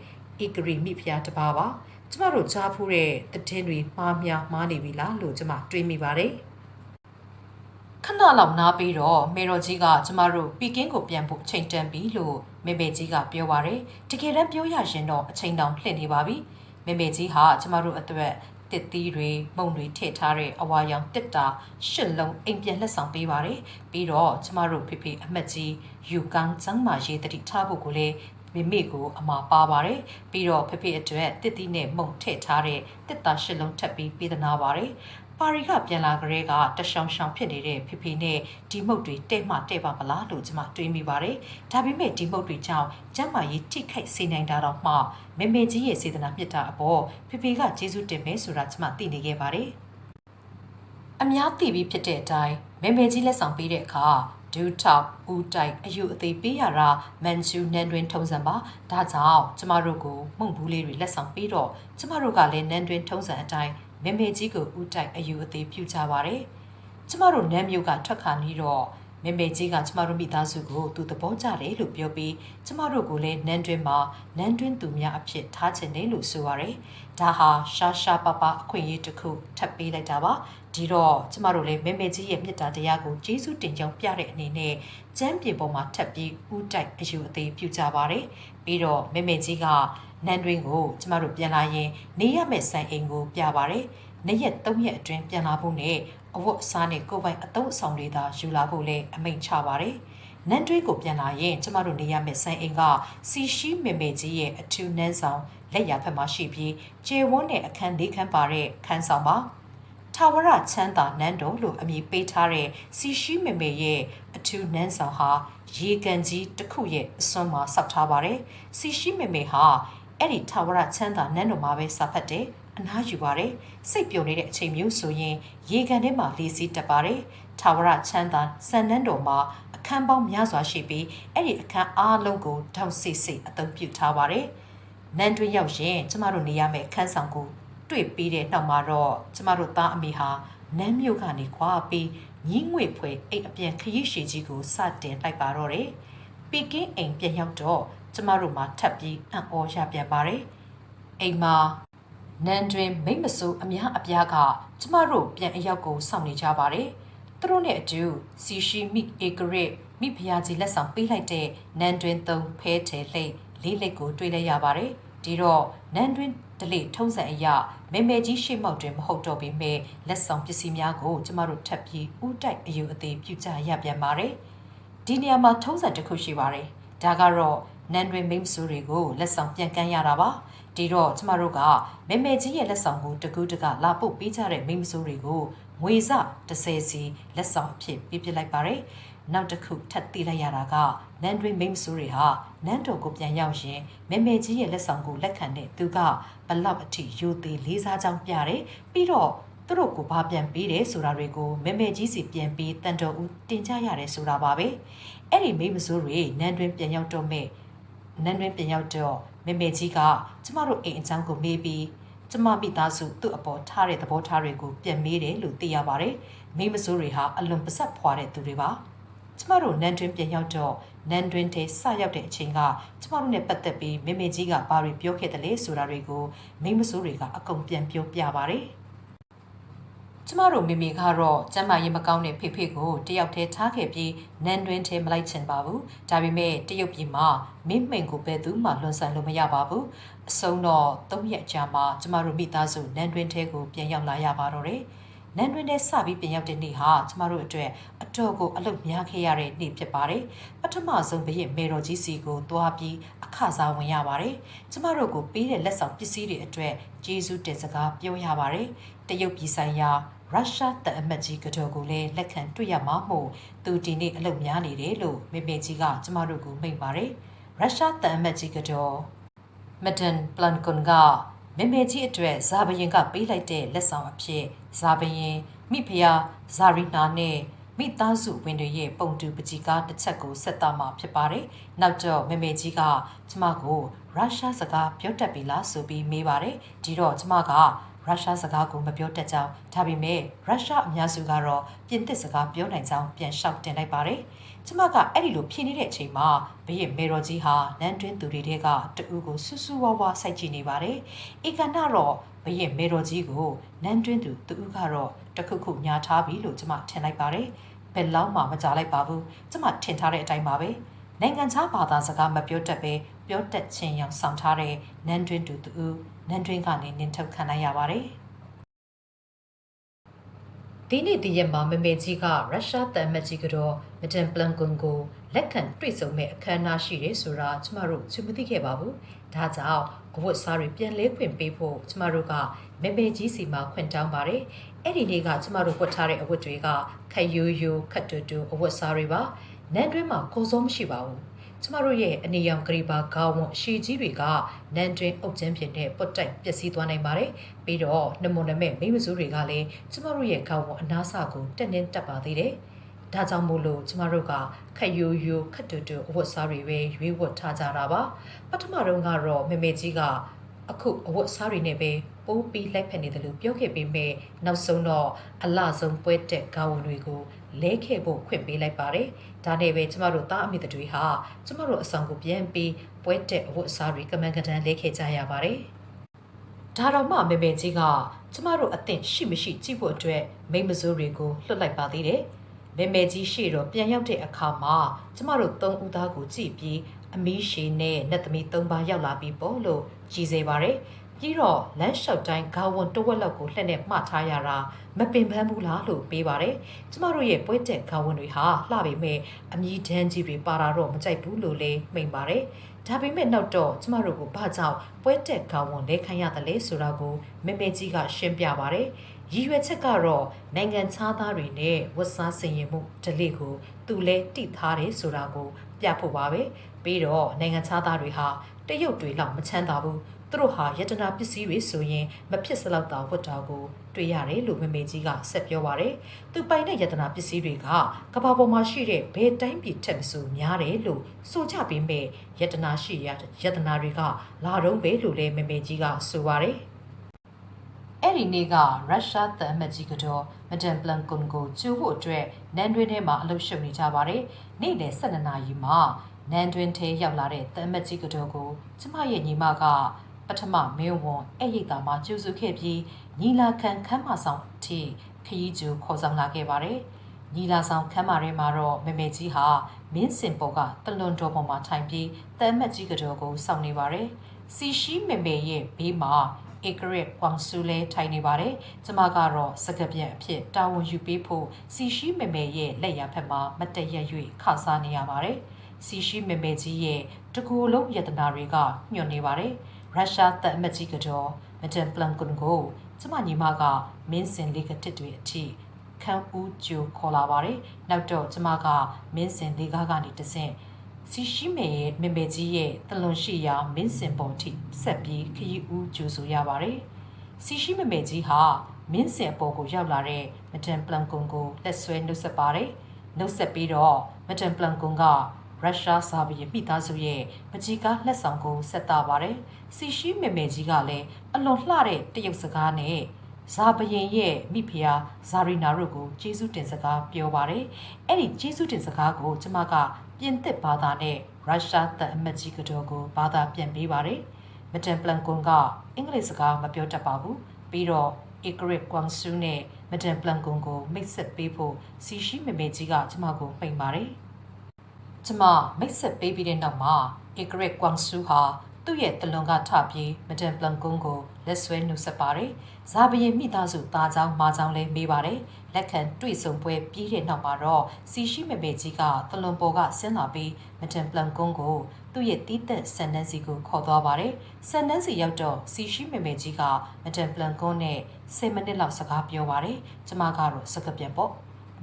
ဧကရီမိဖုရားတစ်ပါးပါကျမတို့ကြားဖူးတဲ့သတင်းတွေမှားများမှားနေပြီလားလို့ကျမတွေးမိပါတယ်ခဏလောက်နားပြီးတော့မေတော်ကြီးကကျမတို့ပီကင်းကိုပြန်ဖို့ချိန်တန်ပြီလို့မေမေကြီးကပြောပါတယ်တကယ်တမ်းပြောရရင်တော့အချိန်တောင်လှည့်နေပါပြီမေမေကြီးဟာကျမတို့အတွက်တစ်သီးတွေမုံတွေထည့်ထားတဲ့အဝါရောင်တစ်တာ8လုံးအိမ်ပြန်လက်ဆောင်ပေးပါတယ်ပြီးတော့ကျမတို့ဖေဖေအမတ်ကြီးယူကန်ကျန်းမာရေးတတိထားဖို့ကိုလည်းမိမိကိုအမှာပါပါတယ်ပြီးတော့ဖေဖေအတွက်တစ်သီးနဲ့မုံထည့်ထားတဲ့တစ်တာ8လုံးထပ်ပြီးပေးသနာပါတယ်ပါရီကပြန်လာကြတဲ့ကတရှောင်ရှောင်ဖြစ်နေတဲ့ဖေဖေနဲ့ဒီမုတ်တွေတဲ့မှတဲ့ပါမလားလို့ကျမတွေးမိပါတယ်ဒါပေမဲ့ဒီမုတ်တွေကြောင့်ကျမ်းမာရေးထိခိုက်စေနိုင်တာတော့မှမေမေကြီးရဲ့စေတနာမြတ်တာအပေါ်ဖေဖေကကျေးဇူးတင်မယ်ဆိုတာကျမသိနေခဲ့ပါတယ်အများသိပြီးဖြစ်တဲ့အတိုင်းမေမေကြီးလက်ဆောင်ပေးတဲ့အခါဒူထောက်ဦးတိုက်အယူအသေးပေးရတာမန်ချူနန်းတွင်ထုံးစံပါဒါကြောင့်ကျမတို့ကိုမုံဘူးလေးတွေလက်ဆောင်ပေးတော့ကျမတို့ကလည်းနန်းတွင်ထုံးစံအတိုင်းမေမေကြီးကိုဦးတိုက်အယူအသေးပြုကြပါတယ်ကျမတို့နန်းမြို့ကထွက်ခါနီးတော့မေမေကြီးကကျမတို့မိသားစုကိုသူသဘောကျတယ်လို့ပြောပြီးကျမတို့ကိုလည်းနန်းတွင်မှာနန်းတွင်သူများအဖြစ်ထားချင်တယ်လို့ဆိုပါတယ်ဒါဟာရှာရှာပပအခွင့်အရေးတစ်ခုထပ်ပေးလိုက်တာပါဒီတော့ကျမတို့လည်းမေမေကြီးရဲ့မေတ္တာတရားကိုကျေးဇူးတင်ကြောင်းပြတဲ့အနေနဲ့ကျမ်းပြေပေါ်မှာထပ်ပြီးဦးတိုက်အယူအသေးပြုကြပါတယ်ပြီးတော့မေမေကြီးကနန်းတွင်ကိုကျမတို့ပြန်လာရင်နေရမယ့်ဆိုင်အိမ်ကိုပြပါတယ်နေ့ရက်3ရက်အတွင်းပြန်လာဖို့နဲ့အဝတ်အစားနဲ့ကိုယ်ပိုင်အသုံးအဆောင်တွေသာယူလာဖို့လည်းအမိန့်ချပါတယ်နန်းတွင်းကိုပြန်လာရင်ကျမတို့နေရမယ့်ဆိုင်အိမ်ကစီရှိမေမေကြီးရဲ့အထူးနန်းဆောင်လက်ရဖက်မှာရှိပြီးကျေဝန်းနဲ့အခန်း၄ခန်းပါတဲ့ခန်းဆောင်ပါထာဝရချမ်းသာနန်းတော်လို့အမည်ပေးထားတဲ့စီရှိမေမေရဲ့အထူးနန်းဆောင်ဟာရေကန်ကြီးတစ်ခုရဲ့အစွန်းမှာစောက်ထားပါတယ်စီရှိမေမေဟာအဲ့ဒီထာဝရချမ်းသာနန်းတော်မှာပဲစာဖတ်တယ်အနားယူပါတယ်စိတ်ပျော်နေတဲ့အချိန်မျိုးဆိုရင်ရေကန်ထဲမှာလေးစီးတက်ပါတယ်ထာဝရချမ်းသာစံနန်းတော်မှာအခန်းပေါင်းများစွာရှိပြီးအဲ့ဒီအခန်းအားလုံးကိုတောက်ဆိတ်ဆိတ်အသုံးပြုထားပါတယ်နန်းတွင်းရောက်ရင်ကျမတို့နေရမယ့်အခန်းဆောင်ကိုတွေ့ပြီးတဲ့နောက်မှာတော့ကျမတို့သားအမေဟာနန်းမြို့ကနေခွာပြီးညီးငွေဖွယ်အိမ်အပြန်ခရီးရှည်ကြီးကိုစတင်လိုက်ပါတော့တယ်ပီကင်းအိမ်ပြန်ရောက်တော့ကျမတို့မှာထပ်ပြီးအံ့ဩရပြန်ပါတယ်အိမ်မှာနန်းတွင်မိမဆိုးအများအပြားကကျမတို့ပြန်အရောက်ကိုစောင့်နေကြပါတယ်သူတို့နဲ့အတူစီရှိမိဧကရစ်မိဖုရားကြီးလက်ဆောင်ပေးလိုက်တဲ့နန်းတွင်3ဖဲထဲလှိတ်လေးလက်ကိုတွေ့လိုက်ရပါတယ်ဒီတော့နန်းတွင်ဒလိထုံးစံအရမေမေကြီးရှေ့မောက်တွင်မဟုတ်တော့ပေမဲ့လက်ဆောင်ပစ္စည်းများကိုကျမတို့ထပ်ပြီးဦးတိုက်အယူအသေးပြုကြရပြန်ပါတယ်ဒီနေရာမှာထုံးစံတစ်ခုရှိပါတယ်ဒါကတော့နန်းတွင်မိမဆိုးတွေကိုလက်ဆောင်ပြန်ကမ်းရတာပါဒီတော့ကျမတို့ကမေမေကြီးရဲ့လက်ဆောင်ကိုတကူးတကလာပုတ်ပေးကြတဲ့မိမဆိုးတွေကိုငွေစ30စီလက်ဆောင်အဖြစ်ပေးပစ်လိုက်ပါတယ်နောက်တစ်ခုထပ်သိလိုက်ရတာကနန်းတွင်မိမဆိုးတွေဟာနန်းတော်ကိုပြန်ရောက်ရင်မေမေကြီးရဲ့လက်ဆောင်ကိုလက်ခံတဲ့သူကဘလောက်အထိယိုသေးလေးစားကြောင်းပြတယ်ပြီးတော့သူတို့ကိုဘာပြန်ပေးတယ်ဆိုတာတွေကိုမေမေကြီးစီပြန်ပြီးတန်တော်ဦးတင်ကြရတယ်ဆိုတာပါပဲအဲ့ဒီမိမဆိုးတွေနန်းတွင်ပြန်ရောက်တော့မေ မေမေကြီးကကျမတို့အိမ်အကြောင်းကိုမေးပြီးကျမမိသားစုသူ့အပေါ်ထားတဲ့သဘောထားတွေကိုပြန်မေးတယ်လို့သိရပါတယ်မိမစိုးတွေဟာအလွန်ပါဆက်ဖွာတဲ့သူတွေပါကျမတို့နန်းတွင်ပြန်ရောက်တော့နန်းတွင်ထဲစရောက်တဲ့အချိန်ကကျမတို့နဲ့ပတ်သက်ပြီးမေမေကြီးကဘာတွေပြောခဲ့တယ်လဲဆိုတာတွေကိုမိမစိုးတွေကအကုန်ပြန်ပြောပြပါတယ်ကျမတို့မေမေကတော့ကျမရင်မကောင်းတဲ့ဖေဖေကိုတယောက်တည်းထားခဲ့ပြီးနန်းတွင်ထဲမလိုက်ချင်ပါဘူးဒါပေမဲ့တရုတ်ပြည်မှာမင်းမိန်ကိုပဲသူမှလွန်ဆန်လို့မရပါဘူးအဆုံးတော့3ရက်ကြာမှကျမတို့မိသားစုနန်းတွင်ထဲကိုပြန်ရောက်လာရပါတော့တယ်နန်းတွင်ထဲစပြီးပြန်ရောက်တဲ့နေ့ဟာကျမတို့အတွက်အတော်ကိုအလုပ်များခဲ့ရတဲ့နေ့ဖြစ်ပါတယ်ပထမဆုံးဘရင်မေတော်ကြီးစီကိုသွားပြီးအခစားဝင်ရပါတယ်ကျမတို့ကိုပေးတဲ့လက်ဆောင်ပစ္စည်းတွေအတွက်ကျေးဇူးတင်စကားပြောရပါတယ်တရုတ်ပြည်ဆိုင်ရာရုရှားတပ်အမတ်ကြီးကတော်ကိုလည်းလက်ခံတွေ့ရမှာမို့သူဒီနေ့အလုပ်များနေတယ်လို့မေမေကြီးကကျမတို့ကိုမိန့်ပါတယ်ရုရှားတပ်အမတ်ကြီးကတော်မဒန်ပလန်ကွန်ကမေမေကြီးအတွက်ဇာဘရင်ကပေးလိုက်တဲ့လက်ဆောင်အဖြစ်ဇာဘရင်မိဖုရားဇာရီနာနဲ့မိသားစုဝင်တွေရဲ့ပုံတူပကြီးကားတစ်ချက်ကိုဆက်သားမှာဖြစ်ပါတယ်။နောက်တော့မေမေကြီးကကျမကိုရုရှားစကားပြောတတ်ပြီလားဆိုပြီးမေးပါတယ်။ဒီတော့ကျမကရုရှားစကားကိုမပြောတတ်ကြောင်းဒါပေမဲ့ရုရှားအများစုကတော့ပြင်သစ်စကားပြောနိုင်ကြောင်းပြန်လျှောက်တင်လိုက်ပါတယ်။ကျမကအဲ့ဒီလိုဖြေနေတဲ့အချိန်မှာဘရင်မေတော်ကြီးဟာနန်းတွင်းသူတွေကတူကိုဆူဆူဝါဝါစိုက်ကြည့်နေပါတယ်။ဧကနာတော့ဘရင်မေတော်ကြီးကိုနန်းတွင်းသူတူကတော့တခုခုညာထားပြီလို့ကျမထင်လိုက်ပါတယ်။ဘယ်လောက်မှမကြားလိုက်ပါဘူး။ကျမထင်ထားတဲ့အတိုင်းပါပဲ။နိုင်ငံခြားဘာသာစကားမပြောတတ်ပဲပြောတတ်ခြင်းရောင်ဆောင်ထားတဲ့နန်းတွင်းတူနန်းတွင်းကနေနင်းထုတ်ခံလိုက်ရပါတယ်။ဒီနေ့ဒီရက်မှာမမေကြီးကရုရှားတန်မတ်ကြီးကတော့မဒန်ပလန်ကွန်ကိုလက်ခံတွေ့ဆုံမဲ့အခမ်းအနားရှိတယ်ဆိုတာကျမတို့သိမသိခဲ့ပါဘူး။ဒါကြောင့်အဝတ်စားတွေပြန်လဲခွင့်ပေးဖို့ကျမတို့ကမမေကြီးစီမှာခွင့်တောင်းပါတယ်။အဲ့ဒီနေ့ကကျမတို့ဝတ်ထားတဲ့အဝတ်တွေကခက်ရိုးရိုးခက်တူတူအဝတ်စားတွေပါ။နန်းတွင်းမှာကိုစုံမရှိပါဘူး။ကျမတို့ရဲ့အနေရောင်ဂရီပါခေါင်းဝအရှိကြီးတွေကနန်းတွင်းအုပ်ကျန်းဖြစ်တဲ့ပုတ်တိုက်ပျက်စီးသွားနိုင်ပါတယ်။ပြီးတော့နမွန်နမဲ့မိမစိုးတွေကလည်းကျမတို့ရဲ့ခေါင်းဝအနားဆကိုတက်နေတက်ပါသေးတယ်။ဒါကြောင့်မို့လို့ကျမတို့ကခက်ရိုးရိုးခက်တူတူအဝတ်စားတွေပဲရွေးဝတ်ထားကြတာပါ။ပထမတော့ကတော့မေမေကြီးကအခုအဝတ်စားတွေနဲ့ပဲပိုးပြီးလိုက်ဖက်နေတယ်လို့ပြောခဲ့ပေမဲ့နောက်ဆုံးတော့အလှဆုံးပွဲတက်ခေါင်းဝင်တွေကိုလဲခဲ့ဖို့ခွင့်ပေးလိုက်ပါတယ်။ဒါနဲ့ပဲကျမတို့သားအမိတွေဟာကျမတို့အဆောင်ကိုပြန်ပြီးပွဲတက်အဝတ်အစားတွေကမန်ကတန်လဲခဲ့ကြရပါတယ်။ဒါတော့မှမေမေကြီးကကျမတို့အသင့်ရှိမရှိကြည့်ဖို့အတွက်မိမစိုးတွေကိုလွှတ်လိုက်ပါသေးတယ်။မေမေကြီးရှေ့တော့ပြန်ရောက်တဲ့အခါမှာကျမတို့3ဦးသားကိုကြည့်ပြီးအမီးရှည်နဲ့နတ်သမီး3ပါးရောက်လာပြီးပေါ့လို့ကြည်စေပါတယ်။ပြီးတော့လမ်းလျှောက်တိုင်းဂါဝန်တဝက်လောက်ကိုလှည့်နဲ့မှထားရတာမပင်ပန်းဘူးလားလို့ပေးပါတယ်။ကျမတို့ရဲ့ပွဲတက်ဂါဝန်တွေဟာလှပေမဲ့အမြင့်တန်းကြီးတွေပါတာတော့မကြိုက်ဘူးလို့လည်းမိန့်ပါတယ်။ဒါပေမဲ့နောက်တော့ကျမတို့ကိုဘာကြောင့်ပွဲတက်ဂါဝန်လဲခိုင်းရတယ်လဲဆိုတာကိုမေမေကြီးကရှင်းပြပါတယ်။ရည်ရွယ်ချက်ကတော့နိုင်ငံခြားသားတွေနဲ့ဝတ်စားဆင်ရင်မှုဓလေ့ကိုသူလဲတိထားတယ်ဆိုတာကိုပြဖို့ပါပဲ။ပြီးတော့နိုင်ငံခြားသားတွေဟာတရုတ်တွေလောက်မချမ်းသာဘူးသူတို့ဟာယတနာပစ္စည်းတွေဆိုရင်မဖြစ်စလောက်တာဝတ်တာကိုတွေ့ရတယ်လို့မမေကြီးကဆက်ပြောပါတယ်။သူပိုင်တဲ့ယတနာပစ္စည်းတွေကကဘာပေါ်မှာရှိတဲ့ဘယ်တိုင်းပြည်ထက်မဆိုများတယ်လို့ဆိုကြပေမဲ့ယတနာရှိရယတနာတွေကလာတော့ပဲလို့လည်းမမေကြီးကဆိုပါတယ်။အဲ့ဒီနေ့ကရုရှားတန်မတ်ကြီးကတော့မဒန်ပလန်ကွန်ကိုကျူဖို့အတွက်နန်းတွင်းထဲမှာအလုပ်ရှုပ်နေကြပါတယ်။နေ့လယ်12နာရီမှာနန်းတွင်းထဲရောက်လာတဲ့တန်မတ်ကြီးကတော့ကိုကျမရဲ့ညီမကပထမမင်းဝန်အဲ့ရိတ်တာမှာကျူစုခဲ့ပြီးညီလာခံခမ်းမဆောင်အထိခရီးကျူခေါ်ဆောင်လာခဲ့ပါတယ်။ညီလာဆောင်ခမ်းမထဲမှာတော့မေမေကြီးဟာမင်းစင်ပေါ်ကတလွန်တော်ပေါ်မှာထိုင်ပြီးတန်မတ်ကြီးကတော့ကိုစောင့်နေပါတယ်။စီရှိမေမေရဲ့ဘေးမှာဧကရက်ကွန်ဆူလဲထိုင်နေပါတယ်။ကျမကတော့စကပြန်အဖြစ်တာဝန်ယူပေးဖို့စီရှိမေမေရဲ့လက်ရဖက်မှာမတည့်ရ၍ခါစားနေရပါတယ်။စီရှိမေမေကြီးရဲ့တကူလုံးယတနာတွေကညွှန်နေပါတယ်။ရုရှားတပ်အမတ်ကြီးကတော့မဒန်ပလန်ကွန်ကိုကျမညီမကမင်းစင်လေးကတစ်တွေအထိခန်းဦးကျိုခေါ်လာပါတယ်။နောက်တော့ကျမကမင်းစင်လေးကားကနေတဆင့်စီရှိမေရဲ့မေမေကြီးရဲ့တလွန်ရှိရာမင်းစင်ပေါ်ထိဆက်ပြီးခရီးဦးကျိုဆိုရပါတယ်။စီရှိမေမေကြီးဟာမင်းစင်အပေါ်ကိုရောက်လာတဲ့မဒန်ပလန်ကွန်ကိုလက်ဆွဲနှုတ်ဆက်ပါတယ်။နှုတ်ဆက်ပြီးတော့မဒန်ပလန်ကွန်က ရုရှားဇာဘရင်မိသားစုရဲ့ပကြီးကားလက်ဆောင်ကိုဆက်တာပါတယ်စီရှိမေမေကြီးကလည်းအလွန်လှတဲ့တရုတ်စကားနဲ့ဇာဘရင်ရဲ့မိဖုရားဇာရီနာတို့ကိုကျေးဇူးတင်စကားပြောပါတယ်အဲ့ဒီကျေးဇူးတင်စကားကိုကျမကပြင်သစ်ဘာသာနဲ့ရုရှားတန်အမတ်ကြီးကတော့ကိုဘာသာပြန်ပေးပါတယ်မတန်ပလန်ကွန်ကအင်္ဂလိပ်စကားမပြောတတ်ပါဘူးပြီးတော့ဧကရစ်ကွမ်ဆူနဲ့မတန်ပလန်ကွန်ကိုမိတ်ဆက်ပေးဖို့စီရှိမေမေကြီးကကျမကိုပိန်ပါတယ်ကျမမိတ်ဆက်ပေးပြီးတဲ့နောက်မှာဧကရစ်ကွမ်ဆူဟာသူ့ရဲ့တလွန်ကထပြီးမတန်ပလန်ကွန်ကိုလက်ဆွဲနှုတ်ဆက်ပါတယ်ဇာဘရင်မိသားစုသားချောင်းမချောင်းလဲမေးပါတယ်လက်ခံတွေ့ဆုံပွဲပြီးတဲ့နောက်မှာတော့စီရှိမေမေကြီးကတလွန်ပေါ်ကဆင်းလာပြီးမတန်ပလန်ကွန်ကိုသူ့ရဲ့တီးသက်ဆန်နန်းစီကိုခေါ်သွားပါတယ်ဆန်နန်းစီရောက်တော့စီရှိမေမေကြီးကမတန်ပလန်ကွန်နဲ့10မိနစ်လောက်စကားပြောပါတယ်ကျမကတော့စကားပြန်ပေါ့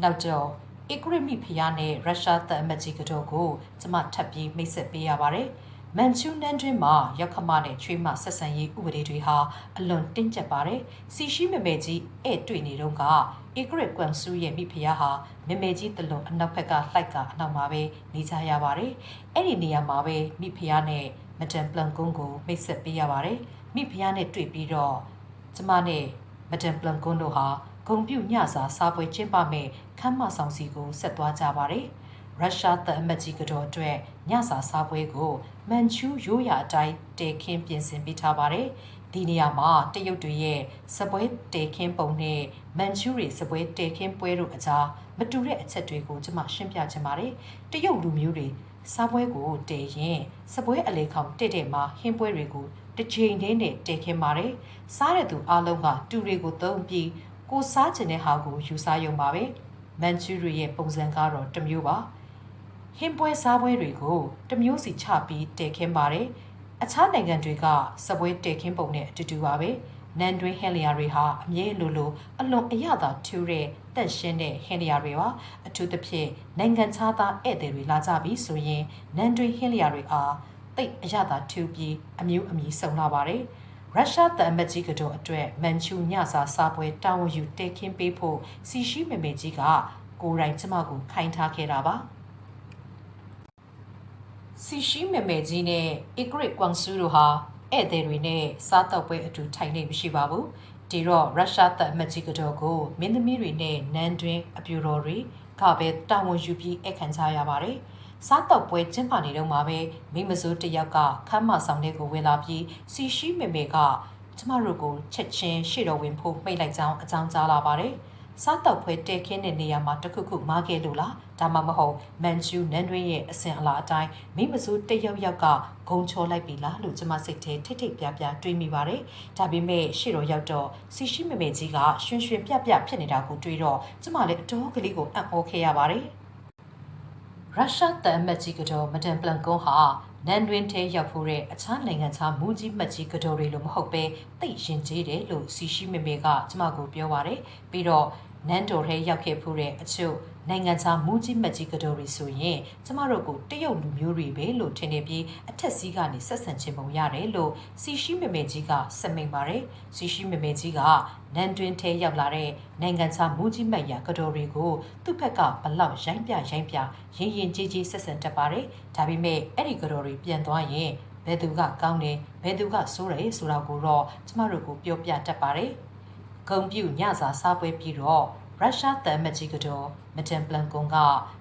နောက်တော့ဧကရစ်မိဖုရားနဲ့ရုရှားတန်အမတ်ကြီးကတော့ကိုကျမထပ်ပြီးမိတ်ဆက်ပေးရပါတယ်မန်ချူနန်တွင်မှာရောက်ခမနဲ့ချွေးမဆက်ဆံရေးဥပဒေတွေဟာအလွန်တင်းကျပ်ပါတယ်စီရှိမေမေကြီးအဲ့တွေ့နေတော့ကဧကရစ်ကွမ်ဆူရဲ့မိဖုရားဟာမေမေကြီးတလွန်အနောက်ဘက်ကလှိုက်ကအနောက်မှာပဲနေကြရပါတယ်အဲ့ဒီနေရာမှာပဲမိဖုရားနဲ့မတန်ပလန်ကွန်းကိုမိတ်ဆက်ပေးရပါတယ်မိဖုရားနဲ့တွေ့ပြီးတော့ကျမနဲ့မတန်ပလန်ကွန်းတို့ဟာဂုံပြုညစာစားပွဲကျင်းပမဲ့ခမ်းမဆောင်စီကိုဆက်သွားကြပါတယ်ရုရှားတန်အမတ်ကြီးကတော့အတွက်ညစာစားပွဲကိုမန်ချူရိုးရာအတိုင်းတေခင်းပြင်ဆင်ပေးထားပါတယ်ဒီနေရာမှာတရုတ်တွေရဲ့စပွဲတေခင်းပုံနဲ့မန်ချူတွေစပွဲတေခင်းပွဲတို့အကြားမတူတဲ့အချက်တွေကိုကျွန်မရှင်းပြချင်ပါတယ်တရုတ်လူမျိုးတွေစားပွဲကိုတေရင်စပွဲအလေခေါင်တဲ့တဲ့မှာဟင်းပွဲတွေကိုတစ်ချိန်တည်းနဲ့တေခင်းပါတယ်စားတဲ့သူအလုံးကတူတွေကိုသုံးပြီးကိုစားချင်တဲ့ဟာကိုယူစားရုံပါပဲမန်ချူတွေရဲ့ပုံစံကတော့တစ်မျိုးပါဟင်းပွဲစားပွဲတွေကိုတမျိုးစီချပြီးတဲခင်းပါတယ်အခြားနိုင်ငံတွေကစပွဲတဲခင်းပုံနဲ့အတူတူပါပဲနန်တွင်းဟန်လျာတွေဟာအမြဲလိုအလွန်အရသာထူတဲ့တန့်ရှင်းတဲ့ဟန်လျာတွေပါအထူးသဖြင့်နိုင်ငံခြားသားဧည့်သည်တွေလာကြပြီဆိုရင်နန်တွင်းဟန်လျာတွေအားတိတ်အရသာထူပြီးအမျိုးအမည်စုံလာပါတယ်ရုရှားတန်အမတ်ကြီးကတော့အတွက်မန်ချူညစာစားပွဲတာဝန်ယူတဲခင်းပေးဖို့စီရှိမေမေကြီးကကိုယ်တိုင်ကျမကိုခိုင်းထားခဲ့တာပါစီရှိမေမေကြီးနဲ့ဧကရစ်ကွမ်ဆူတို့ဟာဧည့်သည်တွေနဲ့စားတော့ပွဲအတူထိုင်နေမရှိပါဘူးဒီတော့ရုရှားတန်အမတ်ကြီးကတော့ကိုမင်းသမီးတွေနဲ့နန်းတွင်အပြူတော်တွေကပဲတာဝန်ယူပြီးအခမ်းချရပါတယ်စားတော့ပွဲကျင်းပနေတော့မှာပဲမိမစိုးတယောက်ကခမ်းမဆောင်တဲ့ကိုဝင်လာပြီးစီရှိမေမေကကျမတို့ကိုချက်ချင်းရှေ့တော်ဝင်ဖို့မိတ်လိုက်ကြောင်းအကြောင်းကြားလာပါတယ်စားတော့ပွဲတဲခင်းတဲ့နေရာမှာတခုခုမားခဲ့လို့လားဒါမှမဟုတ်မန်ချူနန်တွင်းရဲ့အစဉ်အလာအတိုင်းမိမစိုးတယောက်ကဂုံချော်လိုက်ပြီလားလို့ကျမစိတ်ထဲထိတ်ထိတ်ပြပြတွေးမိပါတယ်ဒါပေမဲ့ရှေ့တော်ရောက်တော့စီရှိမေမေကြီးကရွှင်ရွှင်ပြပြဖြစ်နေတာကိုတွေးတော့ကျမလည်းအတော်ကလေးကိုအံ့ဩခဲ့ရပါတယ်ရုရှားတန်အမတ်ကြီးကတော့မတန်ပလန်ကွန်းဟာနန်တွင်ထဲရောက်ဖို့တဲ့အခြားနိုင်ငံခြားမူကြီးမှတ်ကြီးကတော့တွေလို့မဟုတ်ပဲသိရင်ကြီးတယ်လို့စီရှိမေမေကကျမကိုပြောပါတယ်ပြီးတော့နန်တော်ထဲရောက်ခဲ့ဖို့တဲ့အချို့နိုင်ငံခြားမူကြီးမှတ်ကြီးကတော့တွေဆိုရင်ကျမတို့ကိုတရုတ်လူမျိုးတွေပဲလို့ထင်နေပြီးအထက်စီးကနေဆက်ဆံခြင်းပုံရတယ်လို့စီရှိမေမေကြီးကစမိန်ပါတယ်စီရှိမေမေကြီးကနန်တွင်ထဲရောက်လာတဲ့နိုင်ငံခြားမူကြီးမှတ်ရာကတော့တွေကိုသူ့ဘက်ကဘလောက်ရိုင်းပြရင်ရင်ကြီးကြီးဆက်ဆံတတ်ပါတယ်ဒါပေမဲ့အဲ့ဒီကတော့တွေပြန်သွားရင်ဘယ်သူကကောင်းတယ်ဘယ်သူကဆိုးတယ်ဆိုတာကိုတော့ကျမတို့ကိုပြောပြတတ်ပါတယ်ဂုံပြူညစာစားပွဲပြီးတော့ရုရှားတန်မကြီးကတော့မတန်ပလန်ကွန်က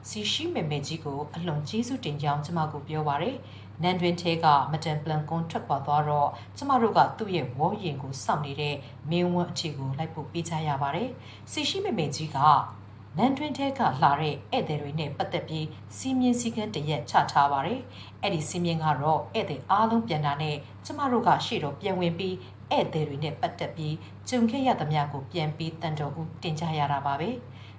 စီရှိမေမေကြီးကိုအလွန်ကျေးဇူးတင်ကြောင်းကျမကိုပြောပါတယ်နန်တွင်ထဲကမတန်ပလန်ကွန်ထွက်ခွာသွားတော့ကျမတို့ကသူ့ရဲ့ဝေါ်ရင်ကိုစောင့်နေတဲ့မင်းဝန်းအခြေကိုလိုက်ပို့ပေးကြရပါတယ်စီရှိမေမေကြီးကနန်တွင်ထဲကလာတဲ့ဧည့်သည်တွေနဲ့ပတ်သက်ပြီးစီမင်းစည်းကမ်းတရက်ချထားပါတယ်အဲ့ဒီစီမင်းကတော့ဧည့်သည်အားလုံးပြန်တာနဲ့ကျမတို့ကရှေ့တော့ပြန်ဝင်ပြီးဧည့်သည်တွေနဲ့ပတ်သက်ပြီးကျုံခဲ့ရသမျှကိုပြန်ပြီးတန်တော်ဦးတင်ကြရတာပါပဲ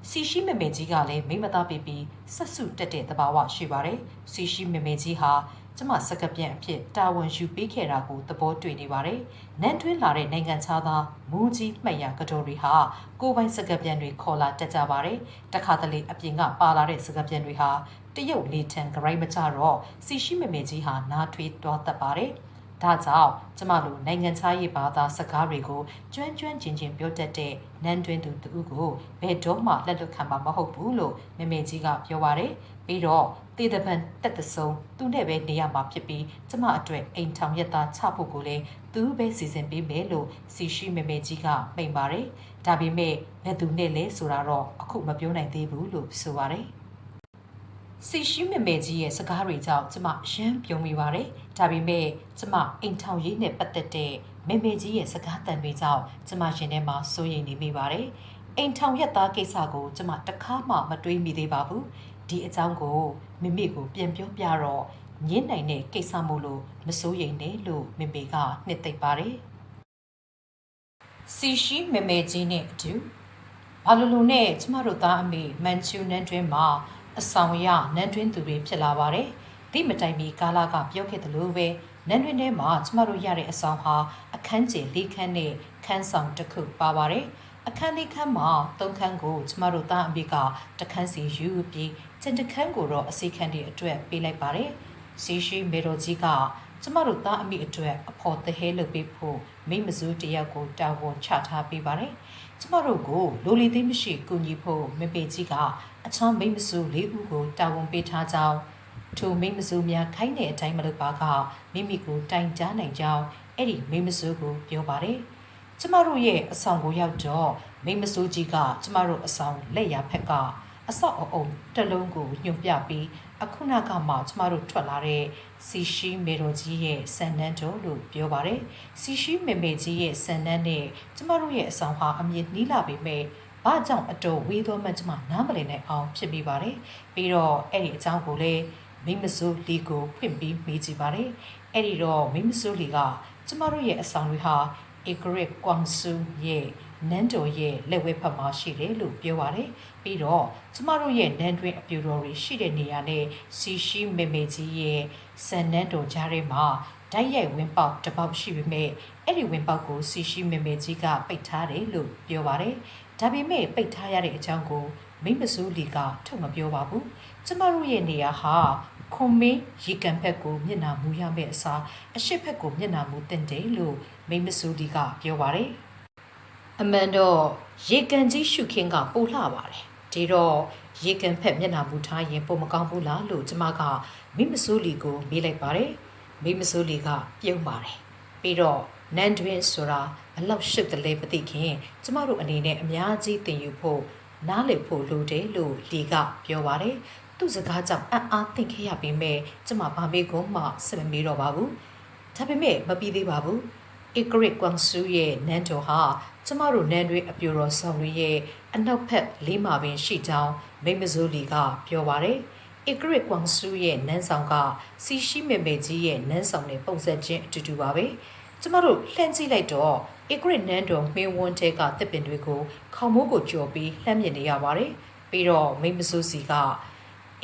စီရှိမေမေကြီးကလည်းမိမသားပြီးဆက်စုတက်တဲ့သဘာဝရှိပါတယ်စီရှိမေမေကြီးဟာကျမစကပြန်အဖြစ်တာဝန်ယူပေးခဲ့တာကိုသဘောတွေ့နေပါတယ်နန်းတွင်းလာတဲ့နိုင်ငံခြားသားမူကြီးမှတ်ရကတော်တွေဟာကိုပိုင်စကပြန်တွေခေါ်လာတက်ကြပါတယ်တခါတလေအပြင်ကပါလာတဲ့စကပြန်တွေဟာတရုတ်လေထံဂရိုင်းမကြတော့စီရှိမေမေကြီးဟာနားထွေးတွားတတ်ပါတယ်ဒါကြောင့်ကျမတို့နိုင်ငံခြားရေးဘာသာစကားတွေကိုကျွမ်းကျွမ်းကျင်ကျင်ပြောတတ်တဲ့နန်းတွင်းသူတူကိုဘယ်တော့မှလက်လွတ်ခံမှာမဟုတ်ဘူးလို့မေမေကြီးကပြောပါတယ်ပြီးတော့ တေးတပံတက်တဆုံသူနဲ့ပဲနေရမှာဖြစ်ပြီးကျမအတွက်အိမ်ထောင်ရက်သားချဖို့ကိုလည်းသူပဲစီစဉ်ပေးမယ်လို့စီရှိမေမေကြီးကမိန့်ပါတယ်။ဒါပေမဲ့ဘယ်သူနဲ့လဲဆိုတာတော့အခုမပြောနိုင်သေးဘူးလို့ဆိုပါတယ်။စီရှိမေမေကြီးရဲ့စကားတွေကြောင့်ကျမရမ်းပြုံးမိပါတယ်။ဒါပေမဲ့ကျမအိမ်ထောင်ရေးနဲ့ပတ်သက်တဲ့မေမေကြီးရဲ့စကားတန်တွေကြောင့်ကျမရှင်ထဲမှာစိုးရိမ်နေမိပါတယ်။အိမ်ထောင်ရက်သားကိစ္စကိုကျမတခါမှမတွေးမိသေးပါဘူး။ဒီအကြောင်းကိုမိမိကိုပြန်ပြောပြတော့ညင်းနိုင်တဲ့ကိစ္စမို့လို့မစိုးရိမ်နဲ့လို့မေမေကနှစ်သိမ့်ပါတယ်။စီရှိမေမေကြီးနဲ့အတူဘာလို့နဲ့ကျမတို့သားအမေမန်ချူနန်းတွင်းမှာအဆောင်ရနန်းတွင်းသူတွေဖြစ်လာပါတယ်။ဒီမတိုင်မီကာလာကပြောခဲ့တယ်လို့ပဲနန်းတွင်းထဲမှာကျမတို့ရတဲ့အဆောင်ဟာအခန်းကျယ်၄ခန်းနဲ့ခန်းဆောင်တစ်ခုပါပါတယ်။အခန်းလေးခန်းမှာ၃ခန်းကိုကျမတို့သားအမေကတစ်ခန်းစီယူပြီးကျန်တစ်ခန်းကိုတော့အစီခန်းတွေအတွက်ပေးလိုက်ပါတယ်။စီရှိမေတော်ကြီးကကျမတို့သားအမိအတွက်အဖော်တဟဲလုပ်ပေးဖို့မိမစုတယောက်ကိုတာဝန်ချထားပေးပါတယ်။ကျမတို့ကိုလိုလီသိမရှိကူညီဖို့မေပေကြီးကအချောင်းမိမစု၄ဦးကိုတာဝန်ပေးထားကြောင်းထိုမိမစုများခိုင်းတဲ့အတိုင်းမလုပ်ပါကမိမိကိုတိုင်ကြားနိုင်ကြောင်းအဲ့ဒီမိမစုကိုပြောပါတယ်။ကျမတို့ရဲ့အဆောင်ကိုရောက်တော့မိမစုကြီးကကျမတို့အဆောင်လက်ရာဖက်ကအဆောက်အအုံတစ်လုံးကိုညွှန်ပြပြီးအခုနကမှကျမတို့ထွက်လာတဲ့စီရှိမေတော်ကြီးရဲ့ဆန်နန်းတော်လို့ပြောပါတယ်။စီရှိမေမေကြီးရဲ့ဆန်နန်းနဲ့ကျမတို့ရဲ့အဆောင်ဟာအမြင်နှီးလာပေမဲ့ဘာကြောင့်အတော်ဝေးသောမှကျမနားမလည်နိုင်အောင်ဖြစ်မိပါတယ်။ပြီးတော့အဲ့ဒီအကြောင်းကိုလည်းမိမစိုးလီကိုဖွင့်ပြီးမေးကြည့်ပါတယ်။အဲ့ဒီတော့မိမစိုးလီကကျမတို့ရဲ့အဆောင်တွေဟာဧကရစ်ကွမ်ဆူရဲ့နန်းတော်ရဲ့လက်ဝဲဖက်မှာရှိတယ်လို့ပြောပါတယ်။ပြီးတော့ကျမတို့ရဲ့နန်းတွင်အပြူတော်တွေရှိတဲ့နေရာနဲ့စီရှိမေမေကြီးရဲ့ဆန်နန်းတော်ကြားထဲမှာဓာတ်ရိုက်ဝင်းပေါက်တစ်ပေါက်ရှိပေမဲ့အဲ့ဒီဝင်းပေါက်ကိုစီရှိမေမေကြီးကပိတ်ထားတယ်လို့ပြောပါတယ်။ဒါပေမဲ့ပိတ်ထားရတဲ့အကြောင်းကိုမိမစိုးလီကထုတ်မပြောပါဘူး။ကျမတို့ရဲ့နေရာဟာခွန်မင်းရေကန်ဘက်ကိုမျက်နှာမူရမယ့်အစားအရှိတ်ဘက်ကိုမျက်နှာမူတင်တယ်လို့မိမစိုးလီကပြောပါတယ်။အမှန်တော့ရေကန်ကြီးရှုခင်းကပိုလှပါတယ်ဒီတော့ရေကန်ဖက်မျက်နှာမူထားရင်ပုံမကောင်းဘူးလားလို့ကျမကမိမစိုးလီကိုမေးလိုက်ပါတယ်မိမစိုးလီကပြုံးပါတယ်ပြီးတော့နန်းတွင်ဆိုတာဘလောက်ရှုပ်တယ်လဲမသိခင်ကျမတို့အနေနဲ့အများကြီးသင်ယူဖို့နားလည်ဖို့လိုတယ်လို့လီကပြောပါတယ်သူ့စကားကြောင့်အံ့အားသင့်ခဲ့ရပေမဲ့ကျမဘာမေးကုန်မှဆက်မမေးတော့ပါဘူးဒါပေမဲ့မပြီးသေးပါဘူးဧကရစ်ကွမ်ဆူရဲ့နန်းတော်ဟာကျမတို့နန်းတွင်အပြူတော်ဆောင်တွေရဲ့အနောက်ဘက်လေးမှာပင်ရှိကြောင်းမိမစိုးလီကပြောပါတယ်ဧကရစ်ကွမ်ဆူရဲ့နန်းဆောင်ကစီရှိမေမေကြီးရဲ့နန်းဆောင်နဲ့ပုံစံချင်းအတူတူပါပဲကျမတို့လှမ်းကြည့်လိုက်တော့ဧကရစ်နန်းတော်မင်းဝန်းထဲကတစ်ပင်တွေကိုခေါမိုးကိုကြော်ပြီးလှမ်းမြင်နေရပါတယ်ပြီးတော့မိမစိုးစီက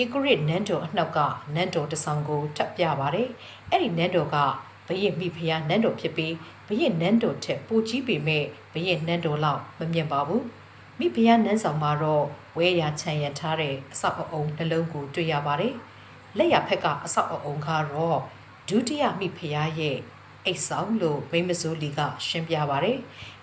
ဧကရစ်နန်းတော်အနောက်ကနန်းတော်တစ်ဆောင်ကိုထပ်ပြပါတယ်အဲ့ဒီနန်းတော်ကဘရင်မိဖုရားနန်းတော်ဖြစ်ပြီးဘရင်နန်းတော်ထက်ပိုကြီးပေမဲ့ဘရင်နန်းတော်လောက်မမြင်ပါဘူးမိဖုရားနန်းဆောင်မှာတော့ဝဲရခြံရံထားတဲ့အဆောက်အအုံနှလုံးကိုတွေ့ရပါတယ်လက်ရဖက်ကအဆောက်အအုံကတော့ဒုတိယမိဖုရားရဲ့အိတ်ဆောင်လို့မိမစိုးလီကရှင်းပြပါတယ်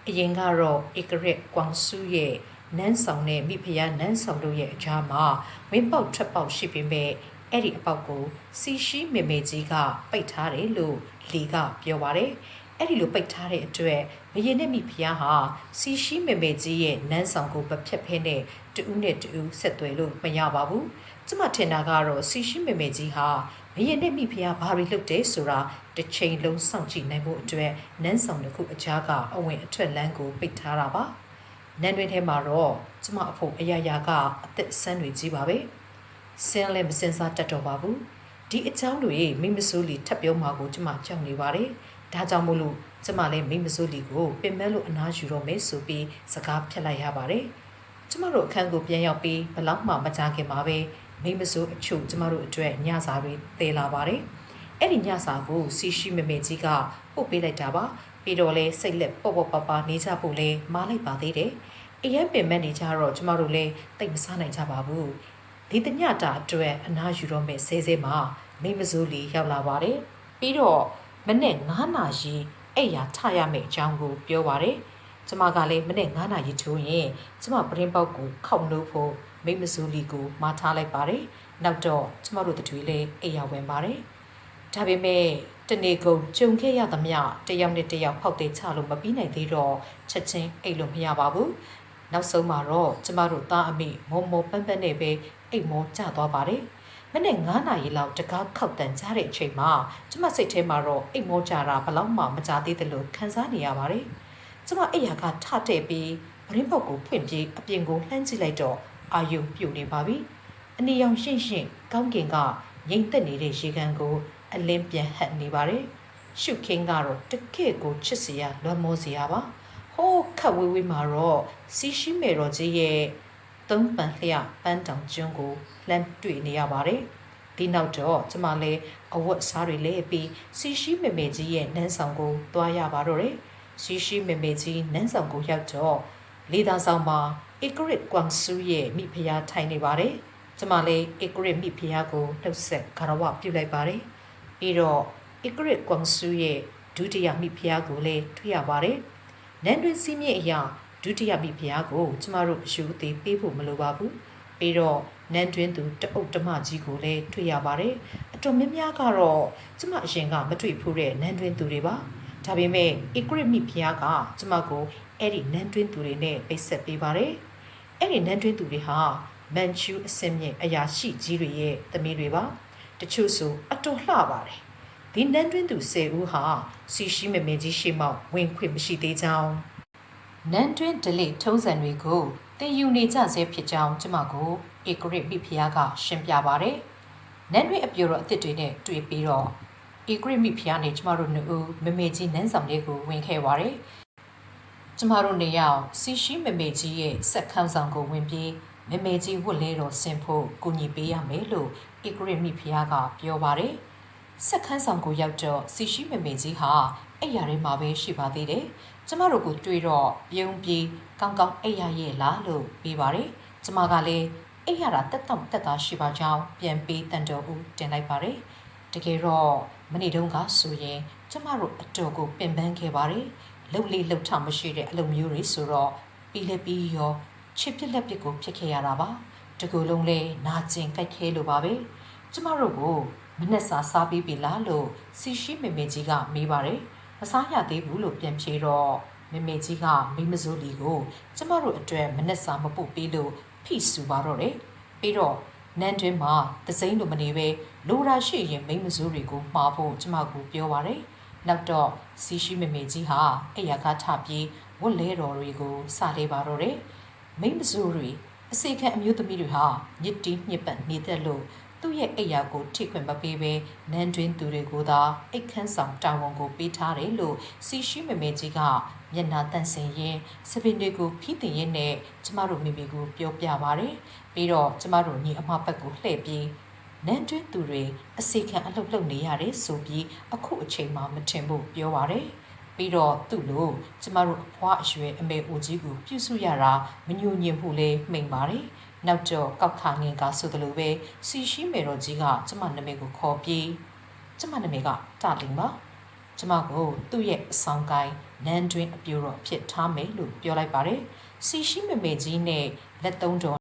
အရင်ကတော့ဧကရစ်ကွမ်ဆူရဲ့နန်းဆောင်နဲ့မိဖုရားနန်းဆောင်တို့ရဲ့အကြားမှာဝင်းပေါက်ထွက်ပေါက်ရှိပေမဲ့အဲ့ဒီအပေါက်ကိုစီရှိမေမေကြီးကပိတ်ထားတယ်လို့လီကပြောပါတယ်အဲ့ဒီလိုပိတ်ထားတဲ့အတွက်ဘရင်နဲ့မိဖုရားဟာစီရှိမေမေကြီးရဲ့နန်းဆောင်ကိုမဖြတ်ဖဲနဲ့တူးနဲ့တူးဆက်သွယ်လို့မရပါဘူးကျမထင်တာကတော့စီရှိမေမေကြီးဟာဘရင်နဲ့မိဖုရားဘာတွေလုပ်တယ်ဆိုတာတစ်ချိန်လုံးစောင့်ကြည့်နိုင်ဖို့အတွက်နန်းဆောင်တစ်ခုအကြားကအဝင်အထွက်လမ်းကိုပိတ်ထားတာပါနန်းတွင်ထဲမှာတော့ကျမအဖို့အရာရာကအသက်ဆန်းတွေကြီးပါပဲစင်းလည်းမစင်စားတတ်တော့ပါဘူးဒီအကြောင်းတွေမိမစိုးလီထပ်ပြောမှာကိုကျမကြောက်နေပါတယ်ဒါကြောင့်မို့လို့ကျမလည်းမိမစိုးလီကိုပင်မလို့အနားယူတော့မယ်ဆိုပြီးစကားဖြတ်လိုက်ရပါတယ်ကျမတို့အခန်းကိုပြန်ရောက်ပြီးဘလောက်မှမကြခင်ပါပဲမိမစိုးအချို့ကျမတို့အတွက်ညစာတွေတည်လာပါတယ်အဲ့ဒီညစာကိုစီရှိမေမေကြီးကပို့ပေးလိုက်တာပါပြီးတော့လဲစိတ်လက်ပေါ့ပေါ့ပါပါနေကြဖို့လဲမားလိုက်ပါသေးတယ်အရင်ပင်မနေကြတော့ကျမတို့လဲတိတ်မစားနိုင်ကြပါဘူးဒီတညတာအတွက်အနားယူတော့မယ်ဆဲဆဲမှာမိမစိုးလီရောက်လာပါတယ်ပြီးတော့မနေ့9နာရီအဲ့ရထရမယ့်အကြောင်းကိုပြောပါတယ်ကျမကလည်းမနေ့9နာရီထိုးရင်ကျမပရင်းပေါက်ကိုခောက်လို့ဖို့ မိမစိုးလီကိုမှားထားလိုက်ပါတယ်နောက်တော့ကျမတို့တို့လည်းအိမ်ရောက်ဝင်ပါတယ်ဒါပေမဲ့တနေ့ကုန်ကြုံခဲ့ရသမျှတယောက်နဲ့တယောက်ဖောက်သေးချလို့မပြီးနိုင်သေးတော့ချက်ချင်းအိတ်လို့မရပါဘူးနောက်ဆုံးမှာတော့ကျမတို့သားအမိမောမောပန်းပန်းနဲ့ပဲအိတ်မောကျသွားပါတယ်မနေ့9နာရီလောက်တကားခောက်တန်ကြတဲ့အချိန်မှာကျမစိတ်ထဲမှာတော့အိတ်မောကြတာဘလောက်မှမကြသေးတယ်လို့ခံစားနေရပါတယ်ကျမအိတ်ရကထတဲ့ပြီးဗရင်းပေါက်ကိုဖွင့်ပြီးအပြင်ကိုလှမ်းကြည့်လိုက်တော့အာယုံပြုတ်နေပါပြီအနီရောင်ရှင့်ရှင့်ကောင်းကင်ကငိမ့်သက်နေတဲ့ရေကန်ကိုအလင်းပြန်ဟပ်နေပါတယ်ရှုခင်းကတော့တကယ့်ကိုချစ်စရာလွမ်းမိုးစရာပါဟိုးခတ်ဝေးဝေးမှာတော့စီရှိမေတော်ကြီးရဲ့သုံးပန်လျှပန်းတောင်ကျွန်းကိုလှမ်းတွေ့နေရပါတယ်ဒီနောက်တော့ကျမလည်းအဝတ်စားတွေလဲပြီးစီရှိမေမေကြီးရဲ့နန်းဆောင်ကိုသွားရပါတော့တယ်စီရှိမေမေကြီးနန်းဆောင်ကိုရောက်တော့လေသာဆောင်မှာဧကရစ်ကွမ်ဆူရဲ့မိဖုရားထိုင်နေပါတယ်ကျမလည်းဧကရစ်မိဖုရားကိုနှုတ်ဆက်ဂါရဝပြုလိုက်ပါတယ်ပြီးတော့ဧကရစ်ကွမ်ဆူရဲ့ဒုတိယမိဖုရားကိုလည်းတွေ့ရပါတယ်နန်းတွင်စီးမြင့်အရာဒုတိယမိဖုရားကိုကျမတို့အယူအသေးပေးဖို့မလိုပါဘူးပြီးတော့နန်းတွင်သူတအုပ်တမကြီးကိုလည်းတွေ့ရပါတယ်အတော်များများကတော့ကျမအရင်ကမတွေ့ဘူးတဲ့နန်းတွင်သူတွေပါဒါပေမဲ့ဧကရစ်မိဖုရားကကျမကိုအဲ့ဒီနန်းတွင်သူတွေနဲ့ပိတ်ဆက်ပေးပါတယ်အဲ့ဒီနန်းတွင်သူတွေဟာမန်ချူအစင်မြင့်အရာရှိကြီးတွေရဲ့သမီးတွေပါတချို့ဆိုအတော်လှပါတယ်ဒီနန်းတွင်သူ10ဦးဟာစီရှိမမေကြီးရှိမောက်ဝင်ခွင့်မရှိသေးကြောင်းနန်းတွင်ဒလိထုံးစံတွေကိုတင်ယူနေကြဆဲဖြစ်ကြောင်းကျမကိုဧကရစ်မိဖုရားကရှင်းပြပါတယ်နန်းတွင်အပြိုတော်အစ်စ်တွေနဲ့တွေ့ပြီးတော့ဧကရစ်မိဖုရားနဲ့ကျမတို့နှစ်ဦးမမေကြီးနန်းဆောင်လေးကိုဝင်ခဲ့ပါတယ်ကျမတို့နေရောက်စီရှိမမေကြီးရဲ့စက်ခန်းဆောင်ကိုဝင်ပြီးမမေကြီးဝတ်လဲတော်ဆင်ဖို့ကူညီပေးရမယ်လို့ဧကရစ်မိဖုရားကပြောပါတယ်စက်ခန်းဆောင်ကိုရောက်တော့စီရှိမမေကြီးဟာအဲ့ရထဲမှာပဲရှိပါသေးတယ်ကျမတို့ကိုတွေ့တော့ပြုံးပြီးကောင်းကောင်းအဲ့ရရဲ့လားလို့ပြီးပါတယ်ကျမကလည်းအဲ့ရတာတက်တော့တက်တာရှိပါကြောင်းပြန်ပြီးတန်တော်ဦးတင်လိုက်ပါတယ်တကယ်တော့မနေ့တုန်းကဆိုရင်ကျမတို့အတော်ကိုပင်ပန်းခဲ့ပါတယ်လှုပ်လေးလှုပ်ထမရှိတဲ့အလုပ်မျိုးတွေဆိုတော့ပြီးလဲပြီးရောချစ်ပြက်လက်ပြက်ကိုဖြစ်ခဲ့ရတာပါတကူလုံးလဲနာကျင်ကြိုက်ခဲလိုပါပဲကျမတို့ကိုမနှက်စာစားပြီးပြီလားလို့စီရှိမေမေကြီးကမေးပါတယ်မစားရသေးဘူးလို့ပြန်ဖြေတော့မေမေကြီးကမိမစိုးလီကိုကျမတို့အတွက်မနှက်စာမပုတ်ပေးလို့ဖိဆူပါတော့တယ်ပြီးတော့နန်းတွင်မှာသစိမ့်လိုမနေပဲလိုရာရှိရင်မိမစိုးတွေကိုမှားဖို့ကျမကိုပြောပါတယ်နောက်တော့စီရှိမေမေကြီးဟာအဲ့ရကားထပြီးဝတ်လဲတော်တွေကိုစလေးပါတော့တယ်မိမစိုးတွေအစီခံအမျိုးသမီးတွေဟာညစ်တီးညစ်ပတ်နေတတ်လို့သူ့ရဲ့အိယာကိုထိခွင့်မပေးဘဲနန်းတွင်သူတွေကိုသာအိတ်ခမ်းဆောင်တာဝန်ကိုပေးထားတယ်လို့စီရှိမေမေကြီးကမျက်နှာတန့်စင်ရင်းစပင်တွေကိုဖိတင်ရင်းနဲ့ကျမတို့မိမိကိုပြောပြပါတယ်ပြီးတော့ကျမတို့ညီအမဘက်ကိုလှည့်ပြီးနန်းတွင်သူတွေအစီခံအလှုပ်လှုပ်နေရတယ်ဆိုပြီးအခုအချိန်မှမထင်ဖို့ပြောပါတယ်ပြီးတော့သူ့လိုကျမတို့အဖွားအရွယ်အမေအိုကြီးကိုပြုစုရတာမညှို့ညင်ဖို့လဲမိန်ပါတယ်နောက်တော့ကောက်ခါငင်ကဆိုသလိုပဲစီရှိမေတော်ကြီးကကျမနာမည်ကိုခေါ်ပြီးကျမနာမည်ကတာလင်ပါကျမကိုသူ့ရဲ့အဆောင်ကိုင်းနန်းတွင်အပြိုတော်ဖြစ်ထားမယ်လို့ပြောလိုက်ပါတယ်စီရှိမေမေကြီးနဲ့လက်သုံးတော်